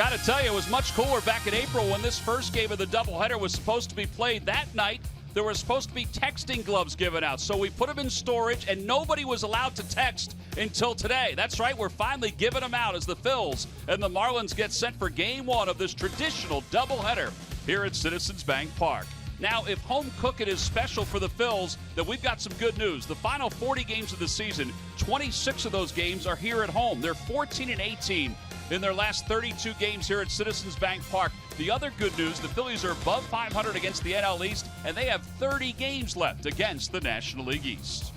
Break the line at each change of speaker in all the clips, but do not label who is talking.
Got to tell you, it was much cooler back in April when this first game of the doubleheader was supposed to be played. That night, there were supposed to be texting gloves given out. So we put them in storage, and nobody was allowed to text until today. That's right, we're finally giving them out as the Phils and the Marlins get set for Game 1 of this traditional doubleheader here at Citizens Bank Park. Now, if home cooking is special for the Phils, then we've got some good news. The final 40 games of the season, 26 of those games are here at home. They're 14-18 in their last 32 games here at Citizens Bank Park. The other good news, the Phillies are above 500 against the NL East, and they have 30 games left against the National League East.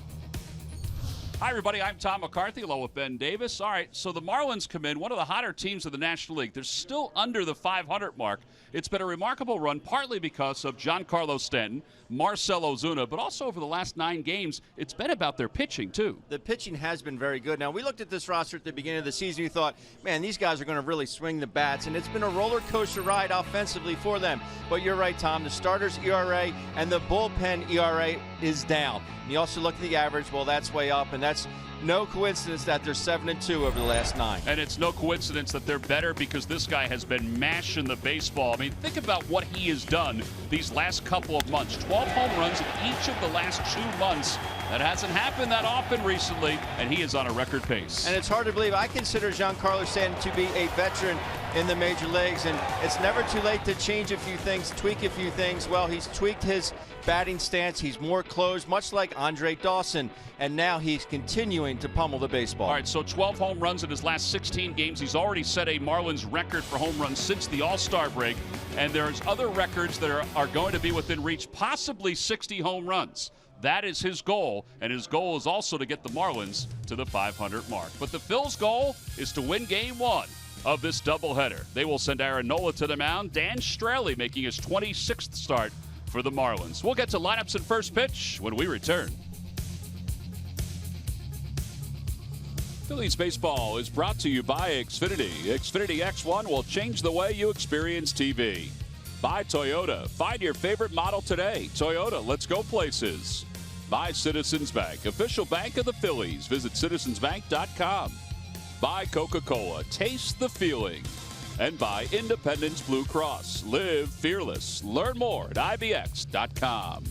Hi, everybody. I'm Tom McCarthy, along with Ben Davis. All right, so the Marlins come in, one of the hotter teams of the National League. They're still under the 500 mark. It's been a remarkable run, partly because of Giancarlo Stanton, Marcell Ozuna, but also over the last 9 games, it's been about their pitching, too.
The pitching has been very good. Now, we looked at this roster at the beginning of the season. We thought, man, these guys are going to really swing the bats, and it's been a roller coaster ride offensively for them. But you're right, Tom. The starters' ERA and the bullpen ERA is down. And you also look at the average. Well, that's way up, and that's no coincidence that they're 7-2 over the last 9.
And it's no coincidence that they're better because this guy has been mashing the baseball. I mean, think about what he has done these last couple of months. 12 home runs in each of the last 2 months. That hasn't happened that often recently, and he is on a record pace.
And it's hard to believe. I consider Giancarlo Stanton to be a veteran in the major leagues, and it's never too late to change a few things, tweak a few things. Well, he's tweaked his batting stance. He's more closed, much like Andre Dawson, and now he's continuing to pummel the baseball.
All right, so 12 home runs in his last 16 games. He's already set a Marlins record for home runs since the All-Star break, and there's other records that are going to be within reach, possibly 60 home runs. That is his goal, and his goal is also to get the Marlins to the 500 mark. But the Phils' goal is to win Game 1 of this doubleheader. They will send Aaron Nola to the mound. Dan Straley making his 26th start for the Marlins. We'll get to lineups and first pitch when we return. Phillies baseball is brought to you by Xfinity. Xfinity X1 will change the way you experience TV. By Toyota. Find your favorite model today. Toyota, let's go places. By Citizens Bank, official bank of the Phillies. Visit citizensbank.com. By Coca-Cola, taste the feeling. And by Independence Blue Cross. Live fearless. Learn more at IBX.com.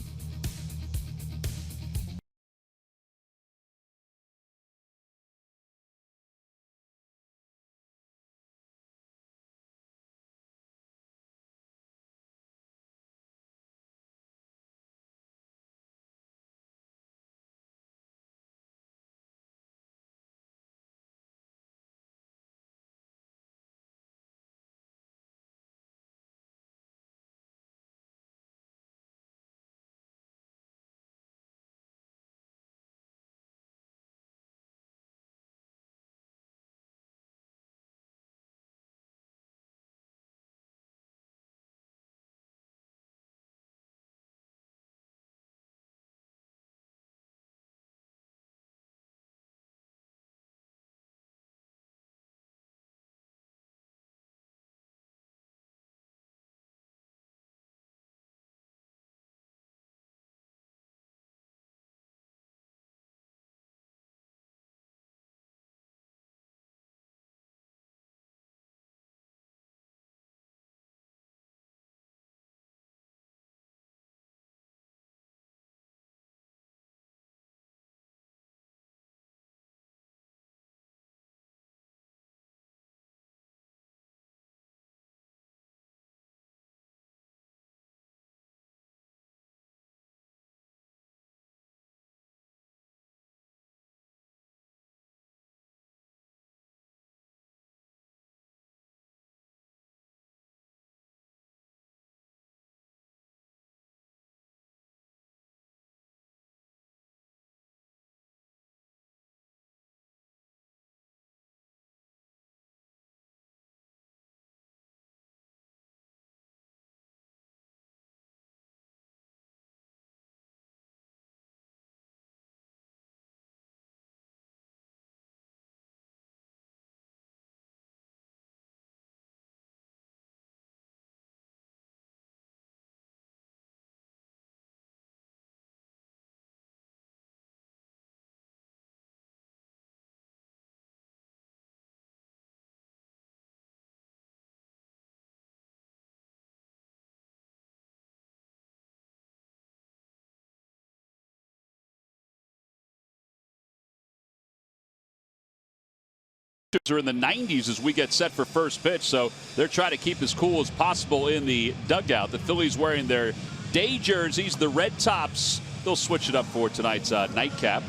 are in the 90s as we get set for first pitch, so they're trying to keep as cool as possible in the dugout. The Phillies wearing their day jerseys, the red tops. They'll switch it up for tonight's nightcap,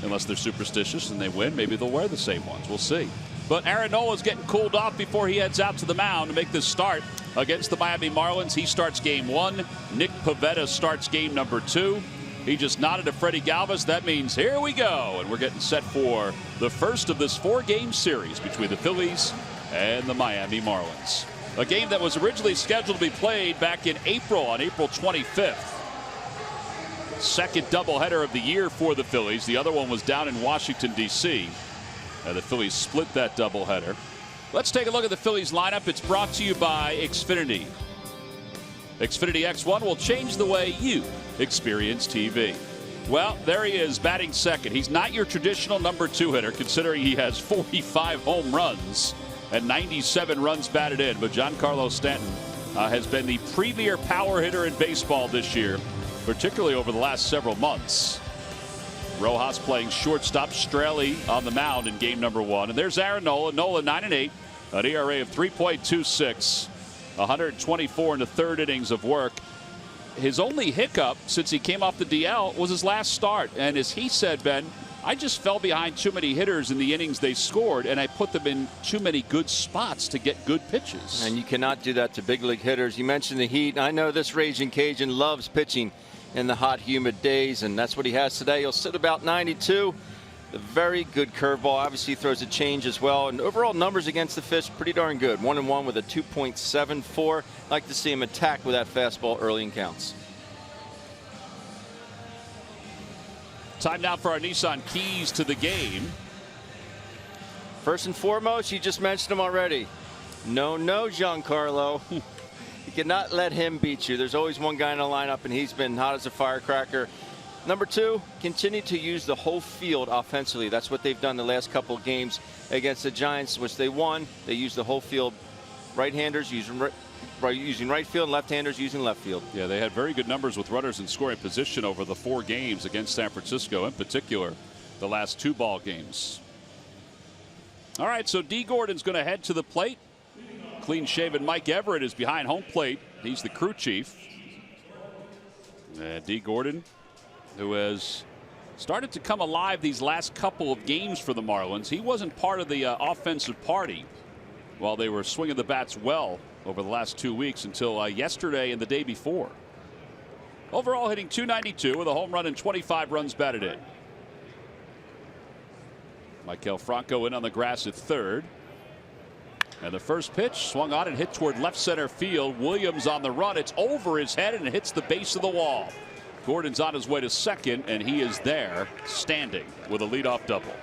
unless they're superstitious and they win. Maybe they'll wear the same ones. We'll see. But Aaron Nola's getting cooled off before he heads out to the mound to make this start against the Miami Marlins. He starts game 1. Nick Pivetta starts game number 2. He just nodded to Freddie Galvis. That means here we go. And we're getting set for the first of this 4-game series between the Phillies and the Miami Marlins. A game that was originally scheduled to be played back in April, on April 25th. Second doubleheader of the year for the Phillies. The other one was down in Washington, D.C. The Phillies split that doubleheader. Let's take a look at the Phillies lineup. It's brought to you by Xfinity. Xfinity X1 will change the way you experience TV. Well, there he is, batting second. He's not your traditional number 2 hitter, considering he has 45 home runs and 97 runs batted in. But Giancarlo Stanton has been the premier power hitter in baseball this year, particularly over the last several months. Rojas playing shortstop, Straley on the mound in game number 1. And there's Aaron Nola. Nola 9-8, an ERA of 3.26, 124 in the 3rd innings of work. His only hiccup since he came off the DL was his last start. And as he said, Ben, I just fell behind too many hitters in the innings they scored, and I put them in too many good spots to get good pitches.
And you cannot do that to big league hitters. You mentioned the heat. I know this Raging Cajun loves pitching in the hot, humid days, and that's what he has today. He'll sit about 92. A very good curveball. Obviously, he throws a change as well. And overall numbers against the Fish, pretty darn good. 1-1 with a 2.74. Like to see him attack with that fastball early in counts.
Time now for our Nissan keys to the game.
First and foremost, you just mentioned him already. No, Giancarlo. You cannot let him beat you. There's always one guy in the lineup, and he's been hot as a firecracker. Number 2, continue to use the whole field offensively. That's what they've done the last couple of games against the Giants, which they won. They used the whole field. Right-handers using right field, left-handers using left field.
Yeah, they had very good numbers with runners in scoring position over the 4 games against San Francisco, in particular the last 2 ball games. All right, so D. Gordon's going to head to the plate. Clean-shaven Mike Everett is behind home plate. He's the crew chief. And D. Gordon, who has started to come alive these last couple of games for the Marlins. He wasn't part of the offensive party while they were swinging the bats well over the last 2 weeks until yesterday and the day before. Overall hitting .292 with a home run and 25 runs batted in. Maikel Franco in on the grass at third. And the first pitch swung on and hit toward left center field. Williams on the run. It's over his head and it hits the base of the wall. Gordon's on his way to second, and he is there standing with a leadoff double.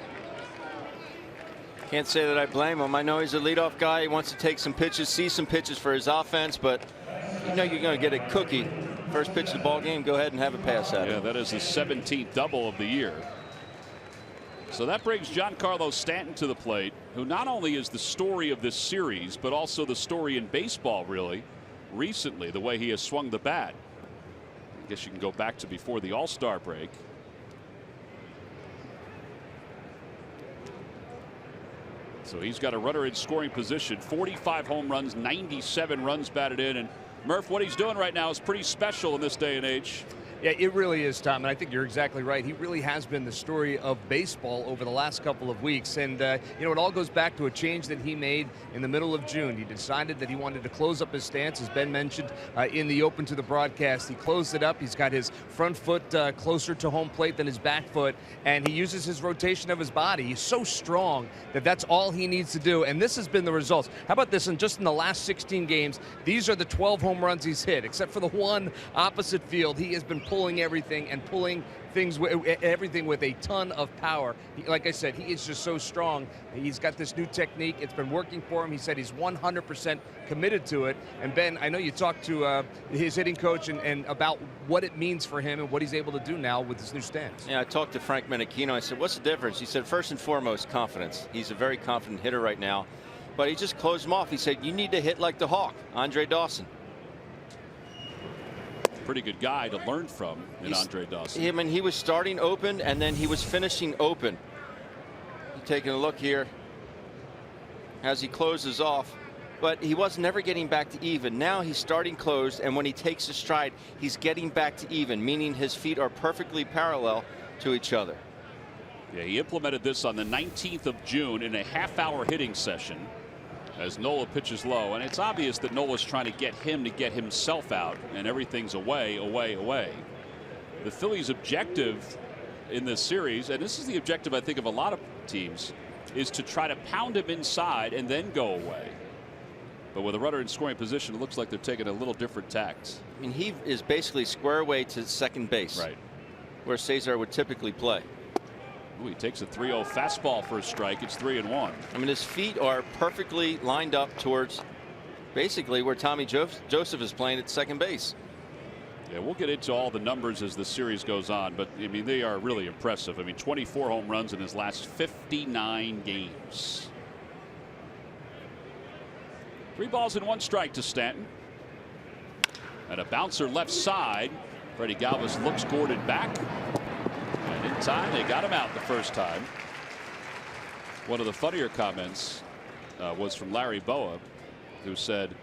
Can't say that I blame him. I know he's a leadoff guy. He wants to take some pitches, see some pitches for his offense, but you know you're going to get a cookie. First pitch of the ball game, go ahead and have a pass at it.
Yeah, that is his 17th double of the year. So that brings Giancarlo Stanton to the plate, who not only is the story of this series, but also the story in baseball, really, recently, the way he has swung the bat. I guess you can go back to before the All-Star break. So he's got a runner in scoring position, 45 home runs, 97 runs batted in. And Murph, what he's doing right now is pretty special in this day and age.
Yeah, it really is, Tom, and I think you're exactly right. He really has been the story of baseball over the last couple of weeks. And, you know, it all goes back to a change that he made in the middle of June. He decided that he wanted to close up his stance, as Ben mentioned in the open to the broadcast. He closed it up. He's got his front foot closer to home plate than his back foot, and he uses his rotation of his body. He's so strong that that's all he needs to do, and this has been the results. How about this? And just in the last 16 games, these are the 12 home runs he's hit, except for the one opposite field. He has been pulling everything and pulling everything with a ton of power. Like I said, he is just so strong. He's got this new technique. It's been working for him. He said he's 100% committed to it. And Ben, I know you talked to his hitting coach and about what it means for him and what he's able to do now with his new stance.
Yeah, I talked to Frank Menachino. I said, what's the difference? He said, first and foremost, confidence. He's a very confident hitter right now. But he just closed him off. He said, you need to hit like the Hawk, Andre Dawson.
Pretty good guy to learn from in Andre Dawson.
I mean, he was starting open and then he was finishing open. Taking a look here. as he closes off, but he was never getting back to even. Now he's starting closed, and when he takes a stride, he's getting back to even, meaning his feet are perfectly parallel to each other.
Yeah, he implemented this on the 19th of June in a half-hour hitting session as Nola pitches low, and it's obvious that Nola's trying to get him to get himself out, and everything's away, away, away. The Phillies' objective in this series, and this is the objective I think of a lot of teams, is to try to pound him inside and then go away. But with a runner in scoring position, it looks like they're taking a little different tact.
I mean, he is basically square away to second base,
right
where Cesar would typically play.
Ooh, he takes a 3-0 fastball for a strike. It's 3-1.
I mean, his feet are perfectly lined up towards basically where Tommy Joseph is playing at second base.
Yeah, we'll get into all the numbers as the series goes on, but I mean, they are really impressive. I mean, 24 home runs in his last 59 games. 3 balls and 1 strike to Stanton. And a bouncer left side. Freddie Galvis looks Gordon back. And in time, they got him out the first time. One of the funnier comments was from Larry Boa, who said,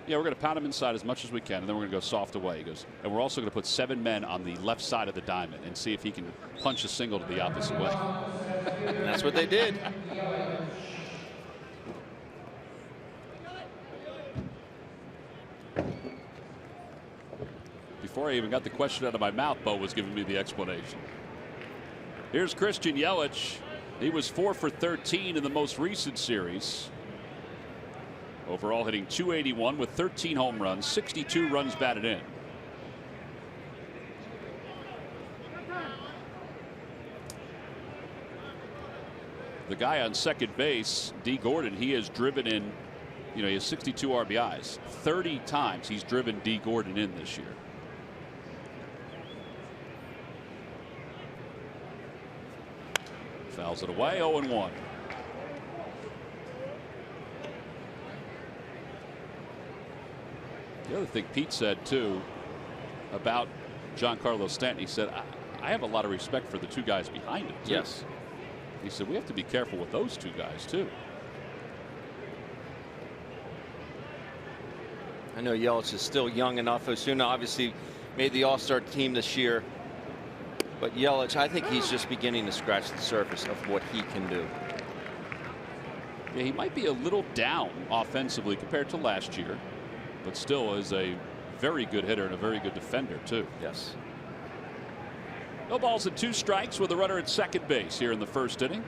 yeah, we're going to pound him inside as much as we can, and then we're going to go soft away. He goes, and we're also going to put 7 men on the left side of the diamond and see if he can punch a single to the opposite way.
And that's what they did.
Before I even got the question out of my mouth, Bo was giving me the explanation. Here's Christian Yelich. He was 4 for 13 in the most recent series. Overall hitting .281 with 13 home runs, 62 runs batted in. The guy on second base, D. Gordon, he has driven in, he has 62 RBIs. 30 times he's driven D. Gordon in this year. Fouls it away, 0-1. The other thing Pete said too about Giancarlo Stanton, he said, I have a lot of respect for the 2 guys behind him too.
Yes.
He said we have to be careful with those 2 guys too.
I know Yelich is still young enough. Osuna obviously made the All-Star team this year, but Yelich, I think he's just beginning to scratch the surface of what he can do.
Yeah, he might be a little down offensively compared to last year, but still is a very good hitter and a very good defender too.
Yes.
No balls and 2 strikes with a runner at second base here in the first inning.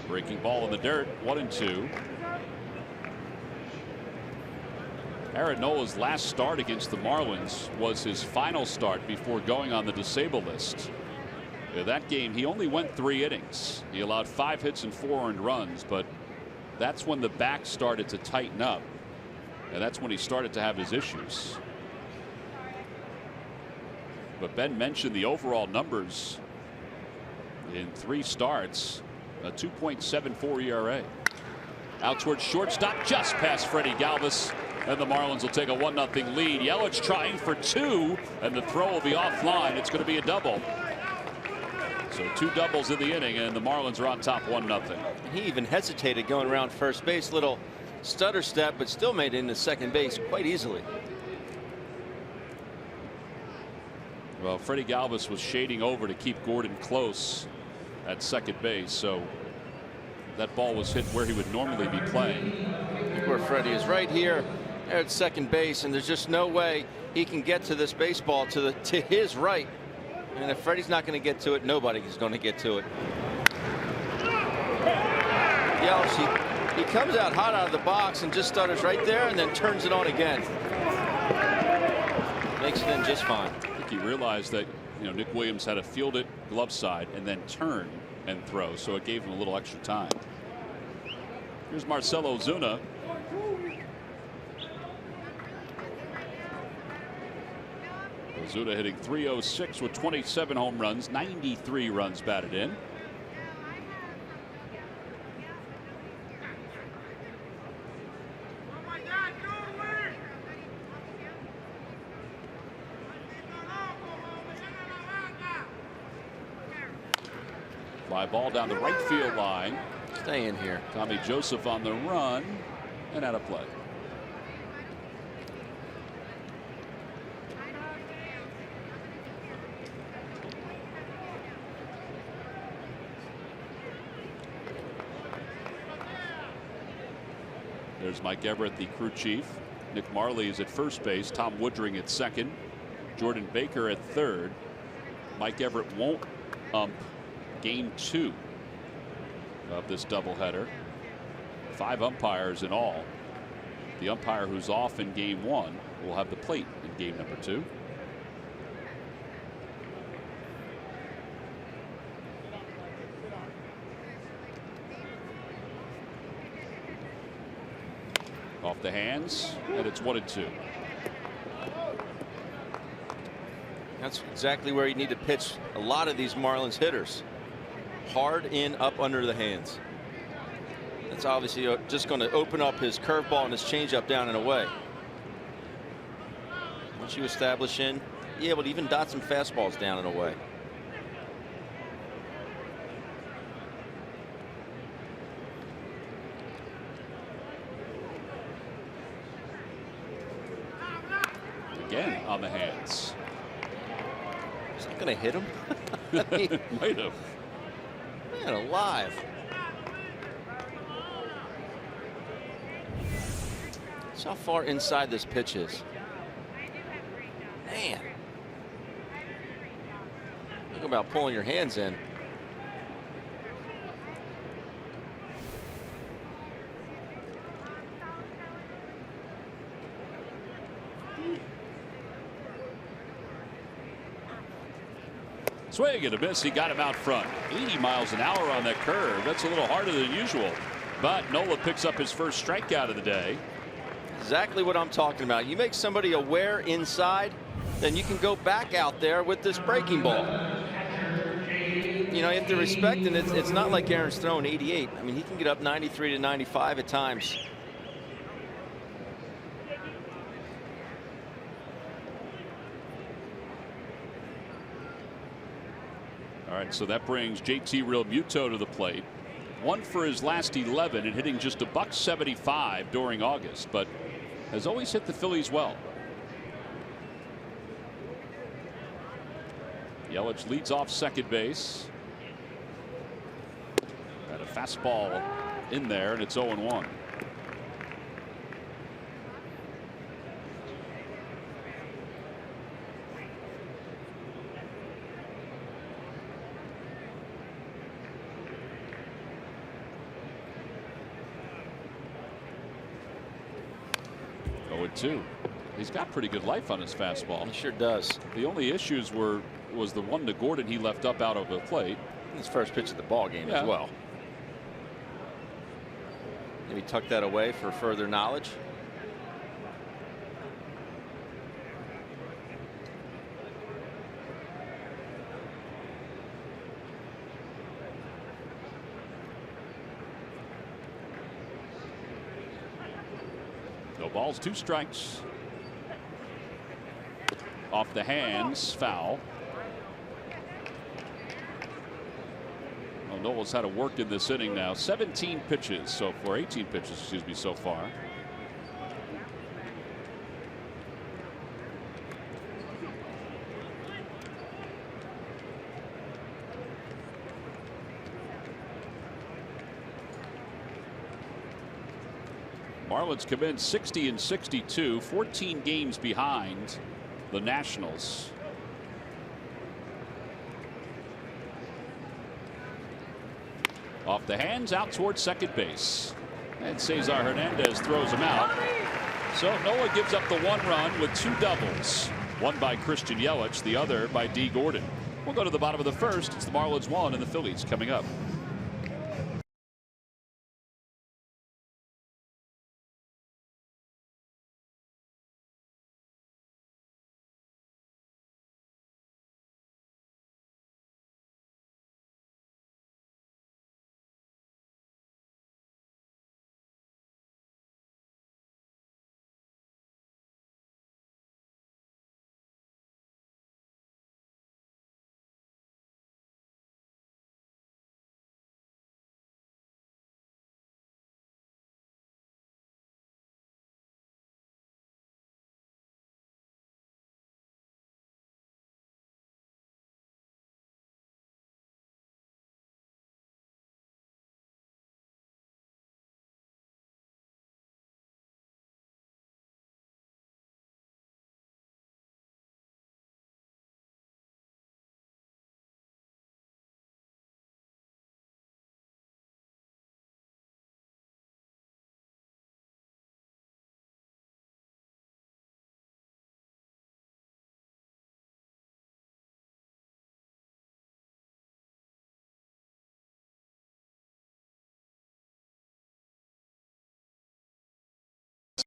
Breaking ball in the dirt, 1-2. Aaron Nola's last start against the Marlins was his final start before going on the disabled list. In that game, he only went 3 innings. He allowed 5 hits and 4 earned runs, but that's when the back started to tighten up, and that's when he started to have his issues. But Ben mentioned the overall numbers in 3 starts, a 2.74 ERA. Out towards shortstop, just past Freddie Galvis, and the Marlins will take a 1-0 lead. Yelich trying for 2, and the throw will be offline. It's going to be a double. So 2 doubles in the inning, and the Marlins are on top 1-0.
He even hesitated going around first base, little stutter step, but still made it into second base quite easily.
Well, Freddie Galvis was shading over to keep Gordon close at second base, so that ball was hit where he would normally be playing.
Where Freddie is right here at second base, and there's just no way he can get to this baseball to his right. And if Freddie's not going to get to it, nobody is going to get to it. Yelich, he comes out hot out of the box and just stutters right there and then turns it on again. Makes it in just fine.
I think he realized that Nick Williams had to field it glove side and then turn and throw, so it gave him a little extra time. Here's Marcell Ozuna. Ozuna hitting .306 with 27 home runs, 93 runs batted in. Fly ball down the right field line.
Stay in here.
Tommy Joseph on the run and out of play. There's Mike Everett, the crew chief. Nick Marley is at first base. Tom Woodring at second. Jordan Baker at third. Mike Everett won't ump game 2 of this doubleheader. 5 umpires in all. The umpire who's off in game 1 will have the plate in game number 2. Off the hands, and it's 1-2.
That's exactly where you need to pitch a lot of these Marlins hitters. Hard in, up under the hands. That's obviously just going to open up his curveball and his changeup down and away. Once you establish in, you're able to even dot some fastballs down and away.
Again on the hands.
Is that going to hit him?
Might have.
Man alive. That's how far inside this pitch is. Man. Talk about pulling your hands in.
Swing and a miss. He got him out front. 80 miles an hour on that curve. That's a little harder than usual. But Nola picks up his first strikeout of the day.
Exactly what I'm talking about. You make somebody aware inside, then you can go back out there with this breaking ball. You know, you have to respect, and it's not like Aaron's throwing 88. I mean, he can get up 93 to 95 at times.
All right, so that brings JT Realmuto to the plate. 1 for his last 11 and hitting just $175 during August, but has always hit the Phillies well. Yelich leads off second base. Got a fastball in there, and it's 0-1. He's got pretty good life on his fastball.
He sure does.
The only issues was the one to Gordon he left up out of the plate.
His first pitch of the ball game as well. Maybe tuck that away for further knowledge.
No balls, 2 strikes. Off the hands, foul. Well, Noel's had to work in this inning now. 17 pitches so far, 18 pitches, excuse me, so far. Marlins come in 60-62, 14 games behind the Nationals. Off the hands, out towards second base. And Cesar Hernandez throws him out. So Nola gives up the 1 run with 2 doubles. One by Christian Yelich, the other by D. Gordon. We'll go to the bottom of the first. It's the Marlins 1 and the Phillies coming up.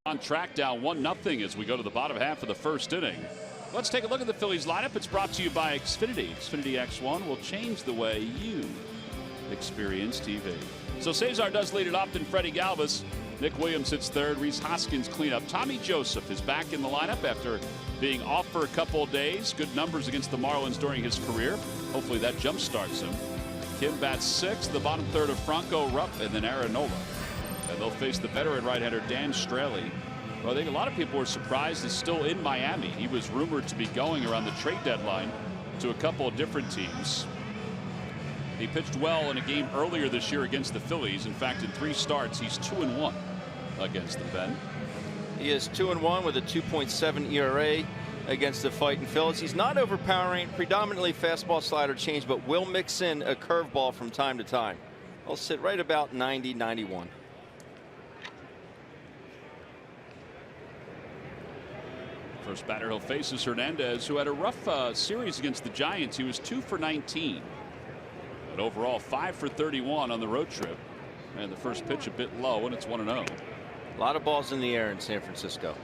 On track, down 1-0 as we go to the bottom half of the first inning. Let's take a look at the Phillies lineup. It's brought to you by Xfinity. Xfinity X1 will change the way you experience TV. So Cesar does lead it off, then Freddie Galvis. Nick Williams hits third. Rhys Hoskins cleanup. Tommy Joseph is back in the lineup after being off for a couple of days. Good numbers against the Marlins during his career. Hopefully that jump starts him. Kim bats sixth. The bottom third of Franco, Rupp, and then Aaronola. And they'll face the veteran right-hander Dan Straley. Well, I think a lot of people were surprised he's still in Miami. He was rumored to be going around the trade deadline to a couple of different teams. He pitched well in a game earlier this year against the Phillies. In fact, in 3 starts, he's 2-1 against them, Ben.
He is 2-1 with a 2.7 ERA against the fighting Phillies. He's not overpowering, predominantly fastball, slider, change, but will mix in a curveball from time to time. He'll sit right about 90, 91.
First batter he'll face is Hernandez, who had a rough series against the Giants. He was 2 for 19. But overall 5 for 31 on the road trip. And the first pitch a bit low, and it's 1-0.
A lot of balls in the air in San Francisco.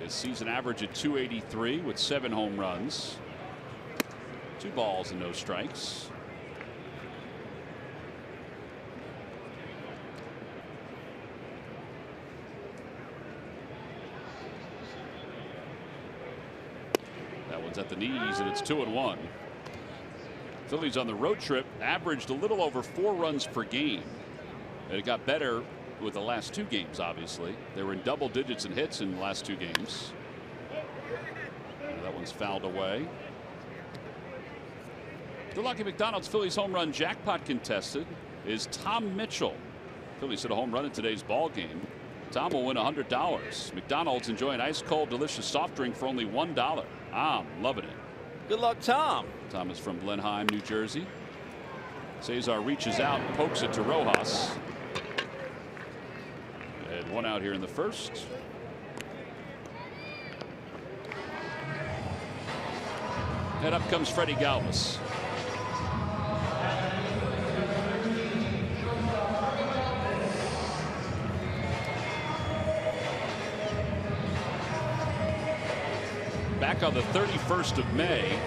His season average at 283 with 7 home runs. 2 balls and no strikes. That one's at the knees, and it's 2-1. Phillies on the road trip averaged a little over 4 runs per game. And it got better with the last 2 games, obviously. They were in double digits in hits in the last 2 games. That one's fouled away. The Lucky McDonald's Phillies home run jackpot contested is Tom Mitchell. Phillies hit a home run in today's ball game. Tom will win $100. McDonald's enjoy an ice cold delicious soft drink for only $1. I'm loving it.
Good luck, Tom.
Tom is from Blenheim, New Jersey. Cesar reaches out and pokes it to Rojas. And 1 out here in the first. And up comes Freddie Galvis. Back on the 31st of May,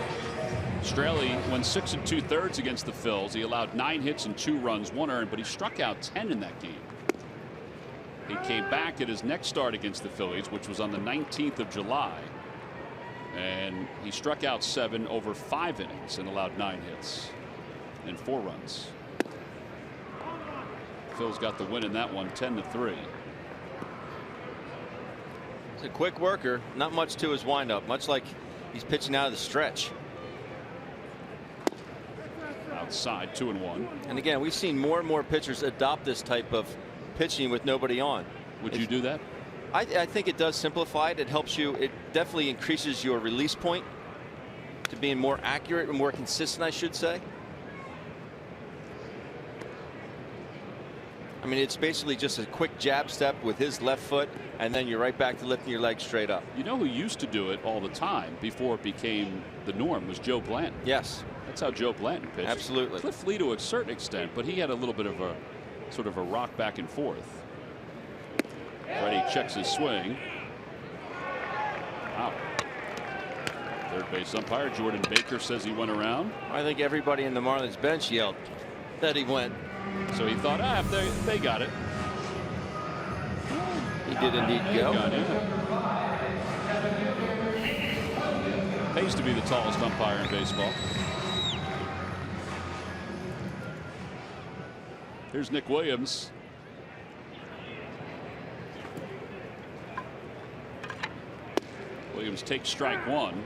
Straley went 6 2/3 against the Phils. He allowed 9 hits and 2 runs, 1 earned, but he struck out 10 in that game. He came back at his next start against the Phillies, which was on the 19th of July. And he struck out 7 over 5 innings and allowed 9 hits and 4 runs. Phil's got the win in that one, 10-3.
He's a quick worker, not much to his windup, much like he's pitching out of the stretch.
Outside, 2-1.
And again, we've seen more and more pitchers adopt this type of pitching with nobody on.
Would you do that?
I think it does simplify it. It helps you. It definitely increases your release point to being more accurate and more consistent, I should say. I mean, it's basically just a quick jab step with his left foot, and then you're right back to lifting your leg straight up.
You know who used to do it all the time before it became the norm was Joe Blanton.
Yes.
That's how Joe Blanton pitched.
Absolutely.
Cliff Lee to a certain extent, but he had a little bit of a sort of a rock back and forth. Freddie checks his swing. Wow. Third base umpire Jordan Baker says he went around.
I think everybody in the Marlins bench yelled that he went.
So he thought, if they got it.
He did indeed go.
Pays to be the tallest umpire in baseball. Here's Nick Williams. Williams takes strike 1.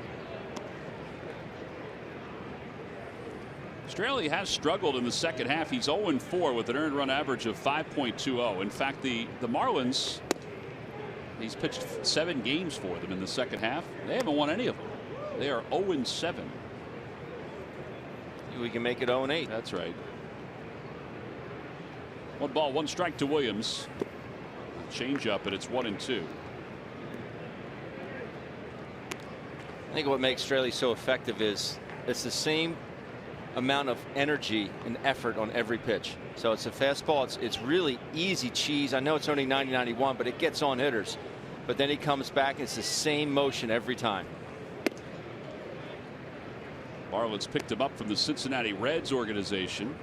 Straley has struggled in the second half. He's 0-4 with an earned run average of 5.20. In fact, the Marlins, he's pitched 7 games for them in the second half. They haven't won any of them. They are 0-7.
We can make it 0-8.
That's right. 1 ball, 1 strike to Williams. Change up, and it's 1-2.
I think what makes Straley so effective is it's the same amount of energy and effort on every pitch. So it's a fastball. It's really easy cheese. I know it's only 90-91, but it gets on hitters. But then he comes back and it's the same motion every time.
Marlins picked him up from the Cincinnati Reds organization,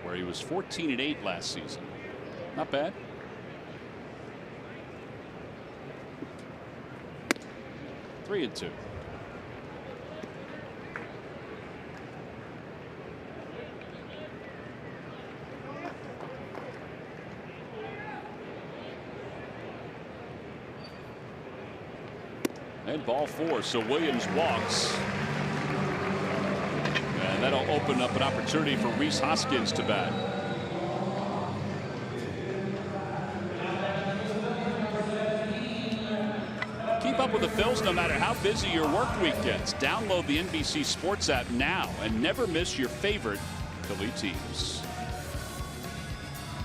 where he was 14-8 last season. Not bad. Three and two. And ball four, so Williams walks. And that'll open up an opportunity for Rhys Hoskins to bat. Keep up with the Phils no matter how busy your work week gets. Download the NBC Sports app now and never miss your favorite Philly teams.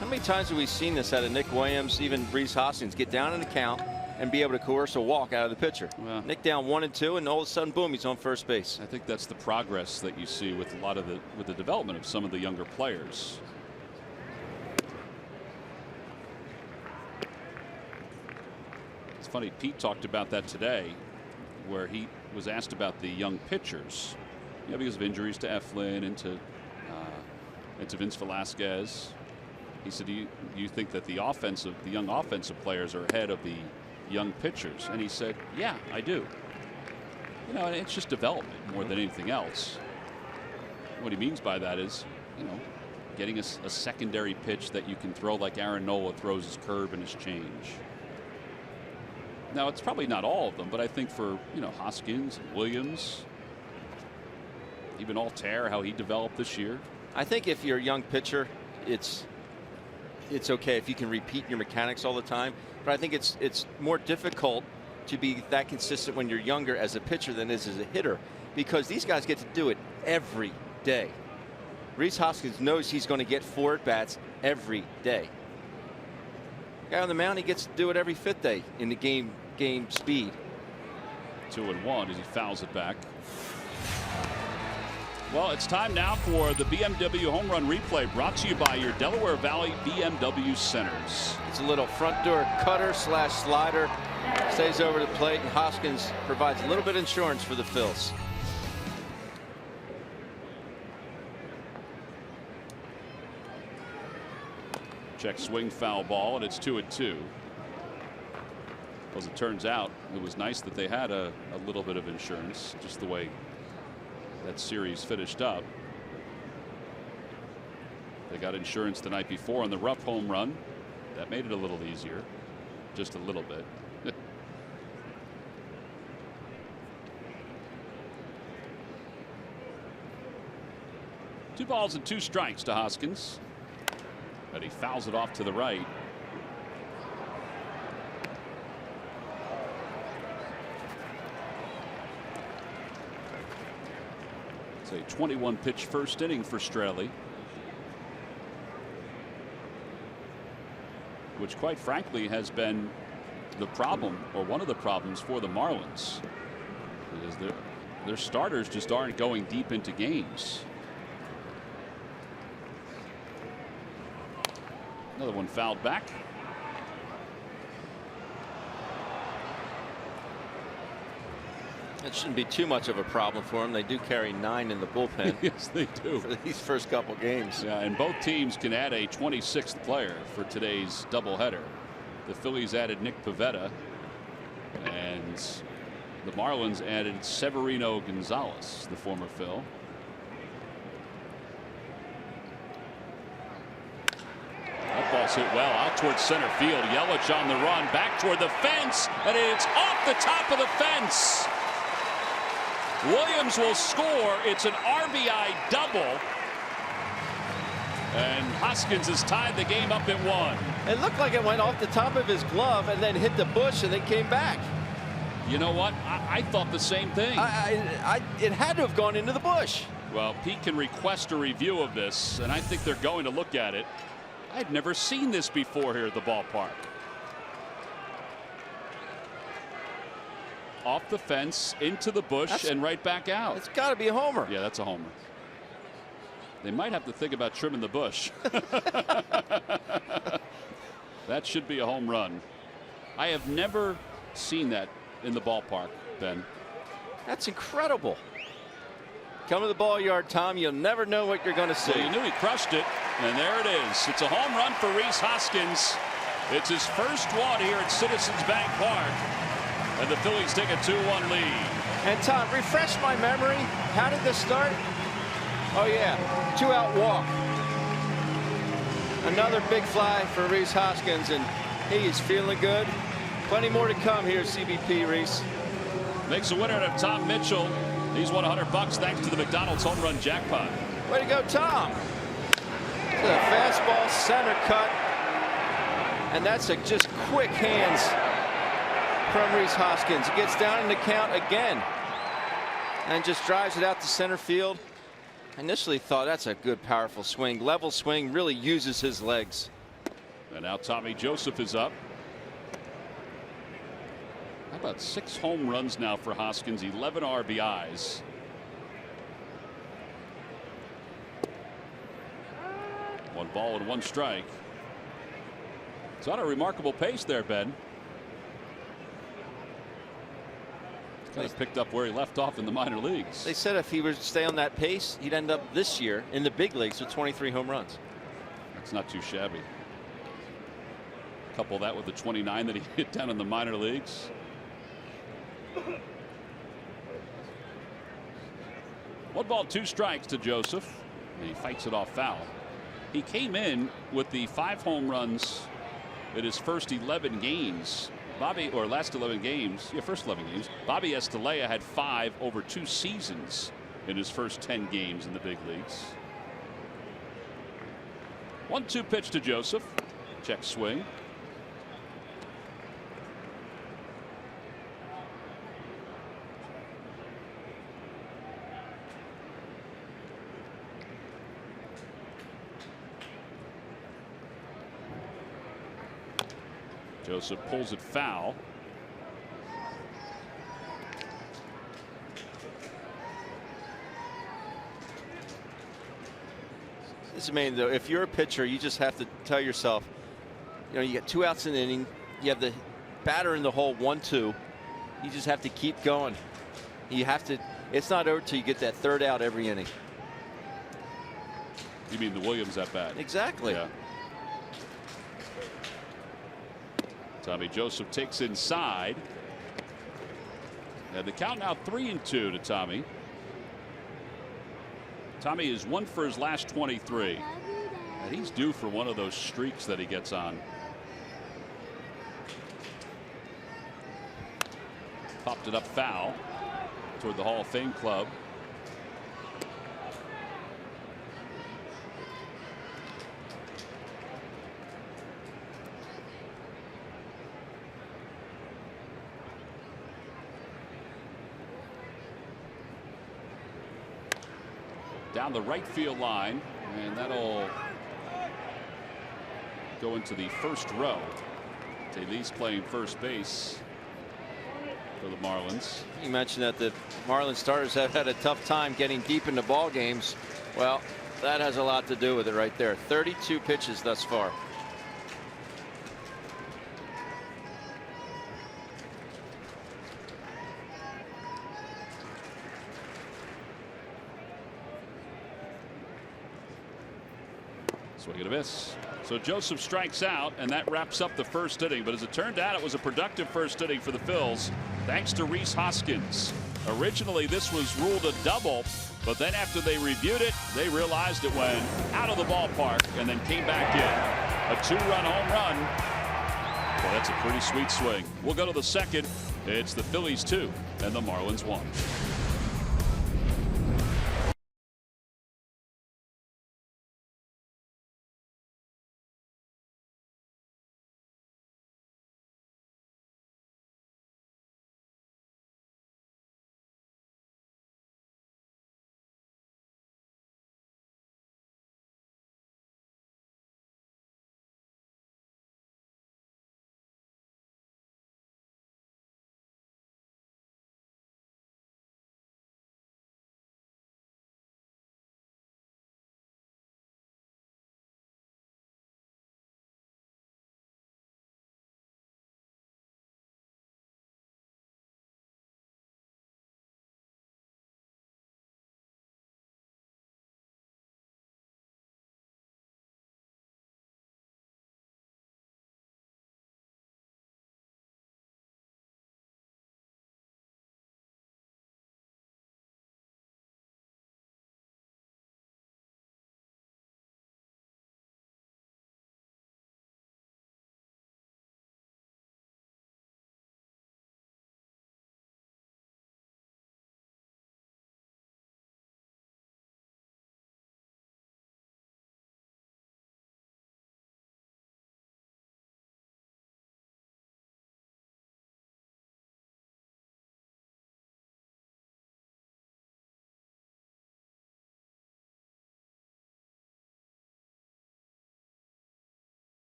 How many times have we seen this out of Nick Williams, even Rhys Hoskins, get down in the count and be able to coerce a walk out of the pitcher?
Well,
Nick down 1-2, and all of a sudden, boom, he's on first base.
I think that's the progress that you see with a lot of the development of some of the younger players. It's funny, Pete talked about that today, where he was asked about the young pitchers, because of injuries to Eflin and to Vince Velasquez. He said, do you think that the young offensive players are ahead of the young pitchers? And he said, yeah, I do. And it's just development more than anything else. What he means by that is, getting a secondary pitch that you can throw like Aaron Nola throws his curve and his change. Now, it's probably not all of them, but I think for, Hoskins, Williams, even Altair, how he developed this year.
I think if you're a young pitcher, it's okay if you can repeat your mechanics all the time. But I think it's more difficult to be that consistent when you're younger as a pitcher than it is as a hitter, because these guys get to do it every day. Rhys Hoskins knows he's going to get 4 at-bats every day. Guy on the mound, he gets to do it every 5th day in the game speed.
2-1 as he fouls it back. Well, it's time now for the BMW Home Run Replay, brought to you by your Delaware Valley BMW Centers.
It's a little front door cutter / slider. Stays over the plate, and Hoskins provides a little bit of insurance for the Phils.
Check swing, foul ball, and it's 2-2. As it turns out, it was nice that they had a little bit of insurance, just the way that series finished up. They got insurance the night before on the rough home run. That made it a little easier, just a little bit. 2 balls and 2 strikes to Hoskins. But he fouls it off to the right. It's a 21 pitch first inning for Straley, which quite frankly has been the problem, or one of the problems, for the Marlins, because their starters just aren't going deep into games. Another one fouled back.
It shouldn't be too much of a problem for them. They do carry 9 in the bullpen.
Yes, they do.
For these first couple games.
Yeah, and both teams can add a 26th player for today's doubleheader. The Phillies added Nick Pivetta, and the Marlins added Severino Gonzalez, the former Phil. That ball's hit well out towards center field. Yelich on the run, back toward the fence, and it's off the top of the fence. Williams will score. It's an RBI double. And Hoskins has tied the game up at 1.
It looked like it went off the top of his glove and then hit the bush and then came back.
You know what? I thought the same thing.
It had to have gone into the bush.
Well, Pete can request a review of this, and I think they're going to look at it. I'd never seen this before here at the ballpark. Off the fence, into the bush, and right back out.
It's got to be a homer.
Yeah, that's a homer. They might have to think about trimming the bush. That should be a home run. I have never seen that in the ballpark, Ben.
That's incredible. Come to the ball yard, Tom. You'll never know what you're going to see.
Well, you knew he crushed it, and there it is. It's a home run for Rhys Hoskins. It's his first one here at Citizens Bank Park, and the Phillies take a 2-1 lead.
And Tom, refresh my memory. How did this start? Oh yeah, 2-out walk. Another big fly for Rhys Hoskins, and he is feeling good. Plenty more to come here, CBP, Rhys.
Makes a winner out of Tom Mitchell. He's won $100 thanks to the McDonald's home run jackpot.
Way to go, Tom. The fastball center cut. And that's just quick hands from Rhys Hoskins. He gets down in the count again and just drives it out to center field. Initially thought that's a good, powerful swing. Level swing, really uses his legs.
And now Tommy Joseph is up. How about 6 home runs now for Hoskins, 11 RBIs. One ball and 1 strike. It's on a remarkable pace there, Ben. Kind of picked up where he left off in the minor leagues.
They said if he were to stay on that pace, he'd end up this year in the big leagues with 23 home runs.
That's not too shabby. Couple that with the 29 that he hit down in the minor leagues. 1 ball, 2 strikes to Joseph. And he fights it off foul. He came in with the 5 home runs in his first 11 games. Last 11 games. Yeah, first 11 games. Bobby Estalella had 5 over 2 seasons in his first 10 games in the big leagues. 1-2 pitch to Joseph. Check swing. Joseph pulls it foul.
It's amazing, though. If you're a pitcher, you just have to tell yourself, you get 2 outs in the inning. You have the batter in the hole, 1-2. You just have to keep going. You have to. It's not over till you get that 3rd out every inning.
You mean the Williams at bat?
Exactly.
Yeah. Tommy Joseph takes inside. And the count now 3-2 to Tommy. Tommy is 1 for his last 23. And he's due for one of those streaks that he gets on. Popped it up foul toward the Hall of Fame club. Down the right field line, and that'll go into the first row. Taylor's playing first base for the Marlins.
You mentioned that the Marlins starters have had a tough time getting deep into ball games. Well, that has a lot to do with it right there. 32 pitches thus far.
Swing and a miss. So Joseph strikes out, and that wraps up the first inning. But as it turned out, it was a productive first inning for the Phils, thanks to Rhys Hoskins. Originally, this was ruled a double, but then after they reviewed it, they realized it went out of the ballpark and then came back in. A 2-run home run. Well, that's a pretty sweet swing. We'll go to the second. It's the Phillies 2 and the Marlins 1.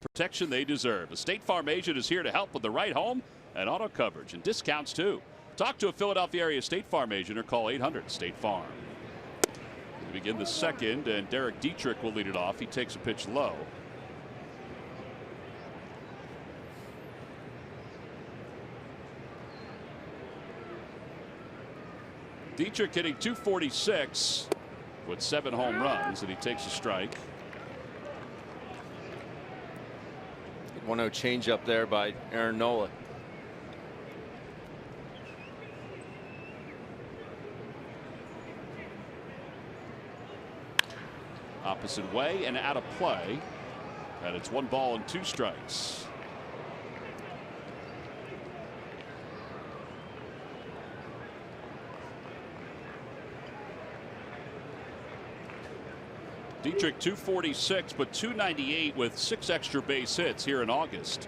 protection they deserve. A State Farm agent is here to help with the right home and auto coverage and discounts too. Talk to a Philadelphia area State Farm agent or call 800-STATE-FARM. We begin the second, and Derek Dietrich will lead it off. He takes a pitch low. Dietrich hitting .246 with 7 home runs, and he takes a strike.
1-0 change up there by Aaron Nola.
Opposite way and out of play, and it's 1 ball and 2 strikes. Dietrich .246, but .298 with 6 extra base hits here in August.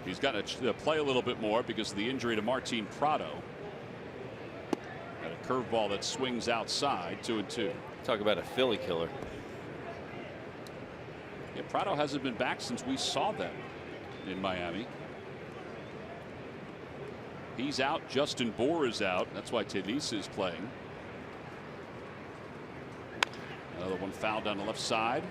He's got to play a little bit more because of the injury to Martin Prado. And a curveball that swings outside, 2-2.
Talk about a Philly killer.
Yeah, Prado hasn't been back since we saw them in Miami. He's out. Justin Bohr is out. That's why Telis is playing. Another one fouled down the left side.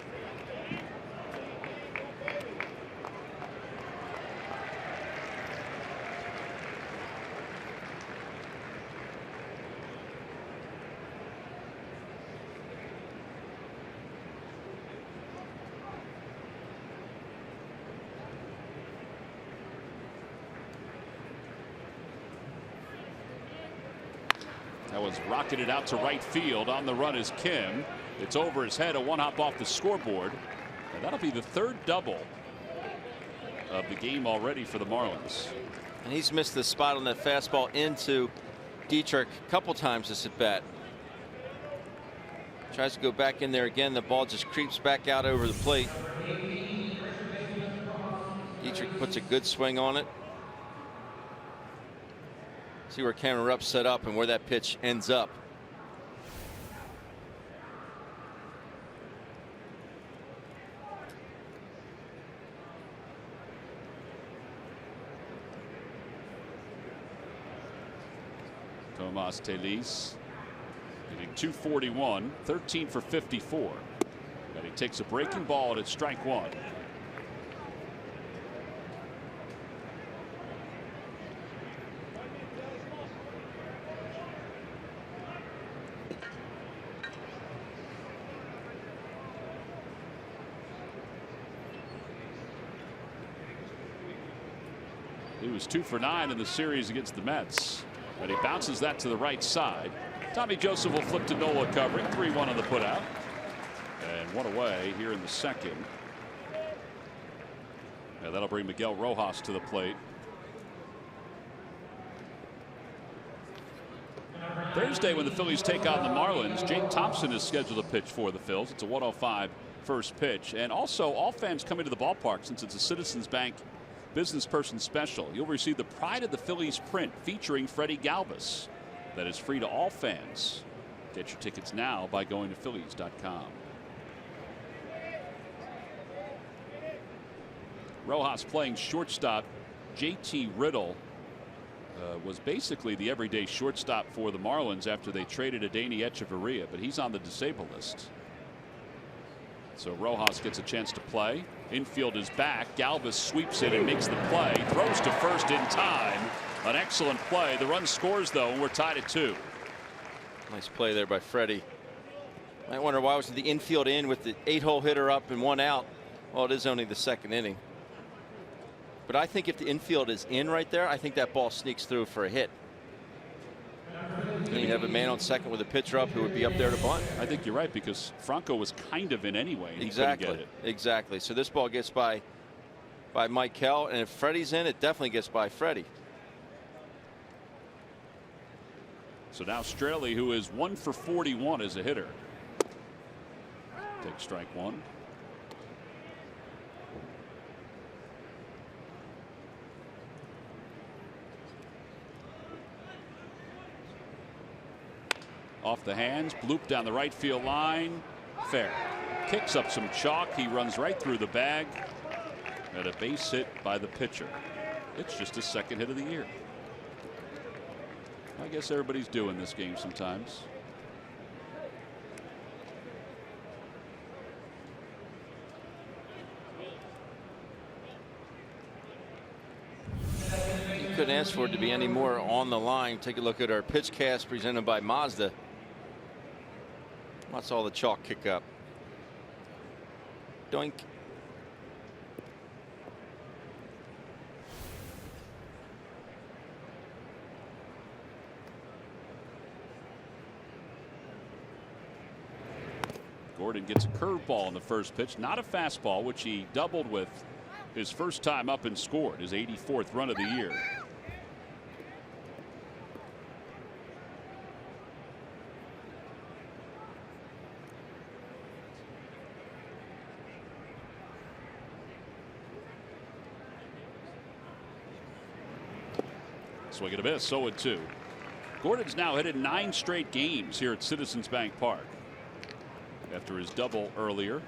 That was rocketed out to right field. On the run is Kim. It's over his head, a 1-hop off the scoreboard, and that'll be the 3rd double of the game already for the Marlins.
And he's missed the spot on that fastball into Dietrich a couple times this at bat. Tries to go back in there again. The ball just creeps back out over the plate. Dietrich puts a good swing on it. See where Cameron Rupp's set up and where that pitch ends up.
Tomas Telis hitting .241, 13 for 54. And he takes a breaking ball and it's strike 1. He was 2 for 9 in the series against the Mets. And he bounces that to the right side. Tommy Joseph will flip to Nola covering. 3-1 on the putout. And 1 away here in the second. And that'll bring Miguel Rojas to the plate. Thursday, when the Phillies take on the Marlins, Jake Thompson is scheduled to pitch for the Phils. It's a 1:05 first pitch. And also, all fans coming to the ballpark, since it's a Citizens Bank Business Person Special, you'll receive the Pride of the Phillies print featuring Freddie Galvis. That is free to all fans. Get your tickets now by going to Phillies.com. Rojas playing shortstop. JT Riddle was basically the everyday shortstop for the Marlins after they traded Adeiny Echeverria, but he's on the disabled list. So Rojas gets a chance to play. Infield is back. Galvis sweeps it and makes the play. Throws to first in time. An excellent play. The run scores, though, and we're tied at 2.
Nice play there by Freddie. Might wonder why was the infield in with the 8-hole hitter up and 1 out. Well, it is only the 2nd inning. But I think if the infield is in right there, I think that ball sneaks through for a hit. And you have a man on second with a pitcher up who would be up there to bunt.
I think you're right, because Franco was kind of in anyway. And
exactly.
He couldn't get it.
Exactly. So this ball gets by Michael, and if Freddie's in, it definitely gets by Freddie.
So now Straley, who is 1 for 41 as a hitter. Take strike 1. Off the hands, bloop down the right field line. Fair. Kicks up some chalk. He runs right through the bag. and a base hit by the pitcher. It's just his second hit of the year. I guess everybody's doing this game sometimes.
You couldn't ask for it to be any more on the line. Take a look at our pitch cast presented by Mazda. Watch all the chalk kick up. Doink.
Gordon gets a curveball in the first pitch, not a fastball, which he doubled with his first time up and scored his 84th run of the year. Swing and a miss, 0-2. Gordon's now headed 9 straight games here at Citizens Bank Park after his double earlier.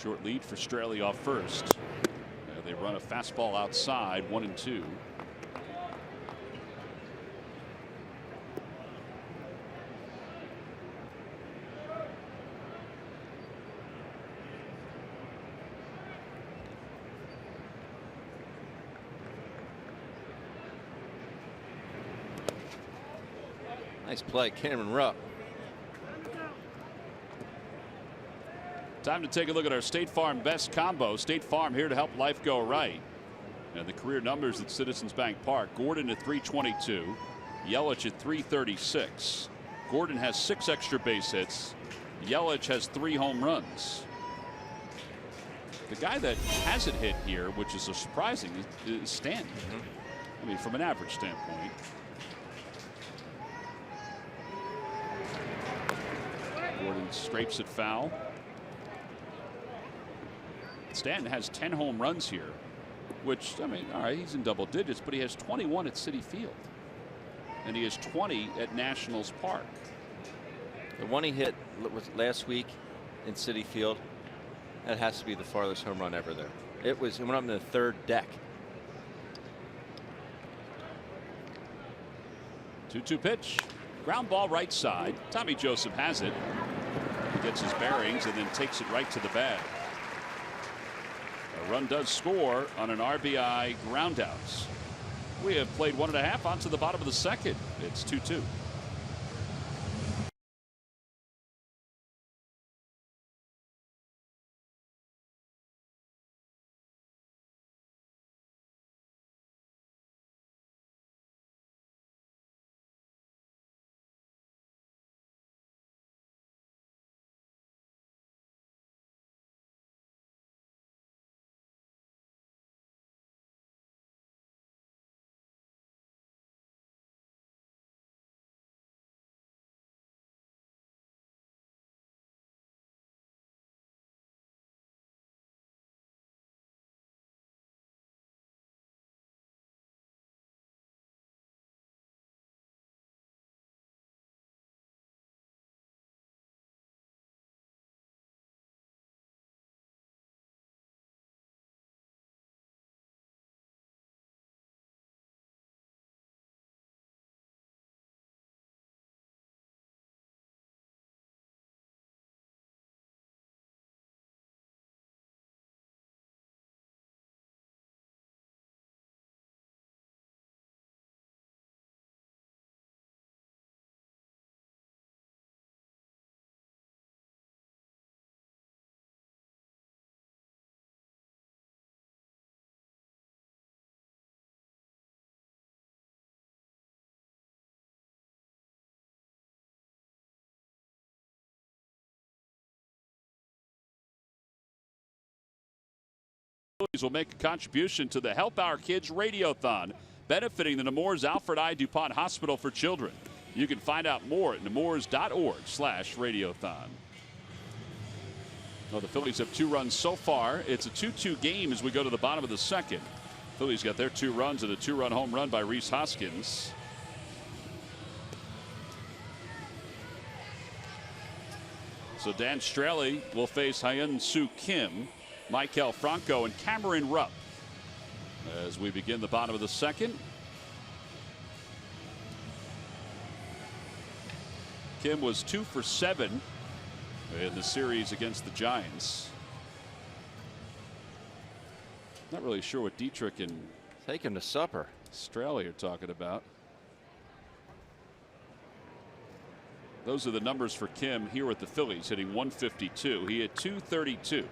Short lead for Straley off first. They run a fastball outside, 1-2.
Nice play, Cameron Rupp.
Time to take a look at our State Farm best combo. State Farm here to help life go right. And the career numbers at Citizens Bank Park. Gordon at 322. Yelich at 336. Gordon has 6 extra base hits. Yelich has 3 home runs. The guy that hasn't hit here, which is surprising, is Stanton. I mean, from an average standpoint. Gordon scrapes it foul. Stanton has 10 home runs here, which, I mean, all right, he's in double digits, but he has 21 at Citi Field. And he has 20 at Nationals Park.
The one he hit was last week in Citi Field. That has to be the farthest home run ever there. It went up in the 3rd deck.
2-2 pitch. Ground ball right side. Tommy Joseph has it. He gets his bearings and then takes it right to the bag. A run does score on an RBI groundouts. We have played 1.5 onto the bottom of the second. It's 2-2. Will make a contribution to the Help Our Kids Radiothon, benefiting the Nemours Alfred I. DuPont Hospital for Children. You can find out more at nemours.org/radiothon. Well, the Phillies have 2 runs so far. It's a 2-2 game as we go to the bottom of the second. Phillies got their 2 runs and a 2-run home run by Rhys Hoskins. So Dan Straley will face Hyun-Soo Kim, Maikel Franco, and Cameron Rupp as we begin the bottom of the second. Kim was 2 for 7 in the series against the Giants. Not really sure what Dietrich and
Take him to supper.
Straley are talking about. Those are the numbers for Kim here with the Phillies, hitting 152. He hit 232.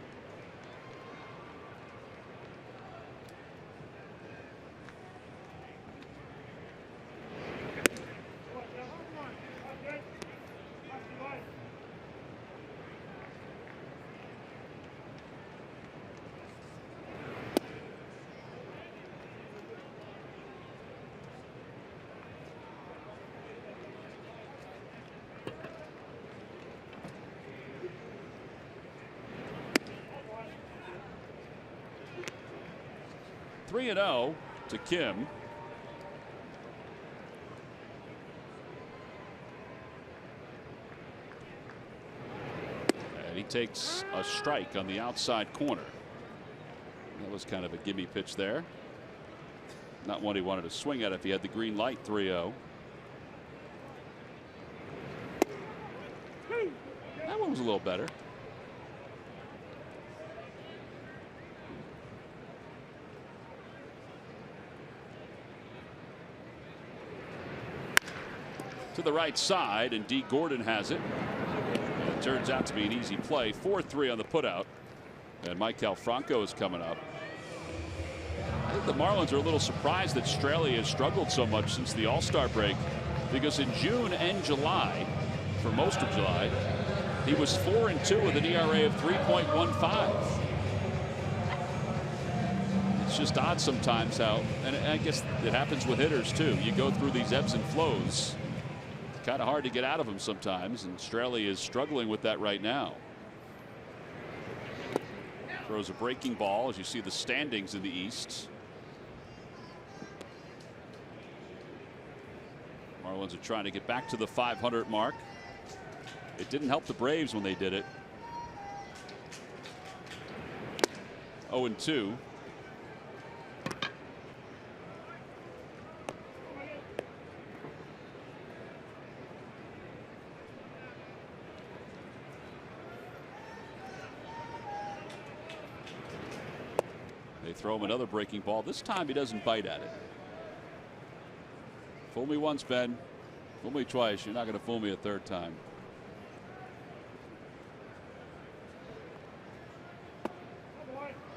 And 0 to Kim. And he takes a strike on the outside corner. That was kind of a gimme pitch there. Not one he wanted to swing at if he had the green light. 3-0. That one was a little better. To the right side, and D. Gordon has it. And it turns out to be an easy play. 4-3 on the putout. And Maikel Franco is coming up. I think the Marlins are a little surprised that Straley has struggled so much since the All-Star break, because in June and July, for most of July, he was 4-2 with an ERA of 3.15. It's just odd sometimes how, and I guess it happens with hitters too. You go through these ebbs and flows. Kind of hard to get out of him sometimes, and Straley is struggling with that right now. Throws a breaking ball as you see the standings in the East. Marlins are trying to get back to the 500 mark. It didn't help the Braves when they did it. 0-2. They throw him another breaking ball. This time he doesn't bite at it. Fool me once, Ben. Fool me twice. You're not going to fool me a third time.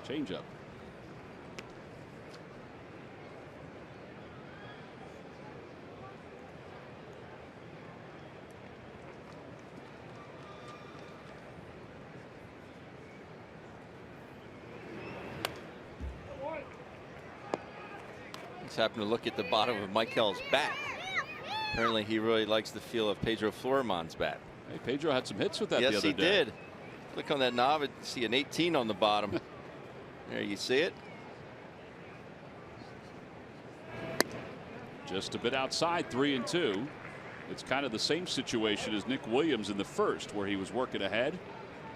Change up.
Happened to look at the bottom of Maikel's bat. Apparently he really likes the feel of Pedro Florimon's bat.
Hey, Pedro had some hits with that the other day.
Yes, he did. Click on that knob and see an 18 on the bottom. There you see it.
Just a bit outside. 3-2. It's kind of the same situation as Nick Williams in the first, where he was working ahead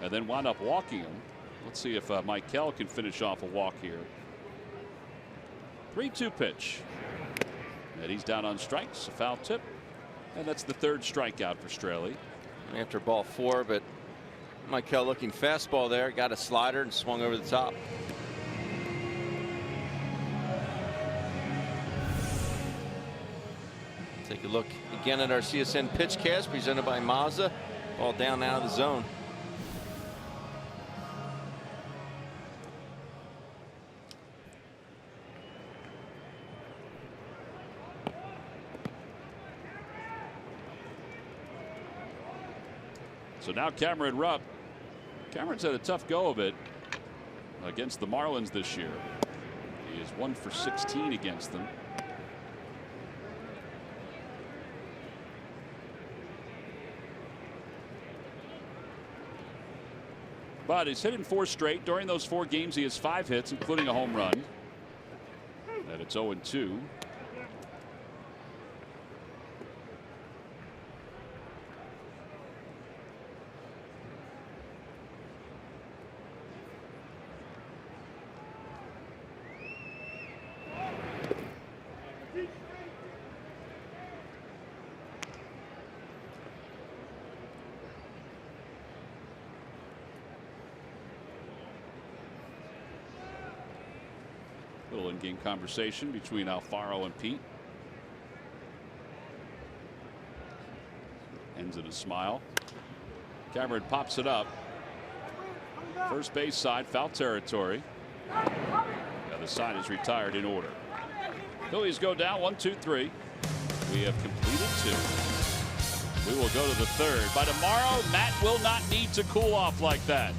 and then wound up walking him. Let's see if Maikel can finish off a walk here. 3-2 pitch. And he's down on strikes. A foul tip. And that's the third strikeout for Straley.
After ball 4, but Maikel looking fastball there. Got a slider and swung over the top. Take a look again at our CSN pitch cast presented by Mazda. Ball down out of the zone.
So now Cameron Rupp. Cameron's had a tough go of it against the Marlins this year. He is 1 for 16 against them. But he's hit in 4 straight. During those 4 games, he has 5 hits, including a home run. And it's 0-2. Little in-game conversation between Alfaro and Pete. Ends in a smile. Cameron pops it up. First base side, foul territory. Now the sign is retired in order. Phillies go down 1-2-3. We have completed 2. We will go to the 3rd. By tomorrow, Matt will not need to cool off like that.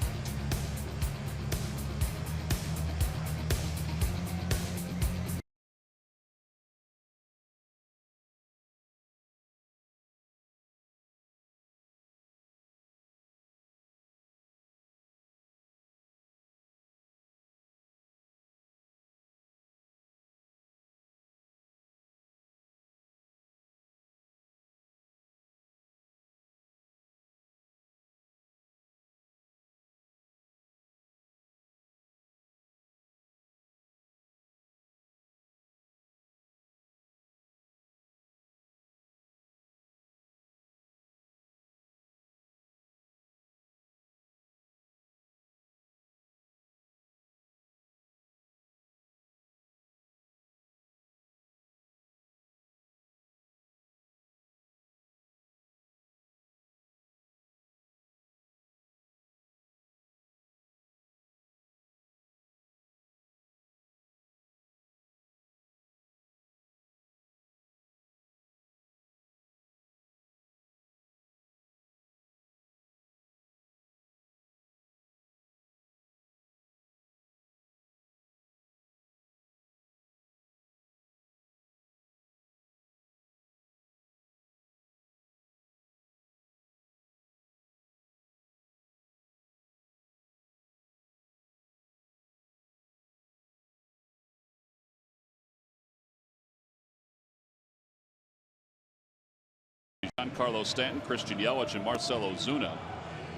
Giancarlo Stanton, Christian Yelich, and Marcell Ozuna.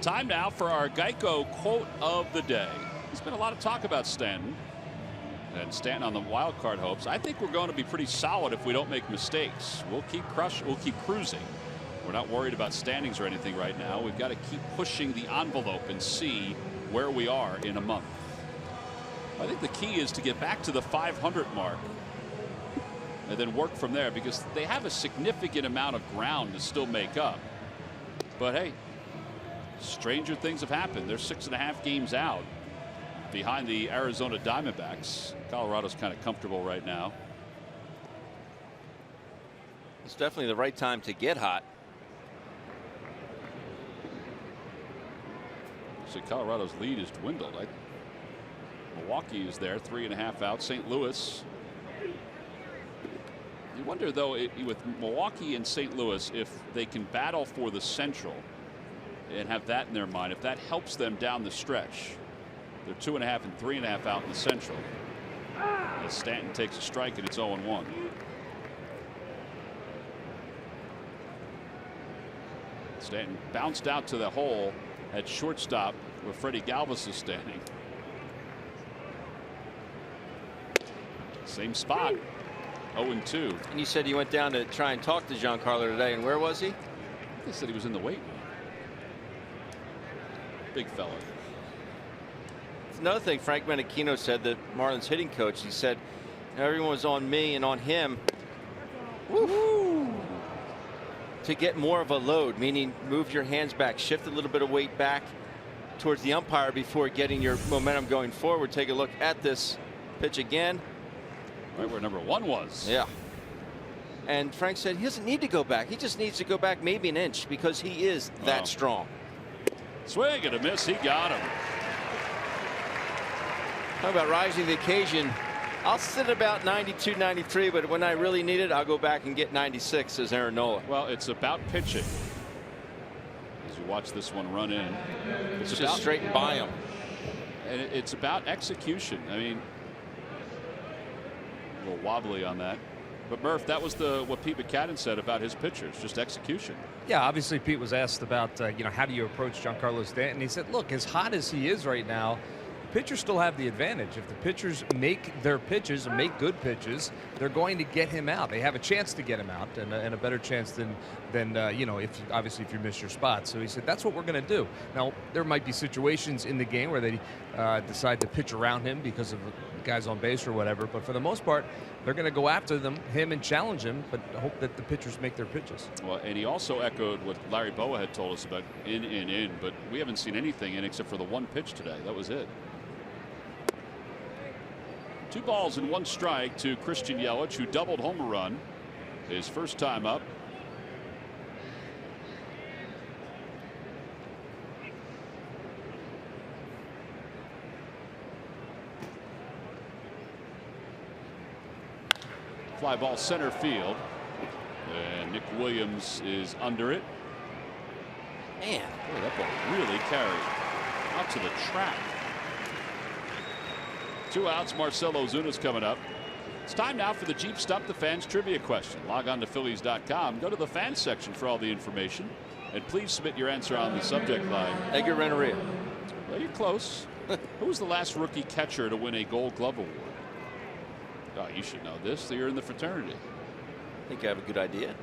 Time now for our Geico quote of the day. There's been a lot of talk about Stanton. And Stanton on the wild card hopes. I think we're going to be pretty solid if we don't make mistakes. We'll keep cruising. We're not worried about standings or anything right now. We've got to keep pushing the envelope and see where we are in a month. I think the key is to get back to the 500 mark and then work from there, because they have a significant amount of ground to still make up. But hey, stranger things have happened. They're 6.5 games out behind the Arizona Diamondbacks. Colorado's kind of comfortable right now.
It's definitely the right time to get hot.
So Colorado's lead has dwindled. Milwaukee is there, 3.5 out. St. Louis. You wonder, though, with Milwaukee and St. Louis, if they can battle for the Central and have that in their mind, if that helps them down the stretch. They're 2.5 and 3.5 out in the Central. As Stanton takes a strike, and it's 0-1. Stanton bounced out to the hole at shortstop where Freddie Galvis is standing. Same spot. 0-2.
And you said you went down to try and talk to Giancarlo today, and where was he?
They said he was in the weight room. Big fella.
It's another thing Frank Menachino said, the Marlins hitting coach. He said everyone was on me and on him. Woo! To get more of a load, meaning move your hands back, shift a little bit of weight back towards the umpire before getting your momentum going forward. Take a look at this pitch again.
Right where number 1 was.
Yeah. And Frank said he doesn't need to go back. He just needs to go back maybe an inch because he is that strong.
Swing and a miss. He got him.
How about rising to the occasion? I'll sit about 92, 93, but when I really need it, I'll go back and get 96, says Aaron Nola.
Well, it's about pitching. As you watch this one run in.
It's just straight by him.
And it's about execution. I mean, a little wobbly on that. But Murph, that was what Pete McCadden said about his pitchers, just execution.
Yeah, obviously Pete was asked about, how do you approach Giancarlo Stanton? He said, look, as hot as he is right now, pitchers still have the advantage. If the pitchers make their pitches and make good pitches, they're going to get him out. They have a chance to get him out, and a better chance than if you miss your spot. So he said that's what we're going to do. Now there might be situations in the game where they decide to pitch around him because of guys on base or whatever, but for the most part, they're going to go after him and challenge him, but hope that the pitchers make their pitches.
Well, and he also echoed what Larry Boa had told us about in, but we haven't seen anything in except for the one pitch today. That was it. 2 balls and 1 strike to Christian Yelich, who doubled home a run his first time up. Fly ball center field, and Nick Williams is under it. Man, boy, that ball really carried out to the track. 2 outs. Marcell Ozuna's coming up. It's time now for the Jeep Stump the Fans trivia question. Log on to Phillies.com. Go to the fans section for all the information. And please submit your answer on the subject line.
Edgar Renteria.
Well, you're close. Who was the last rookie catcher to win a Gold Glove award? Oh, you should know this. You're in the fraternity.
I think I have a good idea.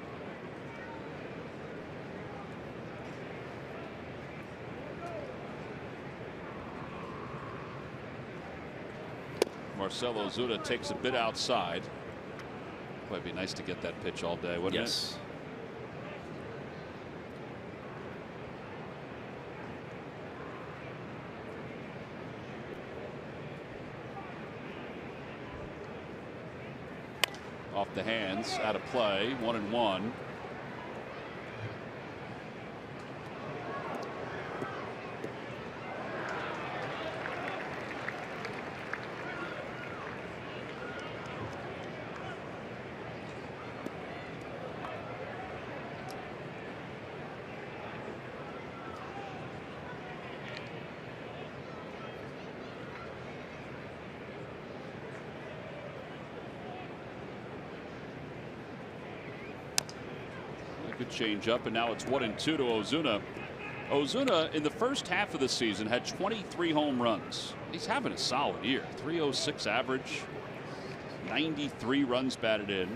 Marcell Ozuna takes a bit outside. Boy, it'd be nice to get that pitch all day, wouldn't it? Off the hands, out of play, 1-1. Good change up, and now it's 1-2 to Ozuna. Ozuna in the first half of the season had 23 home runs. He's having a solid year. 306 average, 93 runs batted in.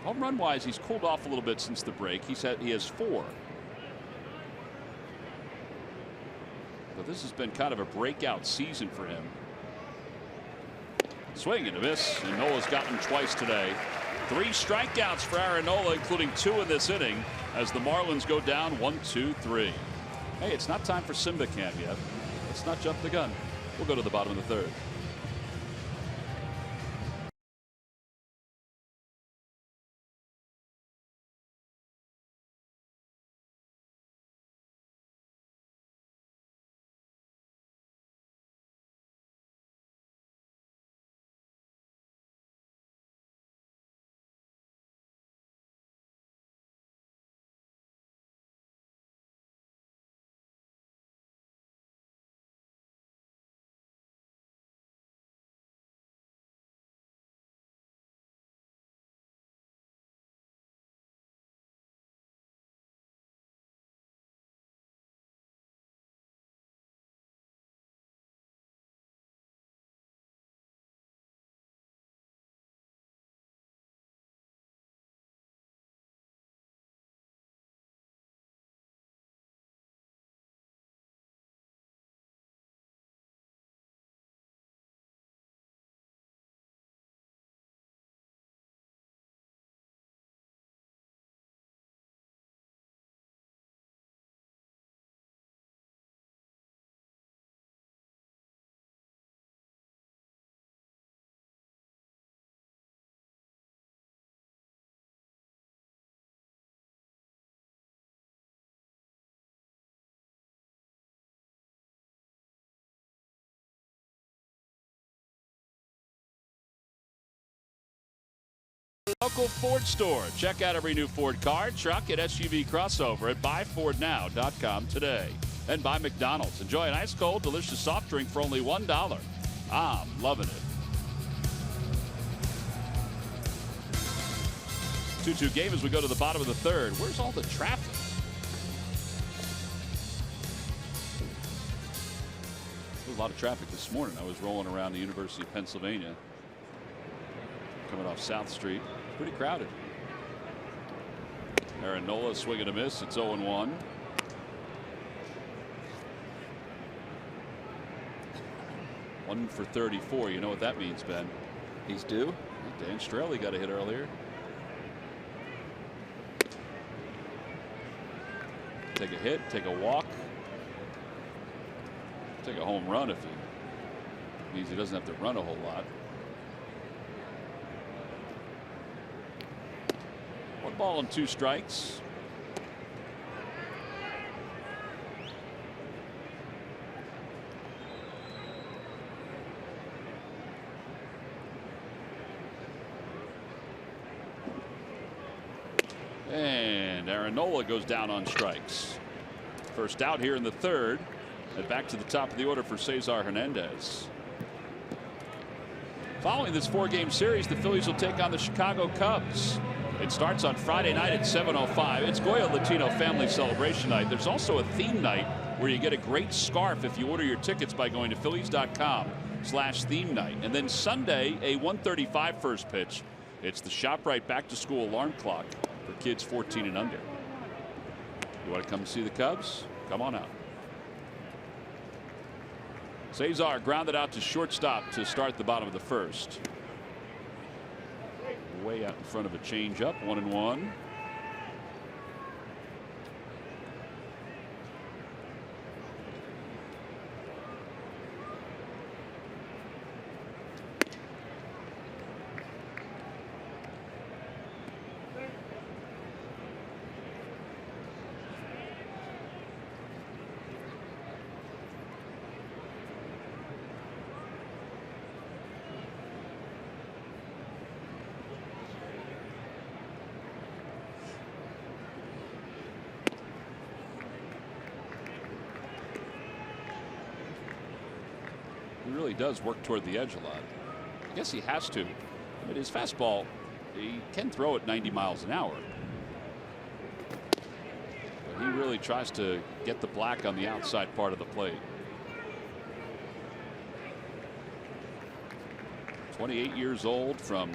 Home run wise, he's cooled off a little bit since the break. He has 4. But this has been kind of a breakout season for him. Swing and a miss, and Nola's gotten twice today. 3 strikeouts for Aaron Nola, including 2 in this inning, as the Marlins go down 1-2-3. Hey, it's not time for Simba Cam yet. Let's not jump the gun. We'll go to the bottom of the 3rd. Local Ford store. Check out every new Ford car, truck, and SUV crossover at buyfordnow.com today. And by McDonald's. Enjoy an ice cold, delicious soft drink for only $1. I'm loving it. 2-2 game as we go to the bottom of the third. Where's all the traffic? There was a lot of traffic this morning. I was rolling around the University of Pennsylvania, coming off South Street. Pretty crowded. Aaron Nola swinging a miss. It's 0-1. One for 34. You know what that means, Ben?
He's due.
Dan Straley got a hit earlier. Take a hit, take a walk, take a home run if it means he doesn't have to run a whole lot. 1 ball and 2 strikes. And Aaron Nola goes down on strikes. First out here in the third. And back to the top of the order for Cesar Hernandez. Following this 4-game series, the Phillies will take on the Chicago Cubs. It starts on Friday night at 7:05. It's Goya Latino Family Celebration Night. There's also a theme night where you get a great scarf if you order your tickets by going to Phillies.com/theme night. And then Sunday, a 1:35 first pitch. It's the ShopRite back to school alarm clock for kids 14 and under. You want to come see the Cubs? Come on out. Cesar grounded out to shortstop to start the bottom of the first. Way out in front of a changeup. 1-1. He really does work toward the edge a lot. I guess he has to. But his fastball, he can throw it 90 miles an hour. But he really tries to get the black on the outside part of the plate. 28 years old from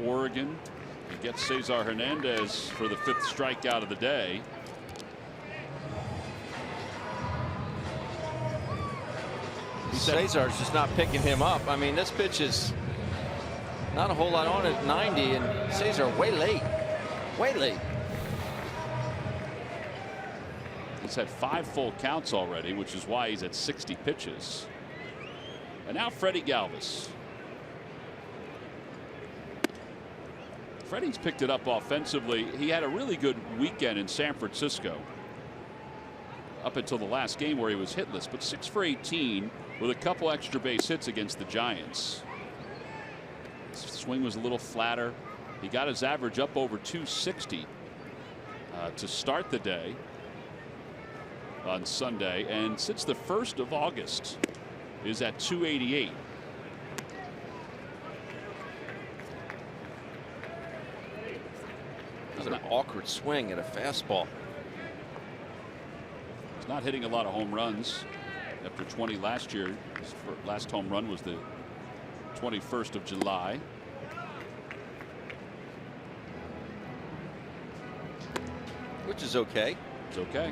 Oregon. He gets Cesar Hernandez for the 5th strikeout of the day.
Cesar's just not picking him up. I mean, this pitch is not a whole lot on it at 90, and Cesar way late. Way late.
He's had 5 full counts already, which is why he's at 60 pitches. And now Freddie Galvis. Freddie's picked it up offensively. He had a really good weekend in San Francisco up until the last game where he was hitless, but 6 for 18 with a couple extra base hits against the Giants. His swing was a little flatter. He got his average up over 260 to start the day on Sunday, and since the 1st of August is at 288.
That's an awkward swing at a fastball.
He's not hitting a lot of home runs after 20 last year. His last home run was the 21st of July.
Which is okay.
It's okay.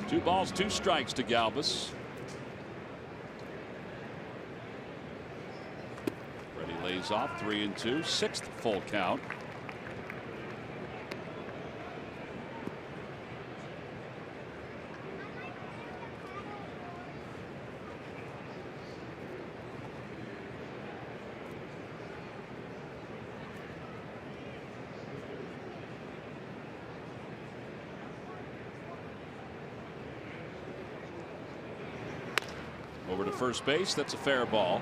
Two balls, 2 strikes to Galvis. Freddie lays off 3-2, 6th full count. Over to first base. That's a fair ball.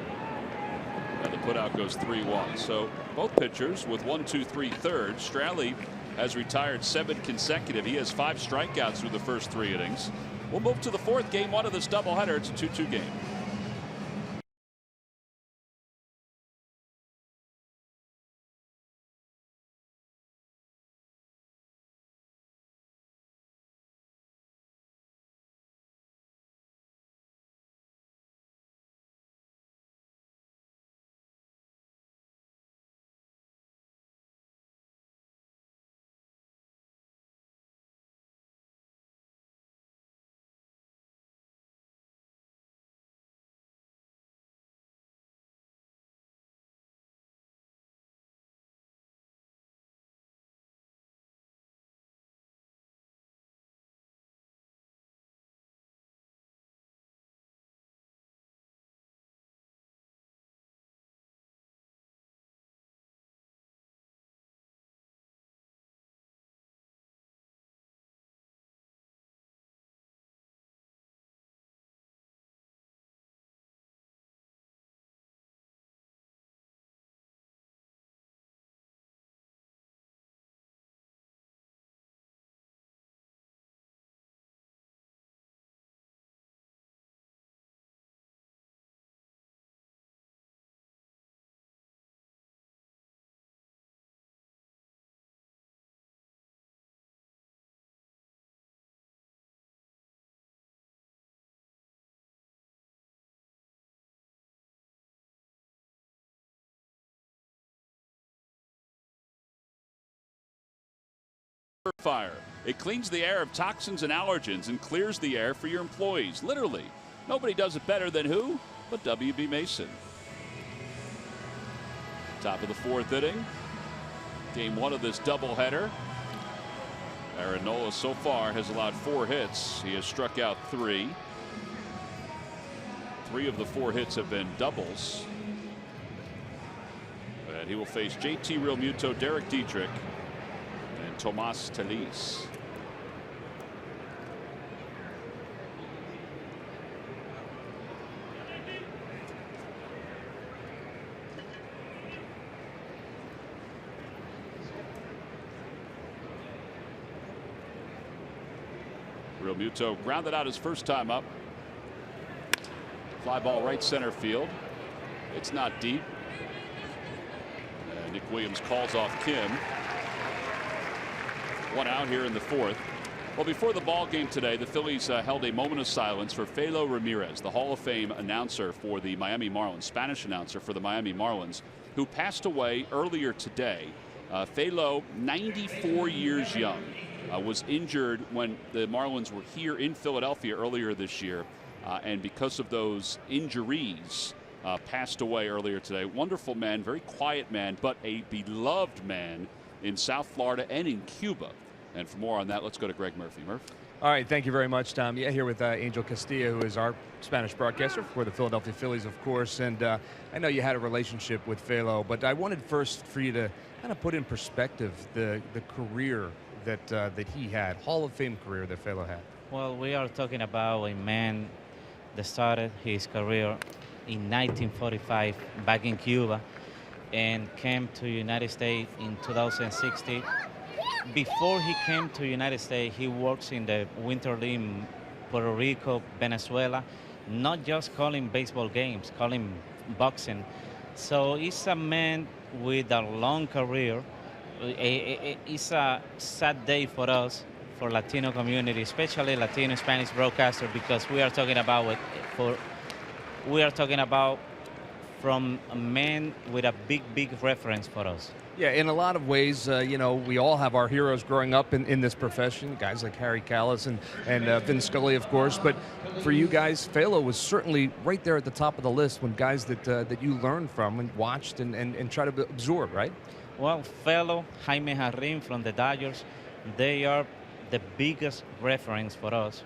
And the putout goes 3-1. So both pitchers with 1, 2, 3 thirds. Strahle has retired 7 consecutive. He has 5 strikeouts through the first 3 innings. We'll move to the 4th game 1 of this doubleheader. It's a 2-2 game. Fire. It cleans the air of toxins and allergens and clears the air for your employees. Literally. Nobody does it better than who? But W.B. Mason. Top of the 4th inning. Game 1 of this doubleheader. Aaron Nola so far has allowed 4 hits. He has struck out 3. 3 of the 4 hits have been doubles. And he will face JT Realmuto, Derek Dietrich, and Tomas Telis. Realmuto grounded out his first time up. Fly ball right center field. It's not deep. And Nick Williams calls off Kim. 1 out here in the 4th. Well, before the ball game today, the Phillies held a moment of silence for Felo Ramirez, the Hall of Fame announcer for the Miami Marlins, Spanish announcer for the Miami Marlins, who passed away earlier today. Felo, 94 years young, was injured when the Marlins were here in Philadelphia earlier this year, and because of those injuries, passed away earlier today. Wonderful man, very quiet man, but a beloved man in South Florida and in Cuba. And for more on that, let's go to Greg Murphy. Murph.
All right, thank you very much, Tom. Yeah, here with Angel Castilla, who is our Spanish broadcaster for the Philadelphia Phillies, of course. And I know you had a relationship with Felo, but I wanted first for you to kind of put in perspective the career that he had, Hall of Fame career that Felo had.
Well, we are talking about a man that started his career in 1945 back in Cuba and came to United States in 2016. Before he came to United States, he works in the Winter League in Puerto Rico, Venezuela, not just calling baseball games, calling boxing. So he's a man with a long career. It's a sad day for us, for Latino community, especially Latino Spanish broadcaster, because we are talking about from a man with a big reference for us.
Yeah, in a lot of ways, you know, we all have our heroes growing up in this profession, guys like Harry Callis and Vin Scully, of course. But for you guys, Felo was certainly right there at the top of the list when guys that you learned from and watched and tried to absorb, right?
Well, Felo, Jaime Jarrín from the Dodgers, they are the biggest reference for us.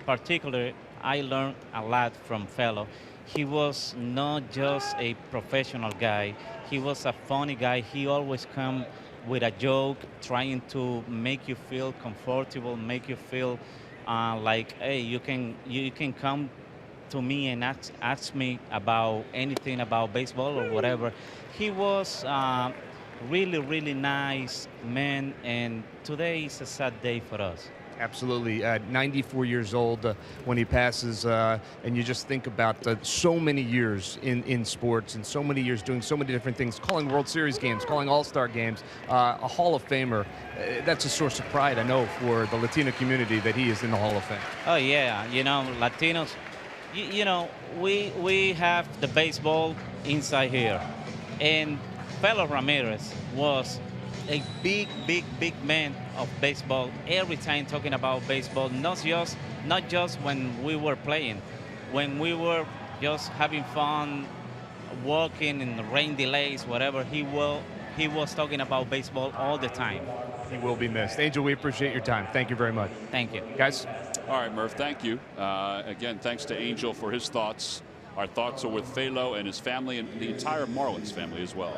Particularly, I learned a lot from Felo. He was not just a professional guy. He was a funny guy. He always come with a joke, trying to make you feel comfortable, make you feel like, hey, you can come to me and ask me about anything about baseball or whatever. He was really, really nice man, and today is a sad day for us.
Absolutely. 94 years old when he passes, and you just think about so many years in sports and so many years doing so many different things, calling World Series games, calling All-Star games, a Hall of Famer. That's a source of pride, I know, for the Latino community that he is in the Hall of Fame.
Oh yeah, you know, Latinos, you know, we have the baseball inside here, and Fellow Ramirez was a big, big, big man of baseball. Every time talking about baseball, not just when we were playing, when we were just having fun, walking in the rain delays, whatever. He was talking about baseball all the time.
He will be missed. Angel, we appreciate your time. Thank you very much.
Thank you,
guys.
All right, Murph, thank you. Again, thanks to Angel for his thoughts. Our thoughts are with Philo and his family and the entire Marlins family as well.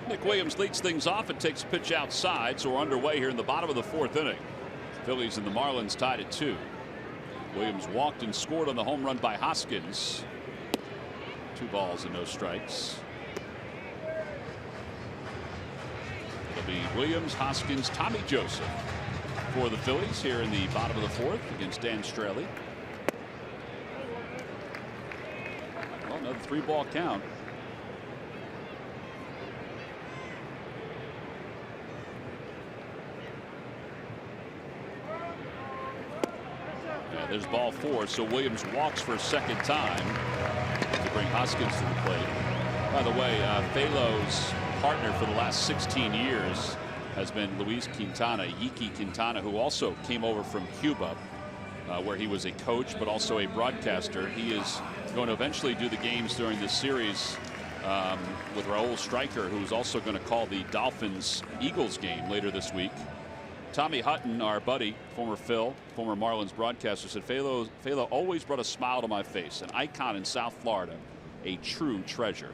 Nick Williams leads things off and takes a pitch outside, so we're underway here in the bottom of the fourth inning. Phillies and the Marlins tied at 2. Williams walked and scored on the home run by Hoskins. 2 balls and no strikes. It'll be Williams, Hoskins, Tommy Joseph for the Phillies here in the bottom of the fourth against Dan Straley. Well, another 3-ball count. There's ball 4, so Williams walks for a second time to bring Hoskins to the plate. By the way, Philo's partner for the last 16 years has been Luis Quintana, Yiki Quintana, who also came over from Cuba, where he was a coach but also a broadcaster. He is going to eventually do the games during this series with Raul Stryker, who's also going to call the Dolphins-Eagles game later this week. Tommy Hutton, our buddy, former Marlins broadcaster, said Philo always brought a smile to my face, an icon in South Florida, a true treasure.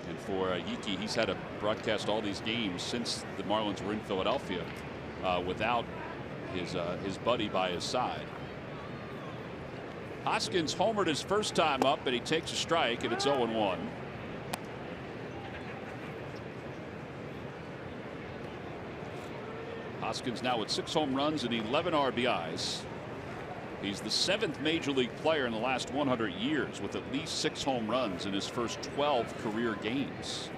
And for Yiki, he's had to broadcast all these games since the Marlins were in Philadelphia without his buddy by his side. Hoskins homered his first time up, but he takes a strike, and it's 0-1. Hoskins now with 6 home runs and 11 RBIs. He's the 7th major league player in the last 100 years with at least 6 home runs in his first 12 career games.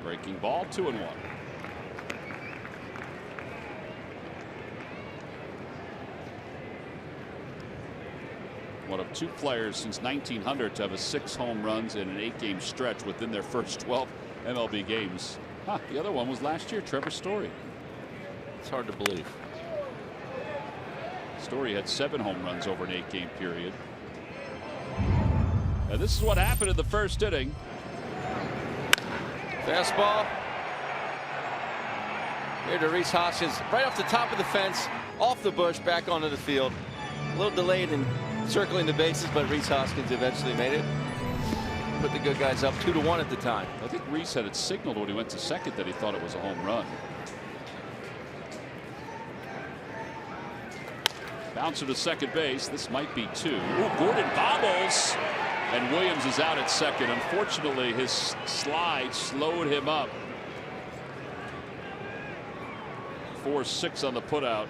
Breaking ball, 2-1. One of 2 players since 1900 to have a 6 home runs in an 8-game stretch within their first 12 MLB games. The other one was last year, Trevor Story.
It's hard to believe.
Story had 7 home runs over an 8-game period. And this is what happened in the first inning.
Fastball. Here to Rhys Hoskins, right off the top of the fence, off the bush, back onto the field. A little delayed in circling the bases, but Rhys Hoskins eventually made it. Put the good guys up 2-1 at the time.
I think Rhys had it signaled when he went to second that he thought it was a home run. Bouncer to second base. This might be 2. Ooh, Gordon bobbles. And Williams is out at second. Unfortunately, his slide slowed him up. 4-6 on the putout.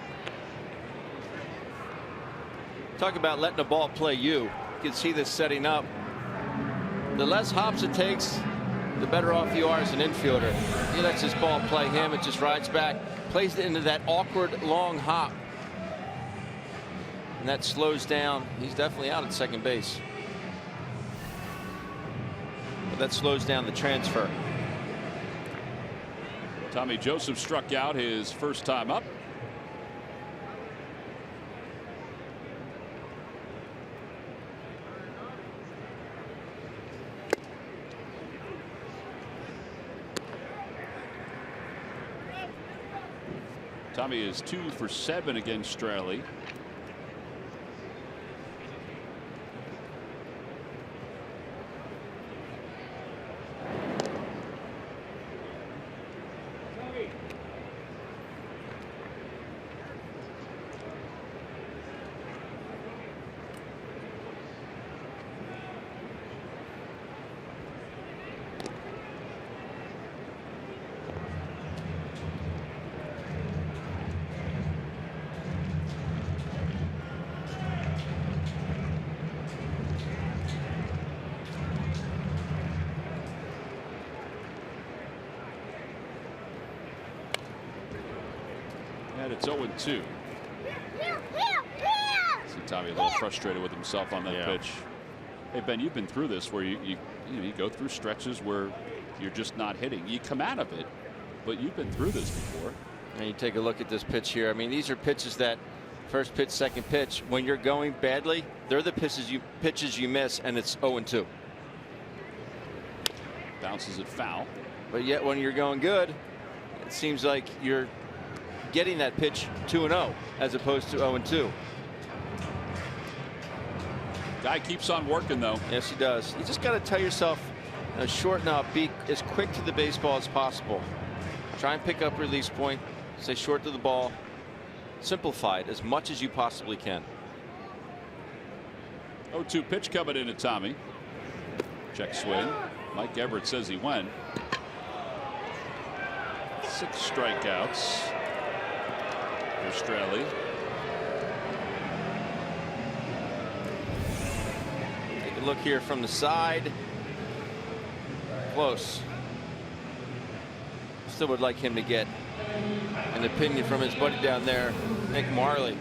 Talk about letting the ball play you. You can see this setting up. The less hops it takes, the better off you are as an infielder. He lets his ball play him. It just rides back, plays it into that awkward long hop. And that slows down. He's definitely out at second base. But that slows down the transfer.
Tommy Joseph struck out his first time up. Tommy is 2 for 7 against Straley. And it's 0-2. See Tommy a little frustrated with himself on that pitch. Hey Ben, you've been through this where you go through stretches where you're just not hitting. You come out of it, but you've been through this before.
And you take a look at this pitch here. I mean, these are pitches that first pitch, second pitch. When you're going badly, they're the pitches you miss, and it's 0-2.
Bounces it foul.
But yet when you're going good, it seems like you're getting that pitch 2-0 as opposed to 0-2.
Guy keeps on working though.
Yes, he does. You just got to tell yourself, shorten up, be as quick to the baseball as possible. Try and pick up release point, stay short to the ball, simplify it as much as you possibly can.
0-2 pitch coming in at Tommy. Check swing. Mike Everett says he went. 6 strikeouts for Straley.
Take a look here from the side. Close. Still would like him to get an opinion from his buddy down there, Nick Marley.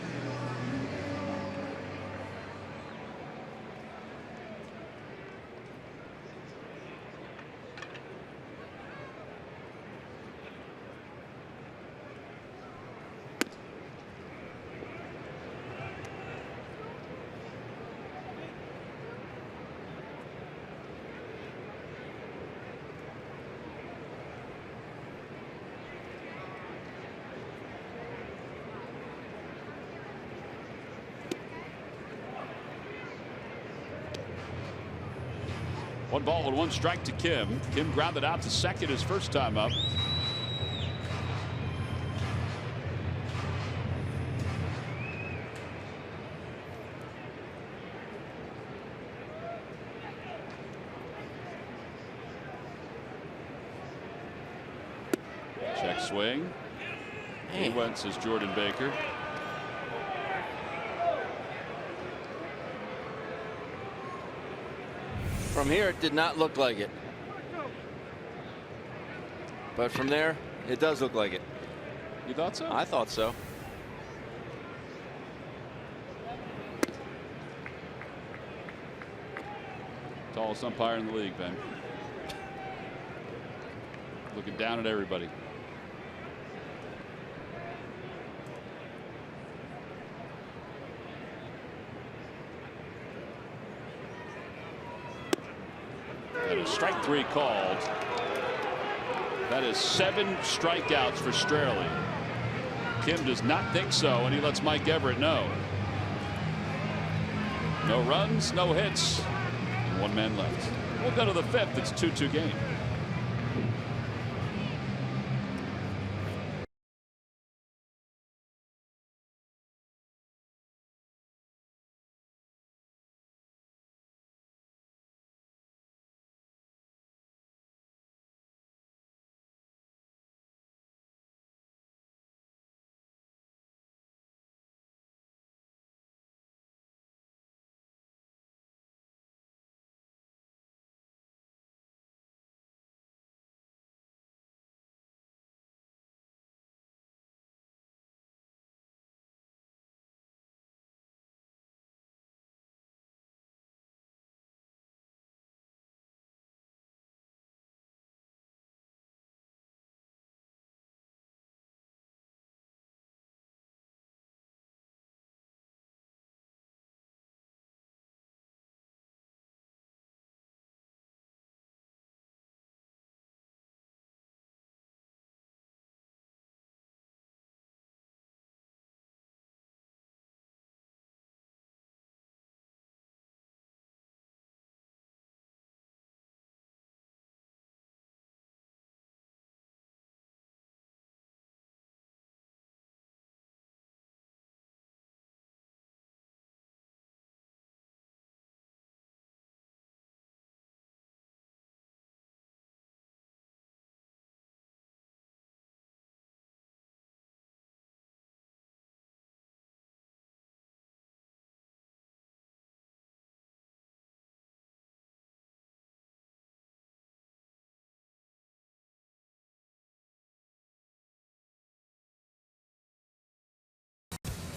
One ball and 1 strike to Kim. Kim grounded out to second his first time up. Check swing. He went, says Jordan Baker.
From here, it did not look like it. But from there, it does look like it.
You thought so?
I thought so.
Tallest umpire in the league, Ben. Looking down at everybody. And a strike 3 called. That is 7 strikeouts for Straley. Kim does not think so, and he lets Mike Everett know. No runs, no hits. 1 man left. We'll go to the 5th. It's a 2-2 game.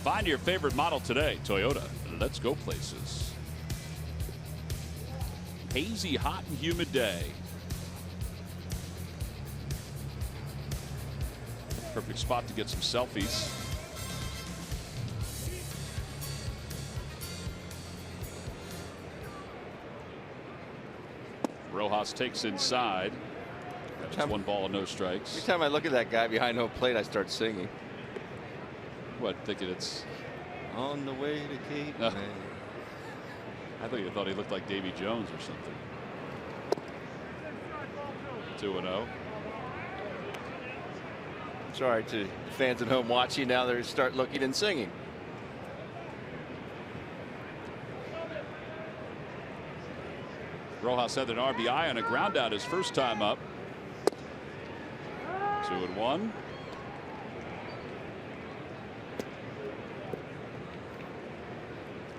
Find your favorite model today. Toyota. Let's go places. Hazy, hot, and humid day. Perfect spot to get some selfies. Rojas takes inside. That's 1 ball and no strikes.
Every time I look at that guy behind home plate, I start singing.
What, thinking it's
on the way to Cape
No.
May.
I thought he looked like Davy Jones or something. 2-0.
Sorry to fans at home watching. Now they start looking and singing.
Rojas had an RBI on a ground out his first time up. 2-1.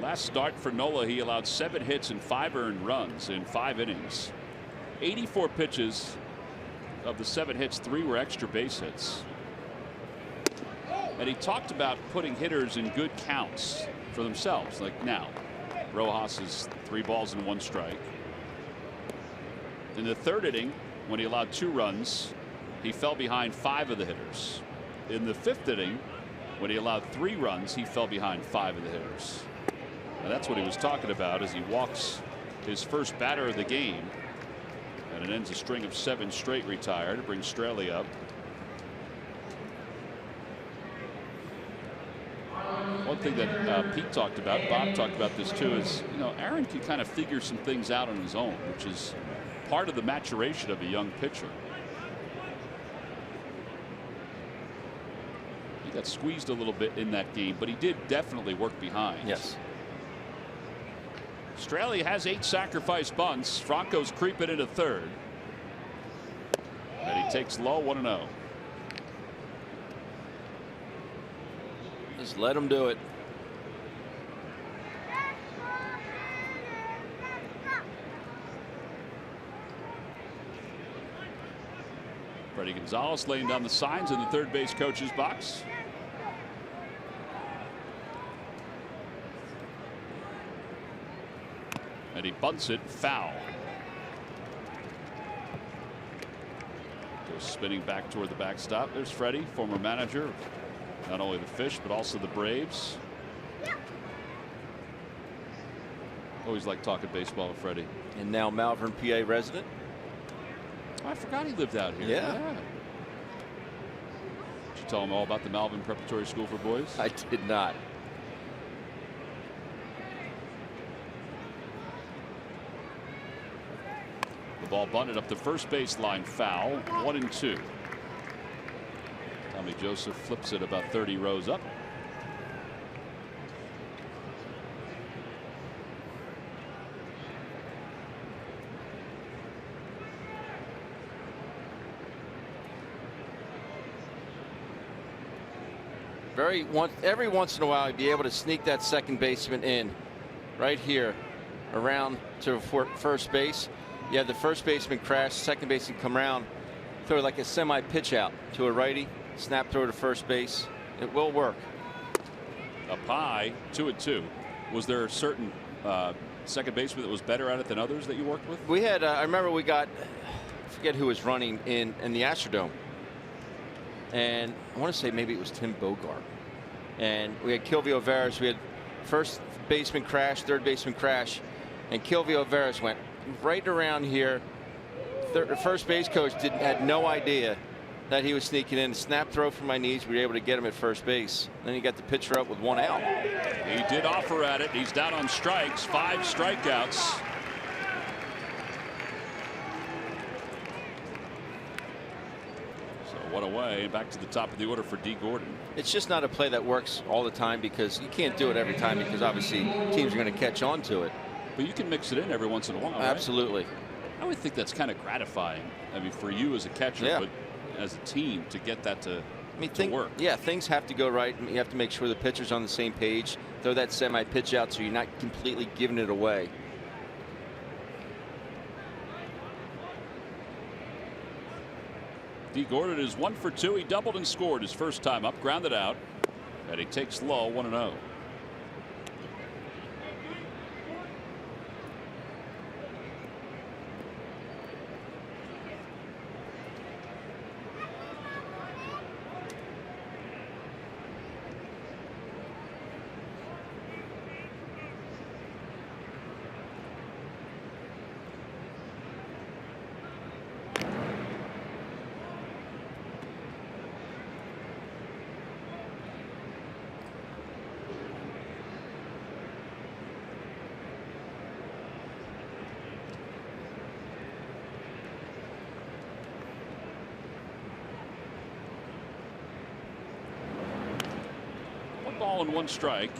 Last start for Nola, he allowed 7 hits and 5 earned runs in 5 innings. 84 pitches. Of the 7 hits, 3 were extra base hits. And he talked about putting hitters in good counts for themselves. Like now, Rojas is 3 balls and 1 strike. In the 3rd inning, when he allowed 2 runs, he fell behind 5 of the hitters. In the 5th inning, when he allowed 3 runs, he fell behind 5 of the hitters. And that's what he was talking about as he walks his first batter of the game. And it ends a string of 7 straight retired. It brings Straley up. One thing that Pete talked about, Bob talked about this too, is, you know, Aaron can kind of figure some things out on his own, which is part of the maturation of a young pitcher. He got squeezed a little bit in that game, but he did definitely work behind.
Yes.
Straley has 8 sacrifice bunts. Franco's creeping into 3rd. And he takes low 1-0.
Just let him do it.
Freddie Gonzalez laying down the signs in the 3rd base coach's box. And he bunts it foul. Goes spinning back toward the backstop. There's Freddie, former manager of not only the Fish but also the Braves. Always like talking baseball with Freddie.
And now Malvern, PA resident.
Oh, I forgot he lived out here.
Yeah.
Did you tell him all about the Malvern Preparatory School for Boys?
I did not.
The ball bunted up the first baseline, foul. 1-2. Tommy Joseph flips it about 30 rows up.
Every once in a while, you'd be able to sneak that second baseman in right here around to first base. You have the first baseman crash, second baseman come around, throw like a semi pitch out to a righty, snap throw to first base. It will work.
Up high, 2-2. Was there a certain second baseman that was better at it than others that you worked with?
We had, I remember we got, I forget who was running in the Astrodome. And I want to say maybe it was Tim Bogart. And we had Kilvio Veras. We had first baseman crash, third baseman crash. And Kilvio Veras went right around here. The first base coach had no idea that he was sneaking in. Snap throw from my knees. We were able to get him at first base. Then he got the pitcher up with 1 out.
He did offer at it. He's down on strikes. 5 strikeouts. So 1 away. Back to the top of the order for D. Gordon.
It's just not a play that works all the time because you can't do it every time because obviously teams are going to catch on to it.
But you can mix it in every once in a while. Right?
Absolutely.
I would think that's kind of gratifying. I mean, for you as a catcher,
Yeah.
but as a team to get that to work.
Yeah, things have to go right. You have to make sure the pitcher's on the same page. Throw that semi pitch out so you're not completely giving it away.
D. Gordon is 1 for 2. He doubled and scored his first time up, grounded out, and he takes low 1-0. Ball and 1 strike.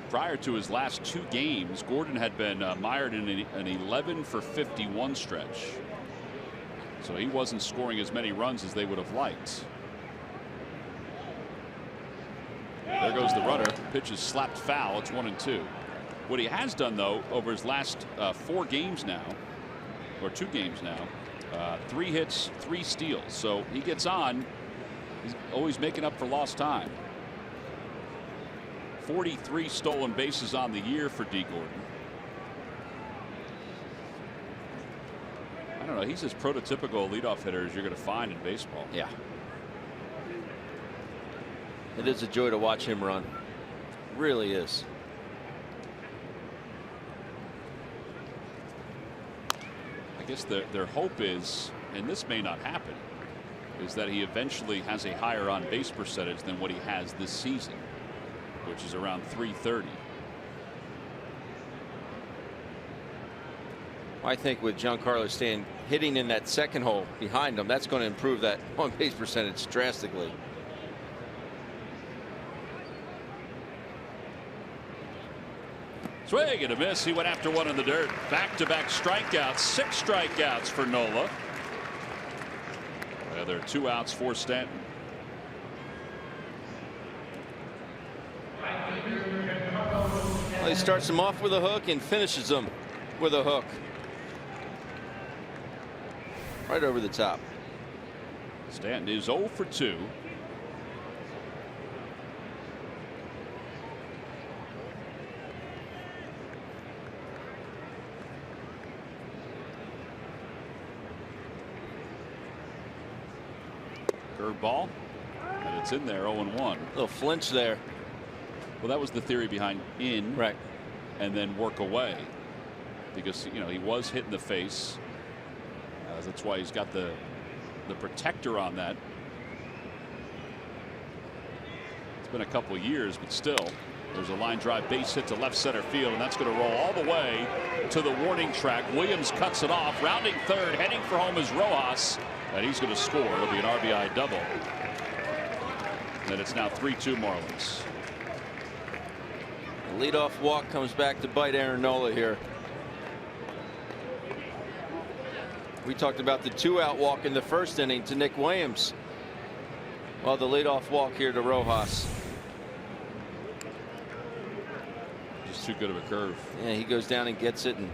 Prior to his last 2 games, Gordon had been mired in an 11 for 51 stretch. So he wasn't scoring as many runs as they would have liked. There goes the runner. Pitch is slapped foul. It's 1-2. What he has done, though, over his last 4 games now, or 2 games now, 3 hits, 3 steals. So he gets on. He's always making up for lost time. 43 stolen bases on the year for D. Gordon. I don't know. He's as prototypical a leadoff hitter as you're going to find in baseball.
Yeah. It is a joy to watch him run. Really is.
I guess their hope is, and this may not happen, is that he eventually has a higher on base percentage than what he has this season, which is around .330.
I think with Giancarlo Stanton hitting in that second hole behind him, that's going to improve that on base percentage drastically.
Swing and a miss. He went after one in the dirt. Back-to-back strikeouts. 6 strikeouts for Nola. Well, there are 2 outs for Stanton.
Well, he starts them off with a hook and finishes them with a hook. Right over the top.
Stanton is 0 for 2. Curveball, and it's in there. 0-1.
Little flinch there.
Well, that was the theory behind in,
right,
and then work away, because he was hit in the face. That's why he's got the protector on that. It's been a couple years, but still, there's a line drive base hit to left center field, and that's going to roll all the way to the warning track. Williams cuts it off, rounding third, heading for home is Rojas, and he's going to score. It'll be an RBI double. And it's now 3-2 Marlins.
The leadoff walk comes back to bite Aaron Nola here. We talked about the 2-out walk in the first inning to Nick Williams. Well, the leadoff walk here to Rojas.
Just too good of a curve.
Yeah, he goes down and gets it. And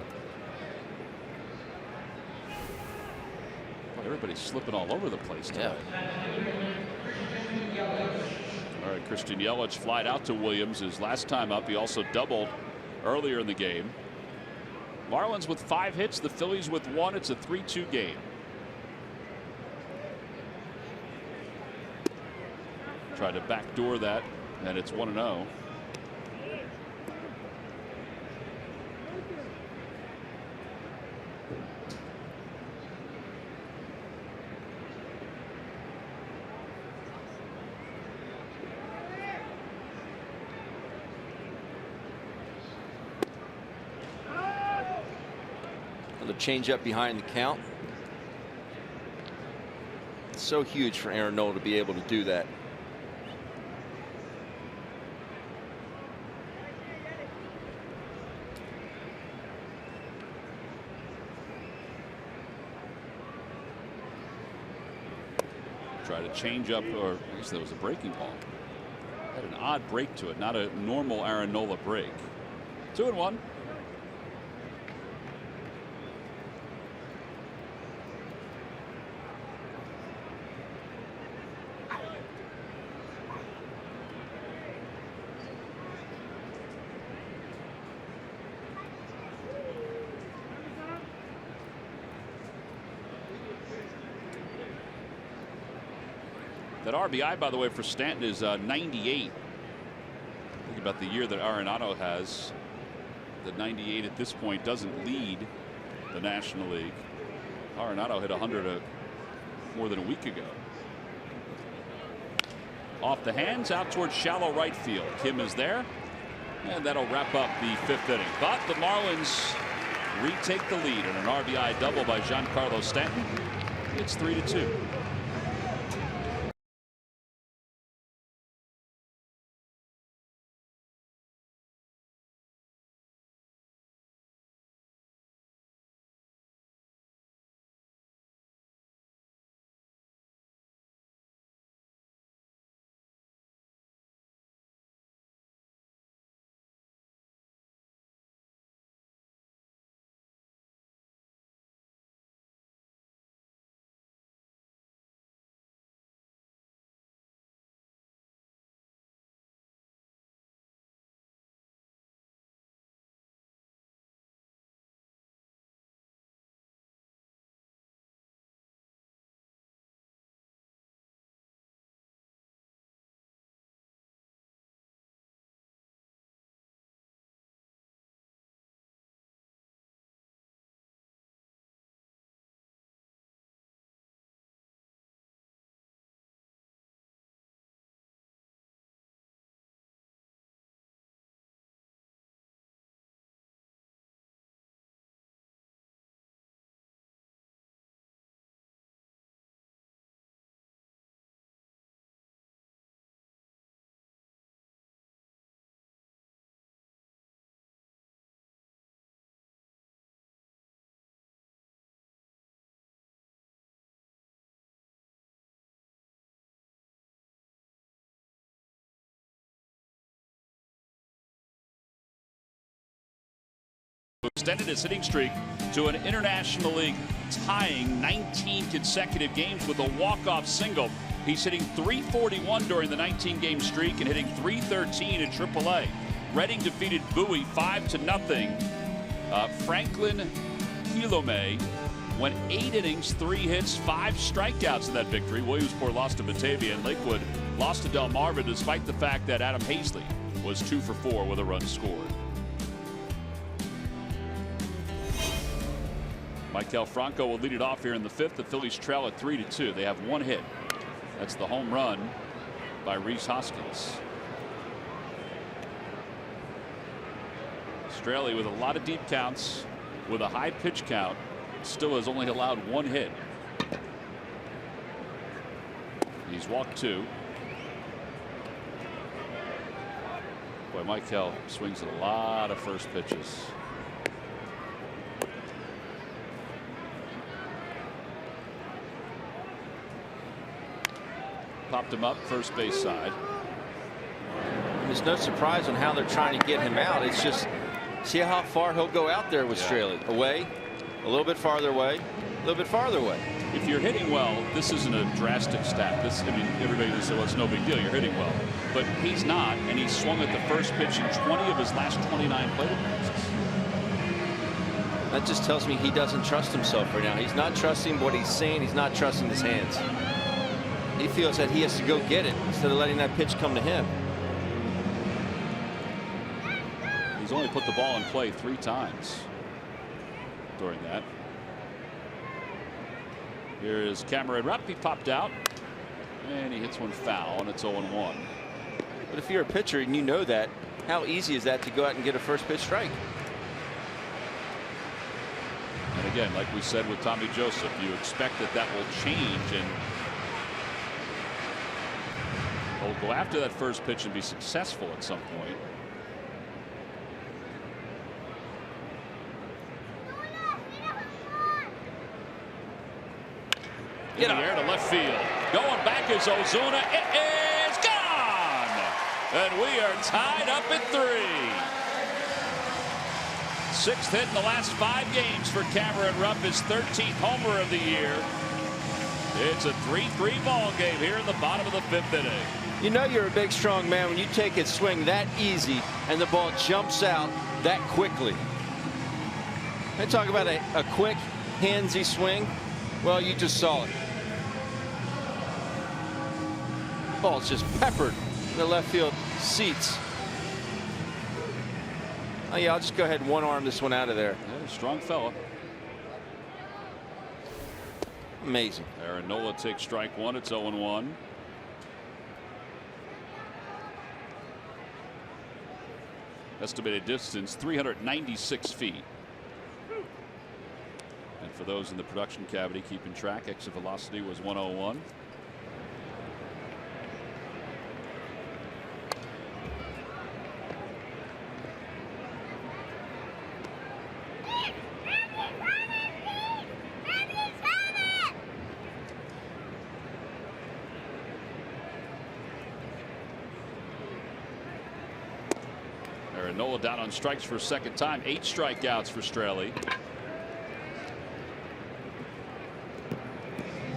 everybody's slipping all over the place today. All right, Christian Yelich flied out to Williams his last time up. He also doubled earlier in the game. Marlins with 5 hits, the Phillies with 1. It's a 3-2 game. Tried to backdoor that, and it's 1-0.
the change up behind the count. It's so huge for Aaron Nola to be able to do that.
Try to change up, or I guess that was a breaking ball. Had an odd break to it, not a normal Aaron Nola break. 2-1. That RBI, by the way, for Stanton is 98. Think about the year that Arenado has. The 98 at this point doesn't lead the National League. Arenado hit 100 more than a week ago. Off the hands, out towards shallow right field. Kim is there, and that'll wrap up the 5th inning. But the Marlins retake the lead in an RBI double by Giancarlo Stanton. It's 3-2. Extended his hitting streak to an International League tying 19 consecutive games with a walk-off single. He's hitting .341 during the 19-game streak and hitting .313 in AAA. Reading defeated Bowie 5-0. Franklin Kilome went 8 innings, 3 hits, 5 strikeouts in that victory. Williamsport lost to Batavia, and Lakewood lost to Delmarva, despite the fact that Adam Hazley was 2 for 4 with a run scored. Michael Franco will lead it off here in the 5th. The Phillies trail at 3-2. They have 1 hit. That's the home run by Rhys Hoskins. Straley, with a lot of deep counts, with a high pitch count, still has only allowed 1 hit. He's walked 2. Boy, Michael swings at a lot of first pitches. Popped him up first base side.
There's no surprise on how they're trying to get him out. It's just see how far he'll go out there with Straley. Away, a little bit farther away, a little bit farther away.
If you're hitting well, this isn't a drastic stat. This, I mean, everybody will say, well, it's no big deal. You're hitting well. But he's not, and he swung at the first pitch in 20 of his last 29 plate appearances.
That just tells me he doesn't trust himself right now. He's not trusting what he's saying. He's not trusting his hands. He feels that he has to go get it instead of letting that pitch come to him.
He's only put the ball in play 3 times during that. Here is Cameron Rupp. He popped out, and he hits one foul, and it's 0-1.
But if you're a pitcher and you know that, how easy is that to go out and get a first pitch strike?
And again, like we said with Tommy Joseph, you expect that that will change, and he'll go after that first pitch and be successful at some point. In the air to left field. Going back is Ozuna. It is gone. And we are tied up at 3. 6th hit in the last 5 games for Cameron Rupp, his 13th homer of the year. It's a 3-3 ball game here in the bottom of the 5th inning.
You know you're a big, strong man when you take a swing that easy and the ball jumps out that quickly. They talk about a quick, handsy swing. Well, you just saw it. Ball's just peppered in the left field seats. Oh, yeah, I'll just go ahead and one-arm this one out of there.
Yeah, strong fella.
Amazing.
Aaron Nola takes strike 1. It's 0-1. Estimated distance 396 feet. And for those in the production cavity keeping track, exit velocity was 101. Nola down on strikes for a second time. 8 strikeouts for Straley.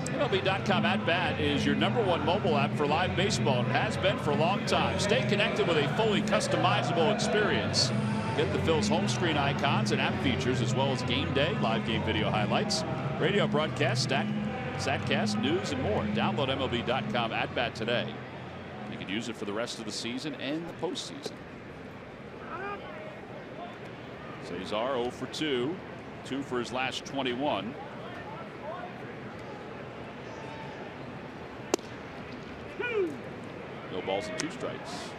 MLB.com at bat is your #1 mobile app for live baseball. It has been for a long time. Stay connected with a fully customizable experience. Get the Phil's home screen icons and app features, as well as game day, live game video highlights, radio broadcast, StatCast, news, and more. Download MLB.com at bat today. You can use it for the rest of the season and the postseason. Cesar 0 for 2. 2 for his last 21. No balls and 2 strikes.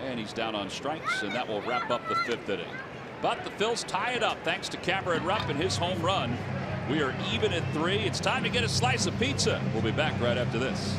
And he's down on strikes, and that will wrap up the 5th inning. But the Phils tie it up thanks to Cameron Rupp and his home run. We are even at 3. It's time to get a slice of pizza. We'll be back right after this.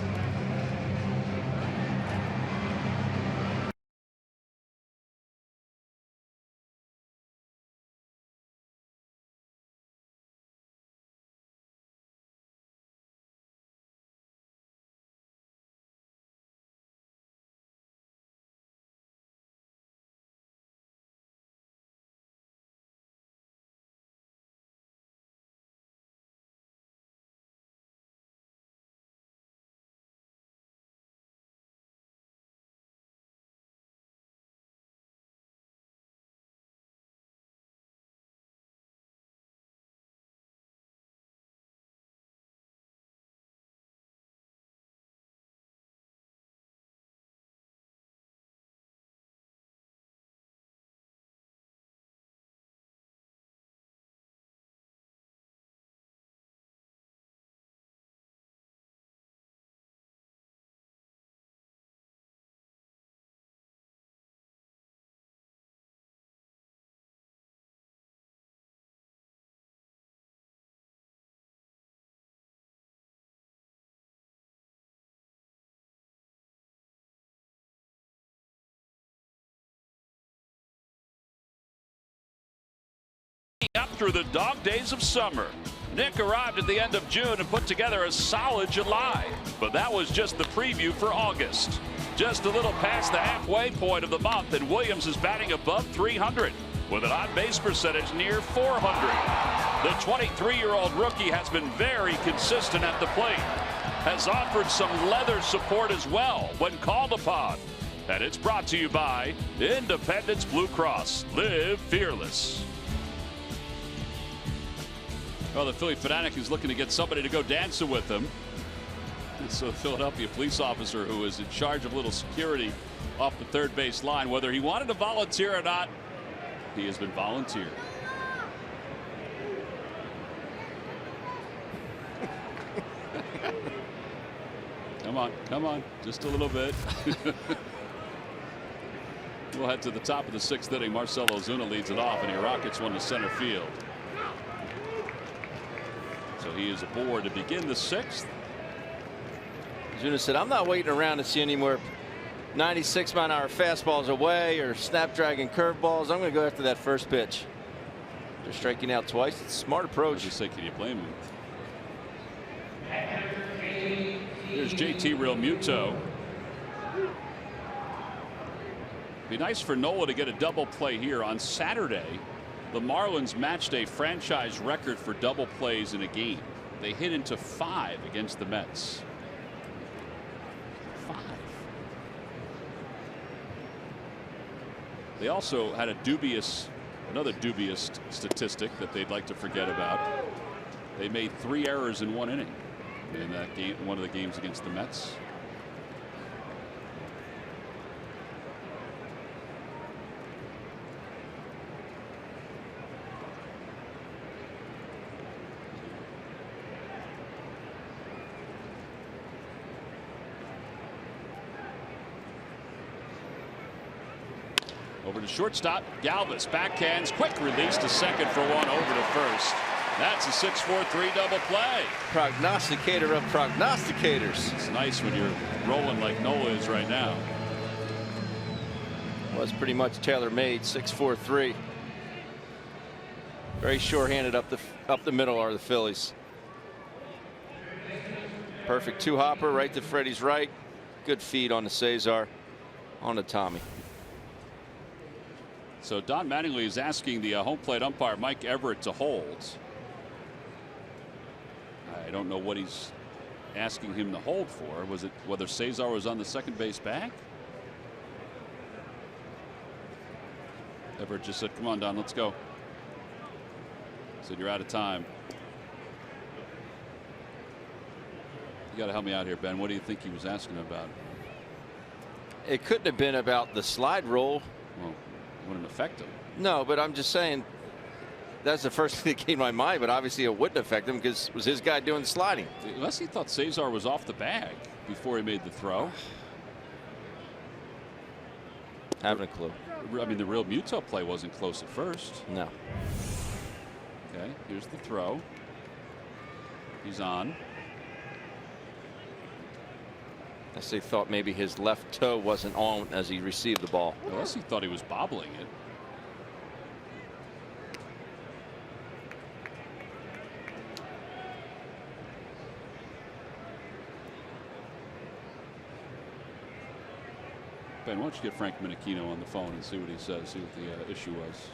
Up through the dog days of summer. Nick arrived at the end of June and put together a solid July. But that was just the preview for August. Just a little past the halfway point of the month, and Williams is batting above 300 with an on-base percentage near 400. The 23-year-old rookie has been very consistent at the plate. Has offered some leather support as well when called upon. And it's brought to you by Independence Blue Cross. Live fearless. Well, the Philly fanatic is looking to get somebody to go dancing with him. So the Philadelphia police officer who is in charge of a little security off the third base line, whether he wanted to volunteer or not, he has been volunteered. Come on, just a little bit. We'll head to the top of the 6th inning. Marcell Ozuna leads it off, and he rockets one to center field. So he is aboard to begin the 6th.
Ozuna said, I'm not waiting around to see any more 96-mile-an-hour fastballs away or snapdragon curveballs. I'm going to go after that first pitch. They're striking out twice. It's a smart approach.
Just say, can you blame him? Here's JT Realmuto. Be nice for Nola to get a double play here on Saturday. The Marlins matched a franchise record for double plays in a game. They hit into 5 against the Mets. 5. They also had another dubious statistic that they'd like to forget about. They made 3 errors in 1 inning in that game, one of the games against the Mets. Over to shortstop. Galvis backhands, quick release to second for 1, over to first. That's a 6-4-3 double play.
Prognosticator of prognosticators.
It's nice when you're rolling like Nola is right now.
Was pretty much tailor-made. 6-4-3. Very sure-handed up the middle are the Phillies. Perfect 2-hopper right to Freddie's right. Good feed on the Cesar, on the Tommy.
So Don Mattingly is asking the home plate umpire Mike Everett to hold. I don't know what he's asking him to hold for. Was it whether Cesar was on the second base bag? Everett just said, come on, Don, let's go. Said, you're out of time. You got to help me out here, Ben. What do you think he was asking about?
It couldn't have been about the slide rule.
Well, it wouldn't affect him.
No, but I'm just saying that's the first thing that came to my mind. But obviously it wouldn't affect him because it was his guy doing the sliding.
Unless he thought Cesar was off the bag before he made the throw.
Having a clue.
I mean, the Realmuto play wasn't close at first.
No.
Okay, here's the throw. He's on.
I guess they thought maybe his left toe wasn't on as he received the ball.
Unless he thought he was bobbling it. Ben, why don't you get Frank Minicino on the phone and see what he says, see what the issue was.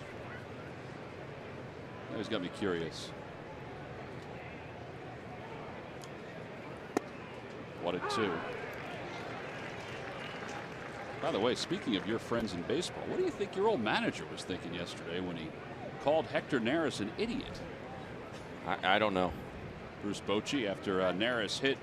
Now he's got me curious. What a 2. By the way, speaking of your friends in baseball, what do you think your old manager was thinking yesterday when he called Hector Neris an idiot?
I don't know.
Bruce Bochy, after Neris hit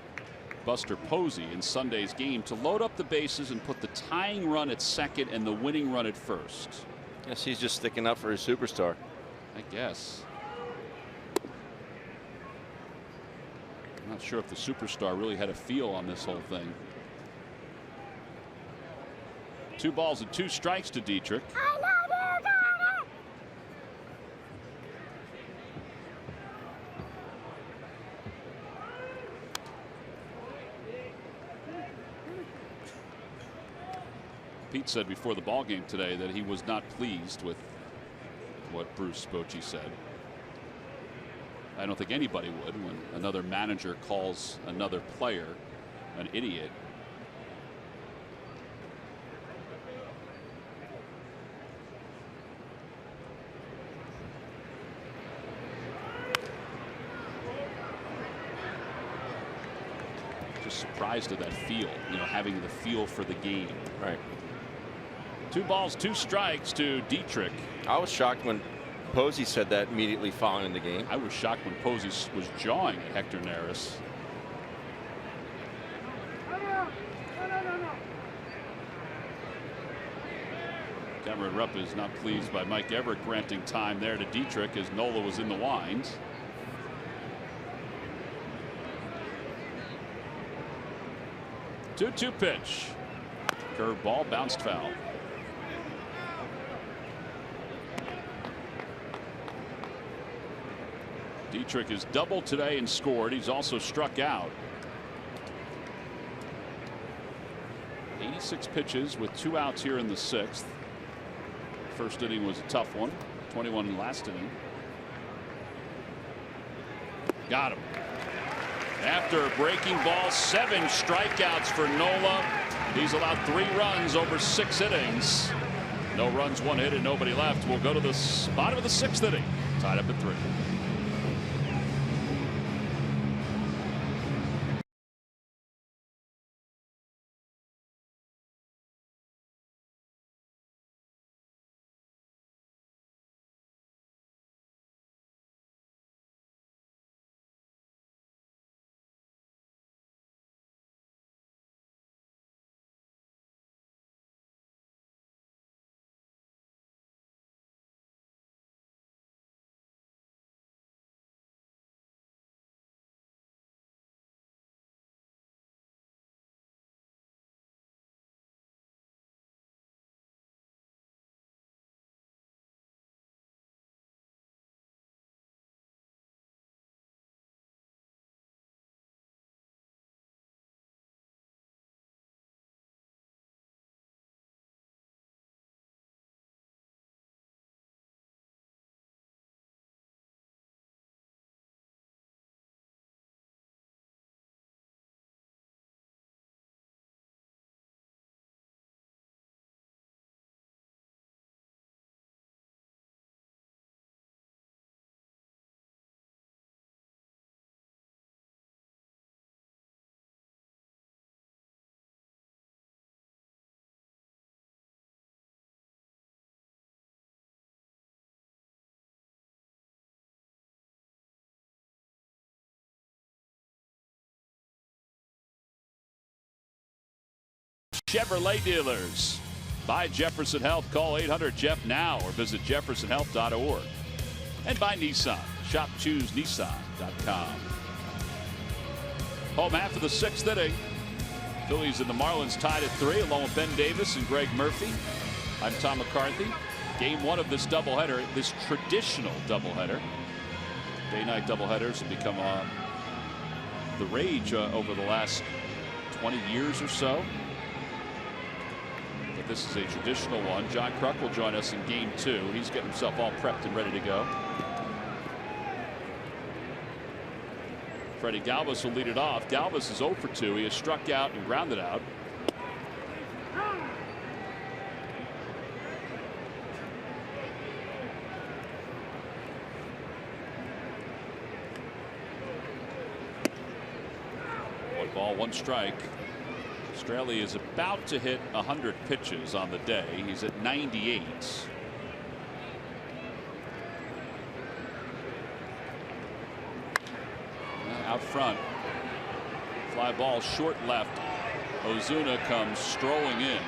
Buster Posey in Sunday's game to load up the bases and put the tying run at second and the winning run at first.
Guess he's just sticking up for his superstar.
I guess. I'm not sure if the superstar really had a feel on this whole thing. 2 balls and 2 strikes to Dietrich. Pete said before the ball game today that he was not pleased with what Bruce Bochy said. I don't think anybody would when another manager calls another player an idiot. Just surprised at that feel, having the feel for the game.
Right.
2 balls, 2 strikes to Dietrich.
I was shocked when Posey said that immediately following the game.
I was shocked when Posey was jawing at Hector Neris. Cameron Rupp is not pleased by Mike Everett granting time there to Dietrich as Nola was in the winds. Two pitch. Curve ball bounced foul. Dietrich has doubled today and scored. He's also struck out. 86 pitches with 2 outs here in the 6th. First inning was a tough one. 21 last inning. Got him. After a breaking ball, 7 strikeouts for Nola. He's allowed 3 runs over 6 innings. No runs, 1 hit, and nobody left. We'll go to the bottom of the 6th inning. Tied up at 3. Chevrolet dealers. By Jefferson Health. Call 800-JEFF now or visit jeffersonhealth.org. And by Nissan. Shop ChooseNissan.com. Home half of the 6th inning. Phillies and the Marlins tied at 3 along with Ben Davis and Greg Murphy. I'm Tom McCarthy. Game 1 of this doubleheader, this traditional doubleheader. Day-night doubleheaders have become the rage over the last 20 years or so. But this is a traditional one. John Kruk will join us in Game 2. He's getting himself all prepped and ready to go. Freddie Galvis will lead it off. Galvis is 0 for 2. He has struck out and grounded out. One ball, 1 strike. Straley is about to hit 100 pitches on the day. He's at 98. Out front. Fly ball short left. Ozuna comes strolling in.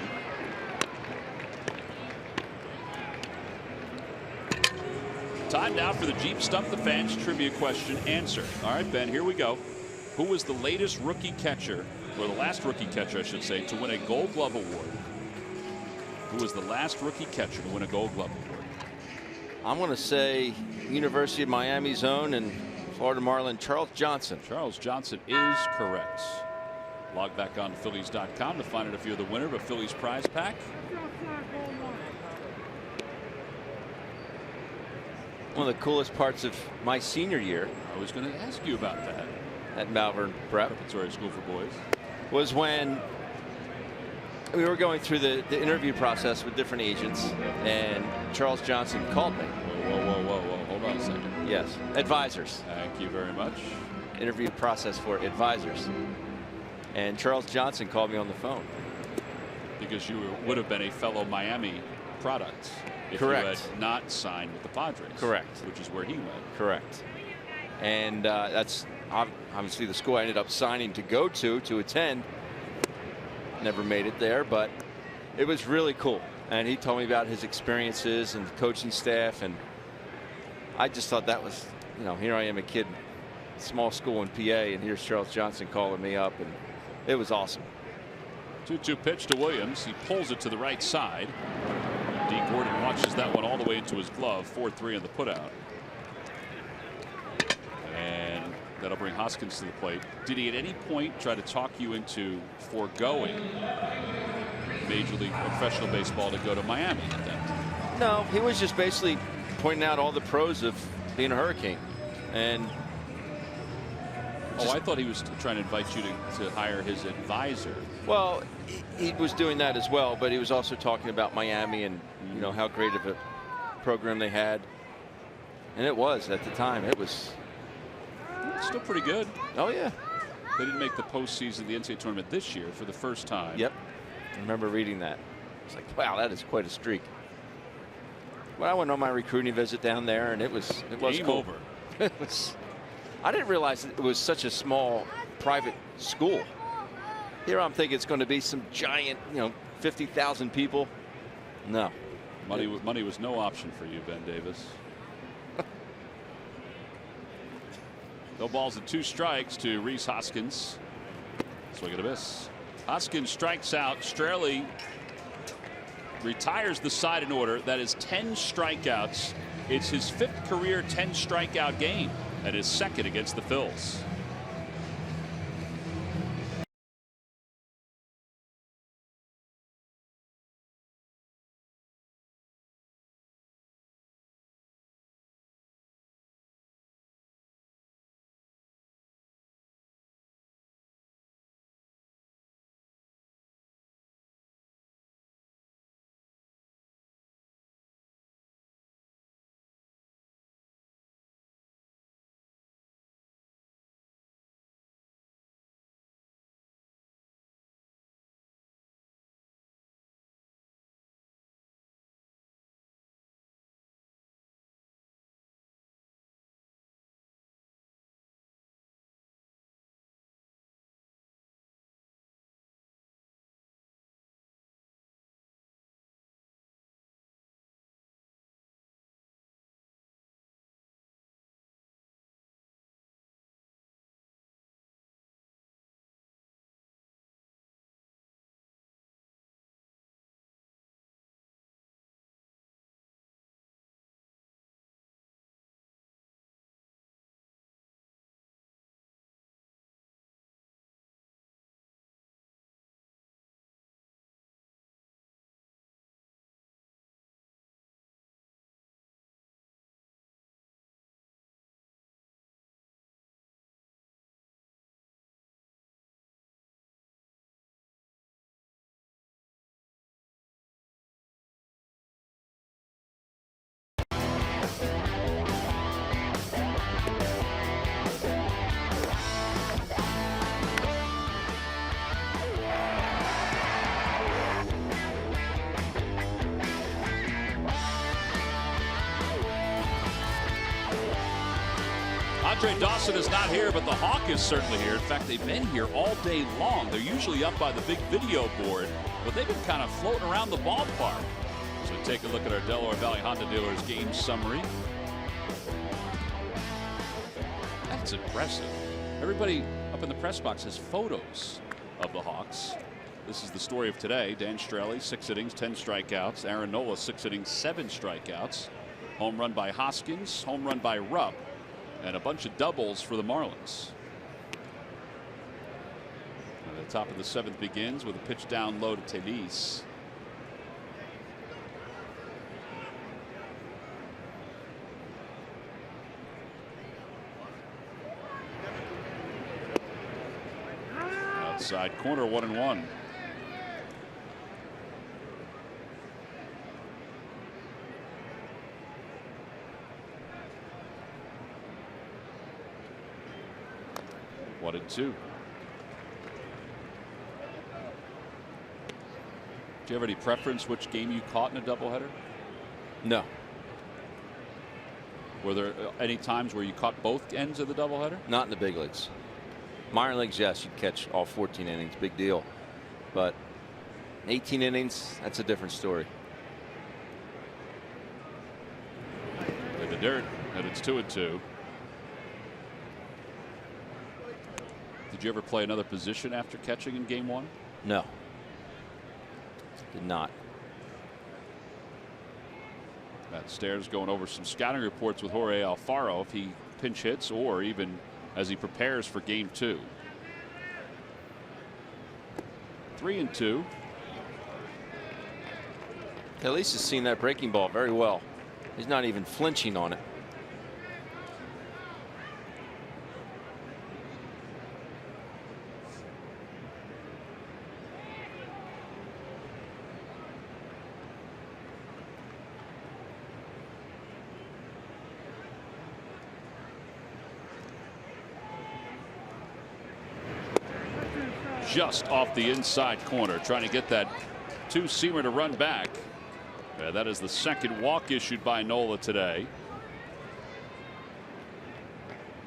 Time now for the Jeep Stump the Fans trivia question answer. All right, Ben, here we go. Who was the latest rookie catcher, or the last rookie catcher, I should say, to win a Gold Glove award? Who was the last rookie catcher to win a Gold Glove award?
I'm going to say University of Miami's own and Florida Marlin Charles Johnson.
Charles Johnson is correct. Log back on Phillies.com to find out if you're the winner of a Phillies prize pack.
One of the coolest parts of my senior year,
I was going to ask you about that.
At Malvern Prep,
Preparatory School for Boys,
was when we were going through the interview process with different agents, and Charles Johnson called me.
Whoa. Hold on a second.
Yes, advisors.
Thank you very much.
Interview process for advisors. And Charles Johnson called me on the phone.
Because you would have been a fellow Miami product if
Correct.
you had not signed with the Padres.
Correct.
Which is where he went.
Correct. And that's obviously the school I ended up signing to go to attend. Never made it there, but it was really cool. And he told me about his experiences and the coaching staff, and I just thought that was, you know, here I am, a kid, small school in PA, and here's Charles Johnson calling me up, and it was awesome.
2-2 pitch to Williams. He pulls it to the right side. D. Gordon watches that one all the way into his glove. 4-3 on the putout. And that'll bring Hoskins to the plate. Did he at any point try to talk you into foregoing Major League Professional Baseball to go to Miami at that time?
No, he was just basically pointing out all the pros of being a Hurricane. And
I thought he was trying to invite you to hire his advisor.
well, he was doing that as well, but he was also talking about Miami and, you know, how great of a program they had. And it was at the time. It was
still pretty good.
Oh yeah.
They didn't make the postseason of the NCAA tournament this year for the first time.
Yep. I remember reading that. It's like, wow, that is quite a streak. Well, I went on my recruiting visit down there, and it was
Game
cool.
over.
It was. I didn't realize it was such a small private school. Here I'm thinking it's going to be some giant, you know, 50,000 people. No.
Money was no option for you, Ben Davis. No balls and 2 strikes to Rhys Hoskins. Swing and a miss. Hoskins strikes out. Straley retires the side in order. That is 10 strikeouts. It's his 5th career 10 strikeout game and his 2nd against the Phils. Andre Dawson is not here, but the Hawk is certainly here. In fact, they've been here all day long. They're usually up by the big video board, but they've been kind of floating around the ballpark. So take a look at our Delaware Valley Honda Dealers game summary. That's impressive. Everybody up in the press box has photos of the Hawks. This is the story of today. Dan Straley, 6 innings, 10 strikeouts. Aaron Nola, 6 innings, 7 strikeouts. Home run by Hoskins, home run by Rupp, and a bunch of doubles for the Marlins. And the top of the 7th begins with a pitch down low to Telis. inside corner, 1-1. One and two. Do you have any preference which game you caught in a doubleheader?
No.
Were there any times where you caught both ends of the doubleheader?
Not in the big leagues. Minor leagues, yes, you'd catch all 14 innings, big deal. But 18 innings, that's a different story.
In the dirt, and it's 2-2. Did you ever play another position after catching in game one?
No. Did not.
Matt Stairs going over some scouting reports with Jorge Alfaro if he pinch hits or even as he prepares for game two. 3-2.
At least has seen that breaking ball very well. He's not even flinching on it.
Just off the inside corner, trying to get that two-seamer to run back. That is the second walk issued by Nola today.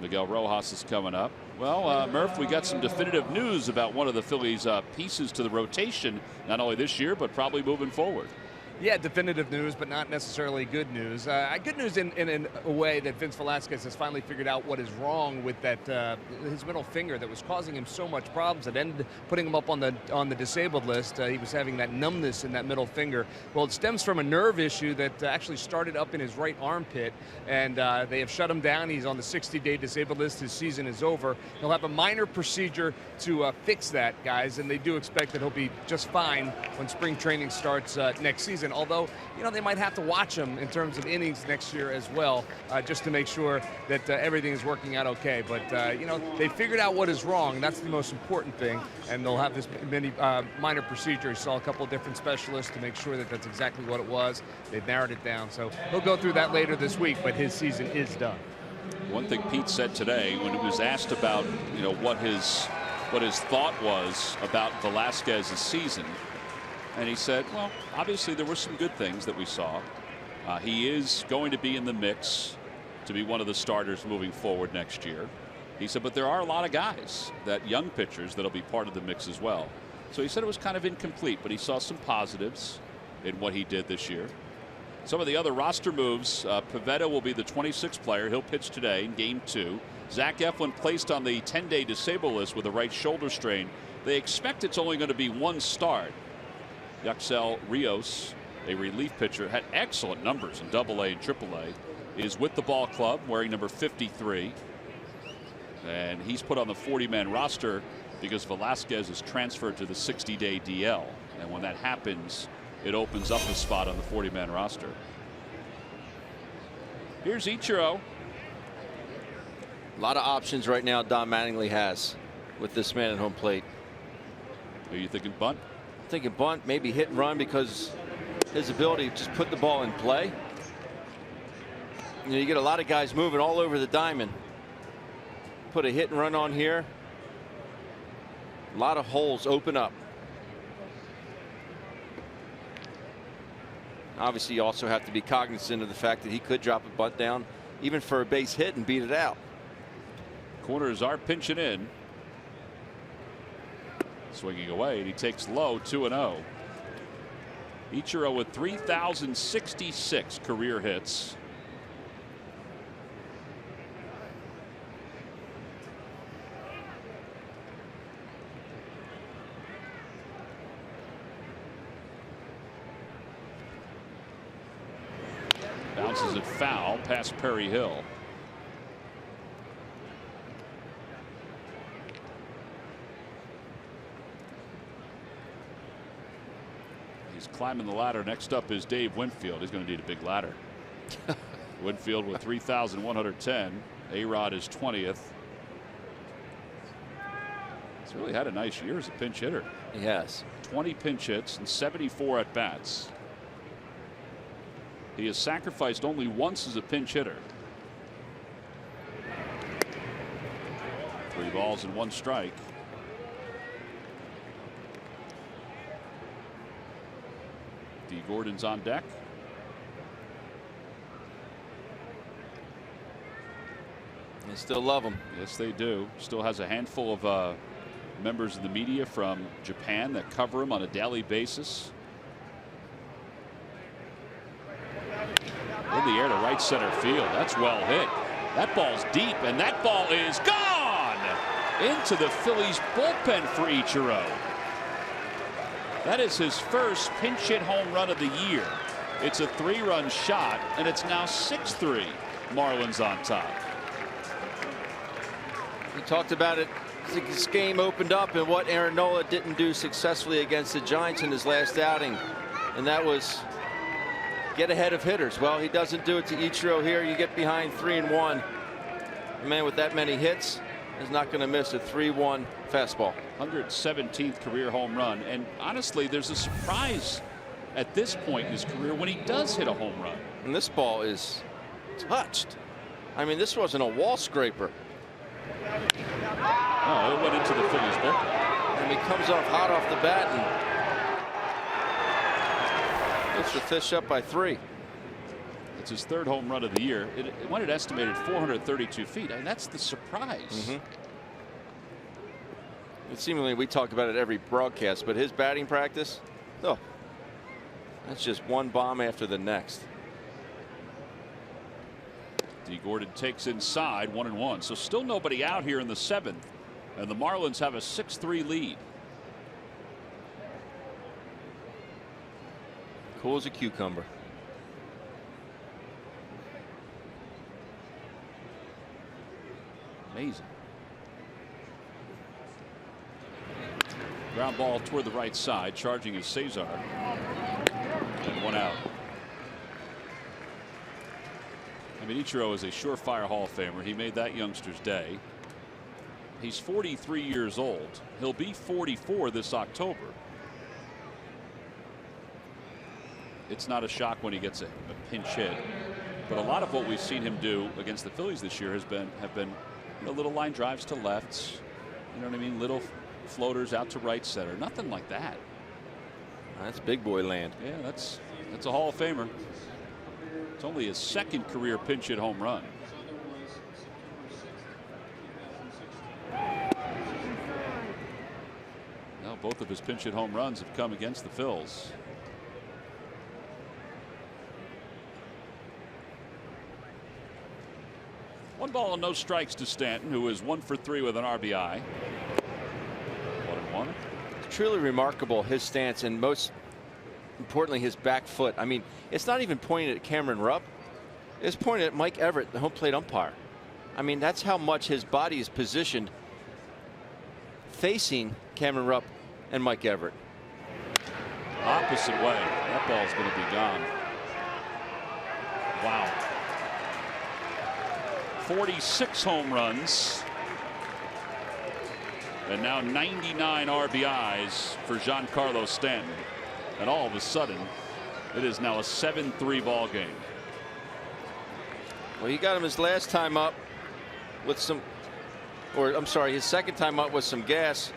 Miguel Rojas is coming up. Well, Murph, we got some definitive news about one of the Phillies' pieces to the rotation, not only this year, but probably moving forward.
Yeah, definitive news, but not necessarily good news. Good news in a way that Vince Velasquez has finally figured out what is wrong with that his middle finger that was causing him so much problems. That ended putting him up on the disabled list. He was having that numbness in that middle finger. Well, it stems from a nerve issue that actually started up in his right armpit, and they have shut him down. He's on the 60-day disabled list. His season is over. He'll have a minor procedure to fix that, guys, and they do expect that he'll be just fine when spring training starts next season. Although, you know, they might have to watch him in terms of innings next year as well, just to make sure that everything is working out okay. But, you know, they figured out what is wrong. That's the most important thing. And they'll have this minor procedure. He saw a couple of different specialists to make sure that that's exactly what it was. They've narrowed it down. So he'll go through that later this week, but his season is done.
One thing Pete said today when he was asked about, you know, what his thought was about Velasquez's season. And he said, well, obviously there were some good things that we saw. He is going to be in the mix to be one of the starters moving forward next year. He said, but there are a lot of guys, that young pitchers, that'll be part of the mix as well. So he said it was kind of incomplete, but he saw some positives in what he did this year. Some of the other roster moves, Pivetta will be the 26th player. He'll pitch today in game 2. Zach Eflin placed on the 10-day disabled list with a right shoulder strain. They expect it's only going to be one start. Yuxel Rios, a relief pitcher, had excellent numbers in AA and AAA, is with the ball club wearing number 53. And he's put on the 40-man roster because Velasquez is transferred to the 60-day DL. And when that happens, it opens up a spot on the 40-man roster. Here's Ichiro.
A lot of options right now Don Mattingly has with this man at home plate.
Are you thinking bunt?
Thinking bunt, maybe hit and run, because his ability to just put the ball in play. You know, you get a lot of guys moving all over the diamond. Put a hit and run on here. A lot of holes open up. Obviously, you also have to be cognizant of the fact that he could drop a bunt down even for a base hit and beat it out.
Corners are pinching in. Swinging away, and he takes low, 2-0. Ichiro with 3,066 career hits. Bounces it foul past Perry Hill. Climbing the ladder. Next up is Dave Winfield. He's going to need a big ladder. Winfield with 3,110. A-Rod is 20th. He's really had a nice year as a pinch hitter.
He has
20 pinch hits and 74 at bats. He has sacrificed only once as a pinch hitter. 3 balls and 1 strike. D. Gordon's on deck.
They still love him.
Yes, they do. Still has a handful of members of the media from Japan that cover him on a daily basis. In the air to right center field. That's well hit. That ball's deep, and that ball is gone into the Phillies bullpen for Ichiro. That is his first pinch hit home run of the year. It's a 3-run shot, and it's now 6-3. Marlins on top.
We talked about it. This game opened up and what Aaron Nola didn't do successfully against the Giants in his last outing, and that was get ahead of hitters. Well, he doesn't do it to Ichiro here. You get behind 3-1. A man with that many hits is not going to miss a 3-1 fastball.
117th career home run, and honestly, there's a surprise at this point in his career when he does hit a home run.
And this ball is touched. I mean, this wasn't a wall scraper.
Oh, it went into the Phillies bullpen.
And he comes off hot off the bat and gets the fish up by 3.
It's his 3rd home run of the year. It went at estimated 432 feet. I mean, that's the surprise.
And seemingly we talk about it every broadcast, but his batting practice, oh, that's just one bomb after the next.
D. Gordon takes inside 1-1. So still nobody out here in the 7th. And the Marlins have a 6-3 lead.
Cool as a cucumber.
Amazing. Ground ball toward the right side. Charging is Cesar. And 1 out. I mean, Ichiro is a surefire Hall of Famer. He made that youngster's day. He's 43 years old. He'll be 44 this October. It's not a shock when he gets a pinch hit, but a lot of what we've seen him do against the Phillies this year have been you know, little line drives to lefts. You know what I mean? Little floaters out to right center. Nothing like that.
That's big boy land.
Yeah, that's a Hall of Famer. It's only his 2nd career pinch hit home run. Now both of his pinch hit home runs have come against the Phils. One ball and no strikes to Stanton, who is 1 for 3 with an RBI. 1-1.
It's truly remarkable, his stance, and most importantly his back foot. I mean, it's not even pointed at Cameron Rupp. It's pointed at Mike Everett, the home plate umpire. I mean, that's how much his body is positioned facing Cameron Rupp and Mike Everett.
Opposite way. That ball's going to be gone. Wow. 46 home runs. And now 99 RBIs for Giancarlo Stanton. And all of a sudden, it is now a 7-3 ball game.
Well, he got him his last time up with some, or I'm sorry, his 2nd time up with some gas.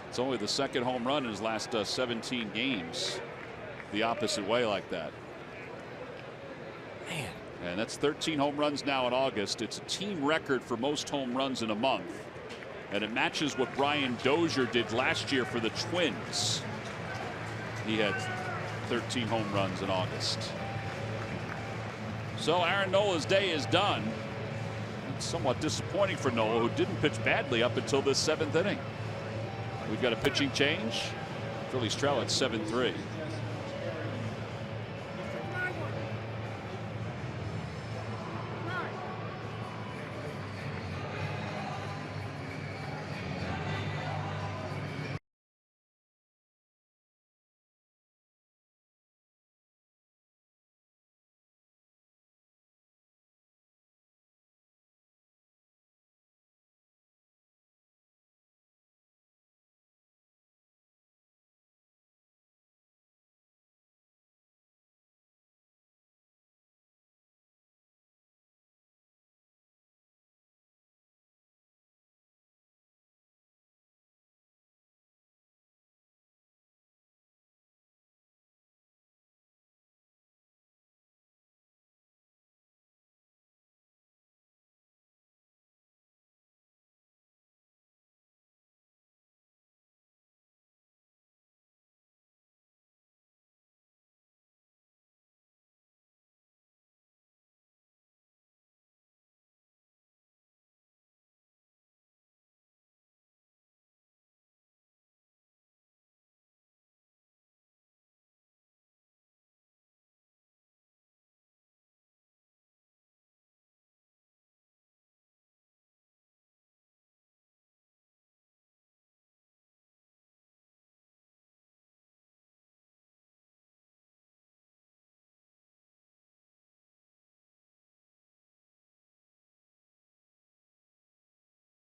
It's only the 2nd home run in his last 17 games the opposite way like that.
Man.
And that's 13 home runs now in August. It's a team record for most home runs in a month. And it matches what Brian Dozier did last year for the Twins. He had 13 home runs in August. So Aaron Nola's day is done. It's somewhat disappointing for Nola, who didn't pitch badly up until this 7th inning. We've got a pitching change. Phillies trail at 7-3.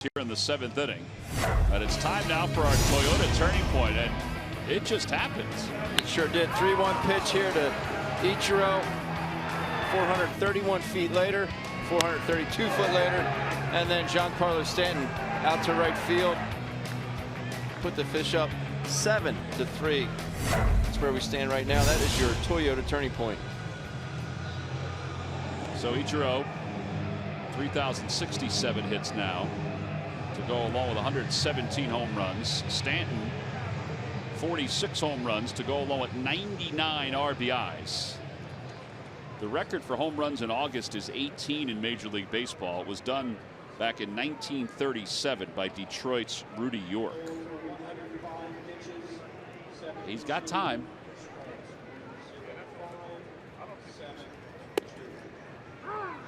here in the 7th inning. And it's time now for our Toyota turning point, and it just happens.
It sure did. 3-1 pitch here to Ichiro. 431 feet later, 432 foot later, and then Giancarlo Stanton out to right field. Put the fish up 7-3. That's where we stand right now. That is your Toyota turning point.
So Ichiro, 3,067 hits now to go along with 117 home runs. Stanton, 46 home runs to go along with 99 RBIs. The record for home runs in August is 18 in Major League Baseball. It was done back in 1937 by Detroit's Rudy York. He's got time.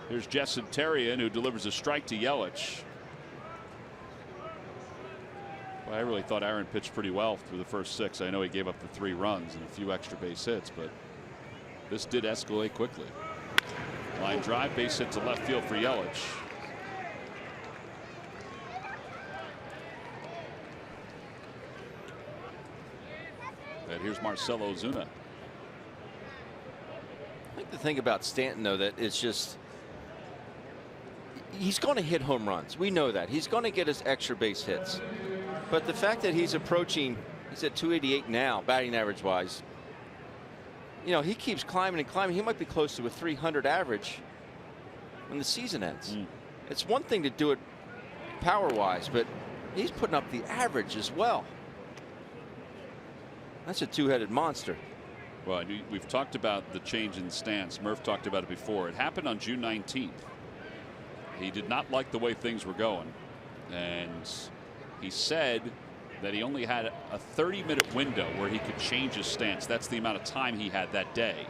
Here's Jessen Terrien, who delivers a strike to Yelich. Well, I really thought Aaron pitched pretty well through the first 6. I know he gave up the 3 runs and a few extra base hits, but this did escalate quickly. Line drive, base hit to left field for Yelich. And here's Marcell Ozuna.
I think the thing about Stanton, though, that it's just he's going to hit home runs. We know that. He's going to get his extra base hits. But the fact that he's approaching, he's at 288 now, batting average wise. You know, he keeps climbing and climbing. He might be close to a 300 average when the season ends. It's one thing to do it power wise, but he's putting up the average as well. That's a two-headed monster.
Well, we've talked about the change in stance. Murph talked about it before. It happened on June 19th. He did not like the way things were going, and he said that he only had a 30-minute window where he could change his stance. That's the amount of time he had that day,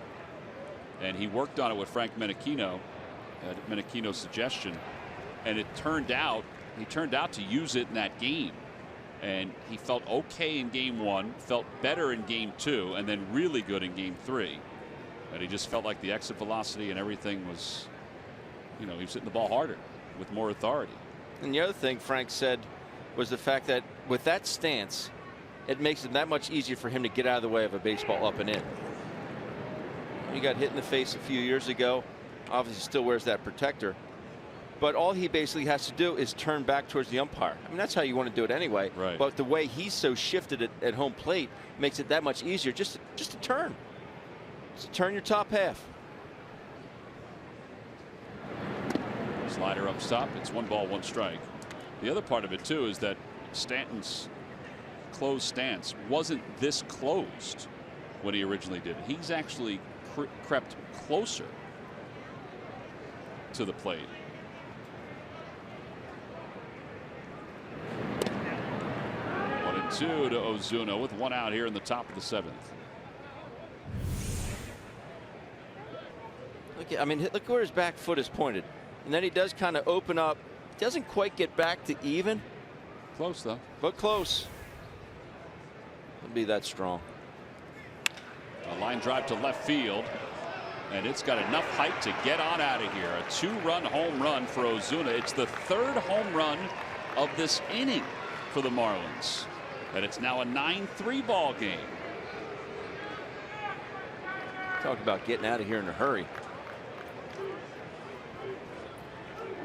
and he worked on it with Frank Menechino at Menechino's suggestion, and it turned out he turned out to use it in that game. And he felt okay in game 1, felt better in game 2, and then really good in game 3. And he just felt like the exit velocity and everything was, you know, he was hitting the ball harder with more authority.
And the other thing Frank said was the fact that with that stance, it makes it that much easier for him to get out of the way of a baseball up and in. He got hit in the face a few years ago. Obviously still wears that protector. But all he basically has to do is turn back towards the umpire. I mean, that's how you want to do it anyway.
Right.
But the way he's so shifted at home plate makes it that much easier just to turn. Just to turn your top half.
Slider up top. It's 1 ball, 1 strike. The other part of it, too, is that Stanton's closed stance wasn't this closed when he originally did it. He's actually crept closer to the plate. 1-2 to Ozuna with 1 out here in the top of the 7th.
I mean, look where his back foot is pointed, and then he does kind of open up. Doesn't quite get back to even.
Close though.
But close. Wouldn't be that strong.
A line drive to left field, and it's got enough height to get on out of here. A 2-run home run for Ozuna. It's the 3rd home run of this inning for the Marlins. And it's now a 9-3 ball game.
Talk about getting out of here in a hurry.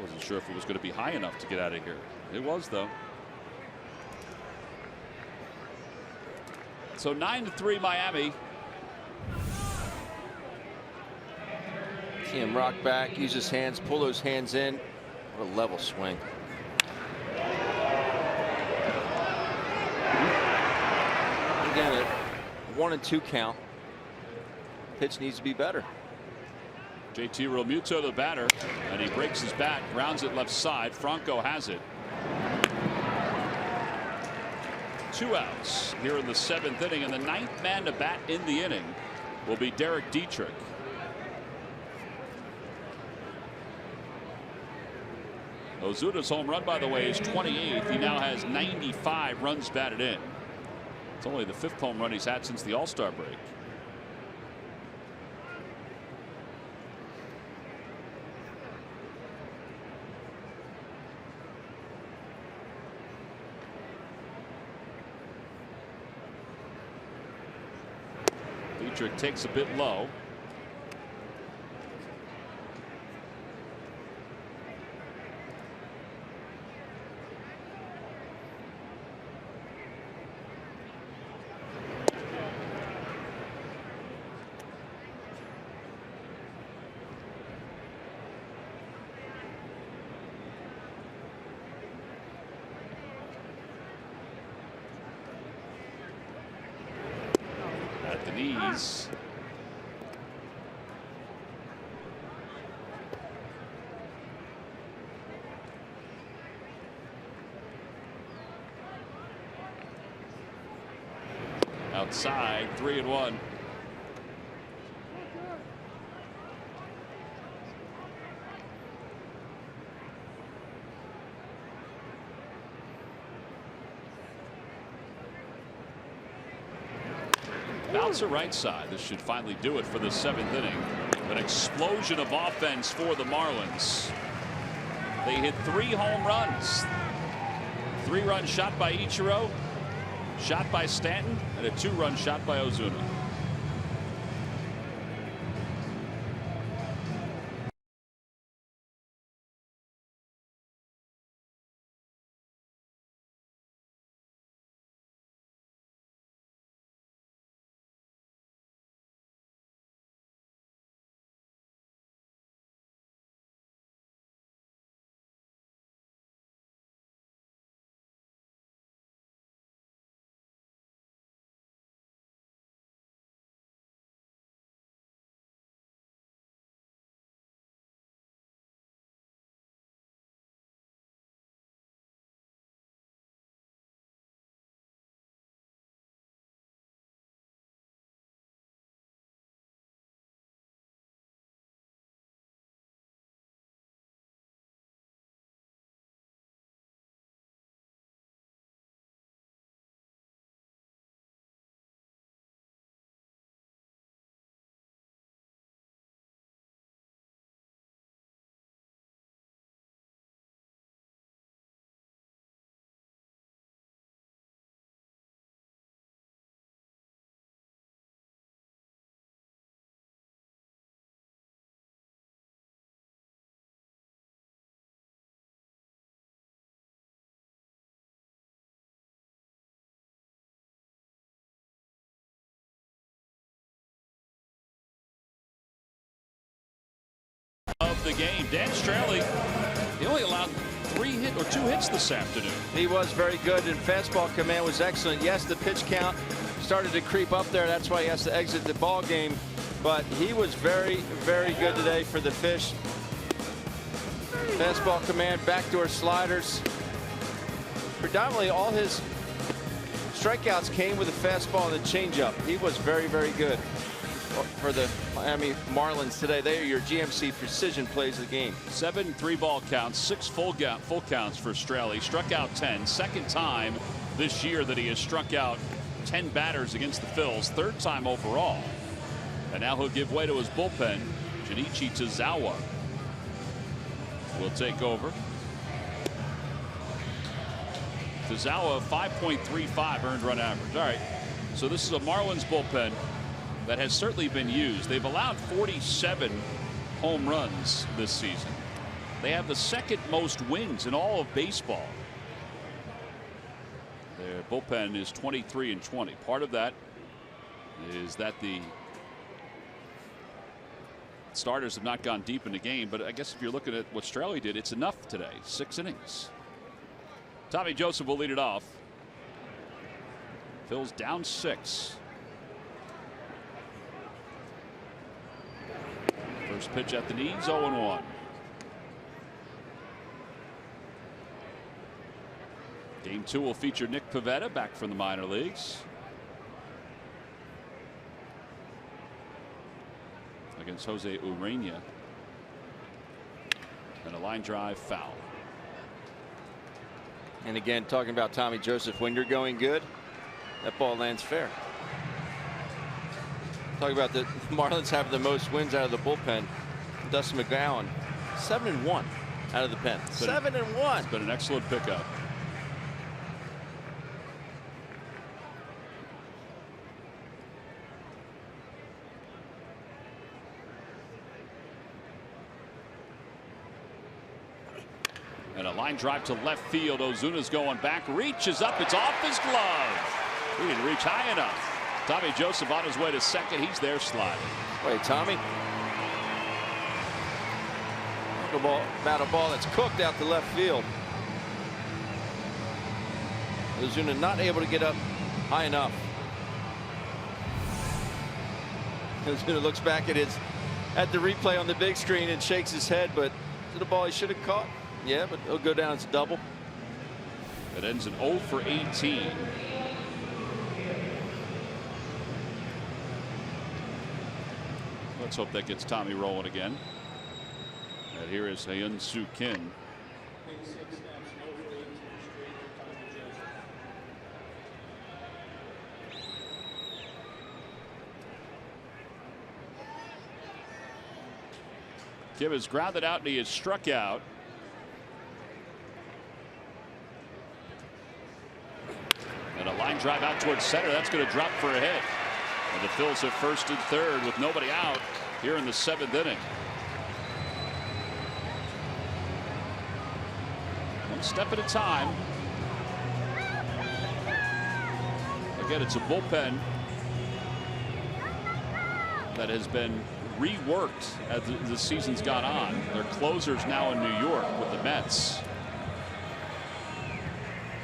Wasn't sure if it was going to be high enough to get out of here. It was, though. So 9-3 Miami.
See him rock back, use his hands, pull those hands in. What a level swing. Again, a 1-2 count. Pitch needs to be better.
JT Realmuto, the batter, and he breaks his bat, grounds it left side. Franco has it. 2 outs here in the 7th inning, and the 9th man to bat in the inning will be Derek Dietrich. Ozuna's home run, by the way, is 28th. He now has 95 runs batted in. It's only the 5th home run he's had since the All-Star break. Dietrich takes a bit low. At the knees. Outside, 3-1. Bouncer right side. This should finally do it for the 7th inning. An explosion of offense for the Marlins. They hit 3 home runs. 3-run shot by Ichiro, shot by Stanton, and a 2-run shot by Ozuna. Of the game, Dan Straley, he only allowed 2 hits this afternoon.
He was very good, and fastball command was excellent. Yes, the pitch count started to creep up there. That's why he has to exit the ball game. But he was very, very good today for the Fish. Fastball command, backdoor sliders. Predominantly all his strikeouts came with a fastball and a changeup. He was very, very good for the Miami Marlins today. They are your GMC precision plays of the game.
7 3-ball counts, 6 full counts for Straley. Struck out 10. Second time this year that he has struck out 10 batters against the Phils. 3rd time overall. And now he'll give way to his bullpen. Junichi Tozawa will take over. Tozawa 5.35 earned run average. All right, so this is a Marlins bullpen that has certainly been used. They've allowed 47 home runs this season. They have the 2nd most wins in all of baseball. Their bullpen is 23-20. Part of that is that the starters have not gone deep in the game, but I guess if you're looking at what Straley did, it's enough today. 6 innings. Tommy Joseph will lead it off. Phil's down 6. First pitch at the knees, 0-1. Game 2 will feature Nick Pivetta back from the minor leagues against Jose Urena. And a line drive foul.
And again, talking about Tommy Joseph, when you're going good, that ball lands fair. Talking about the Marlins have the most wins out of the bullpen. Dustin McGowan, 7-1 out of the pen. 7-1.
It's been an excellent pickup. And a line drive to left field. Ozuna's going back, reaches up, it's off his glove. He didn't reach high enough. Tommy Joseph on his way to second. He's there sliding.
Wait, Tommy. About a ball that's cooked out to left field. Ozuna not able to get up high enough. Ozuna looks back at the replay on the big screen and shakes his head, but is it a ball he should have caught? Yeah, but it'll go down as a double.
It ends in 0 for 18. Let's hope that gets Tommy rolling again. And here is Hyun-Soo Kim. Kim is grounded out and he is struck out. And a line drive out towards center. That's going to drop for a hit. And the Phillies at first and third with nobody out here in the 7th inning. One step at a time. Again, it's a bullpen that has been reworked as the season's gone on. Their closer's now in New York with the Mets.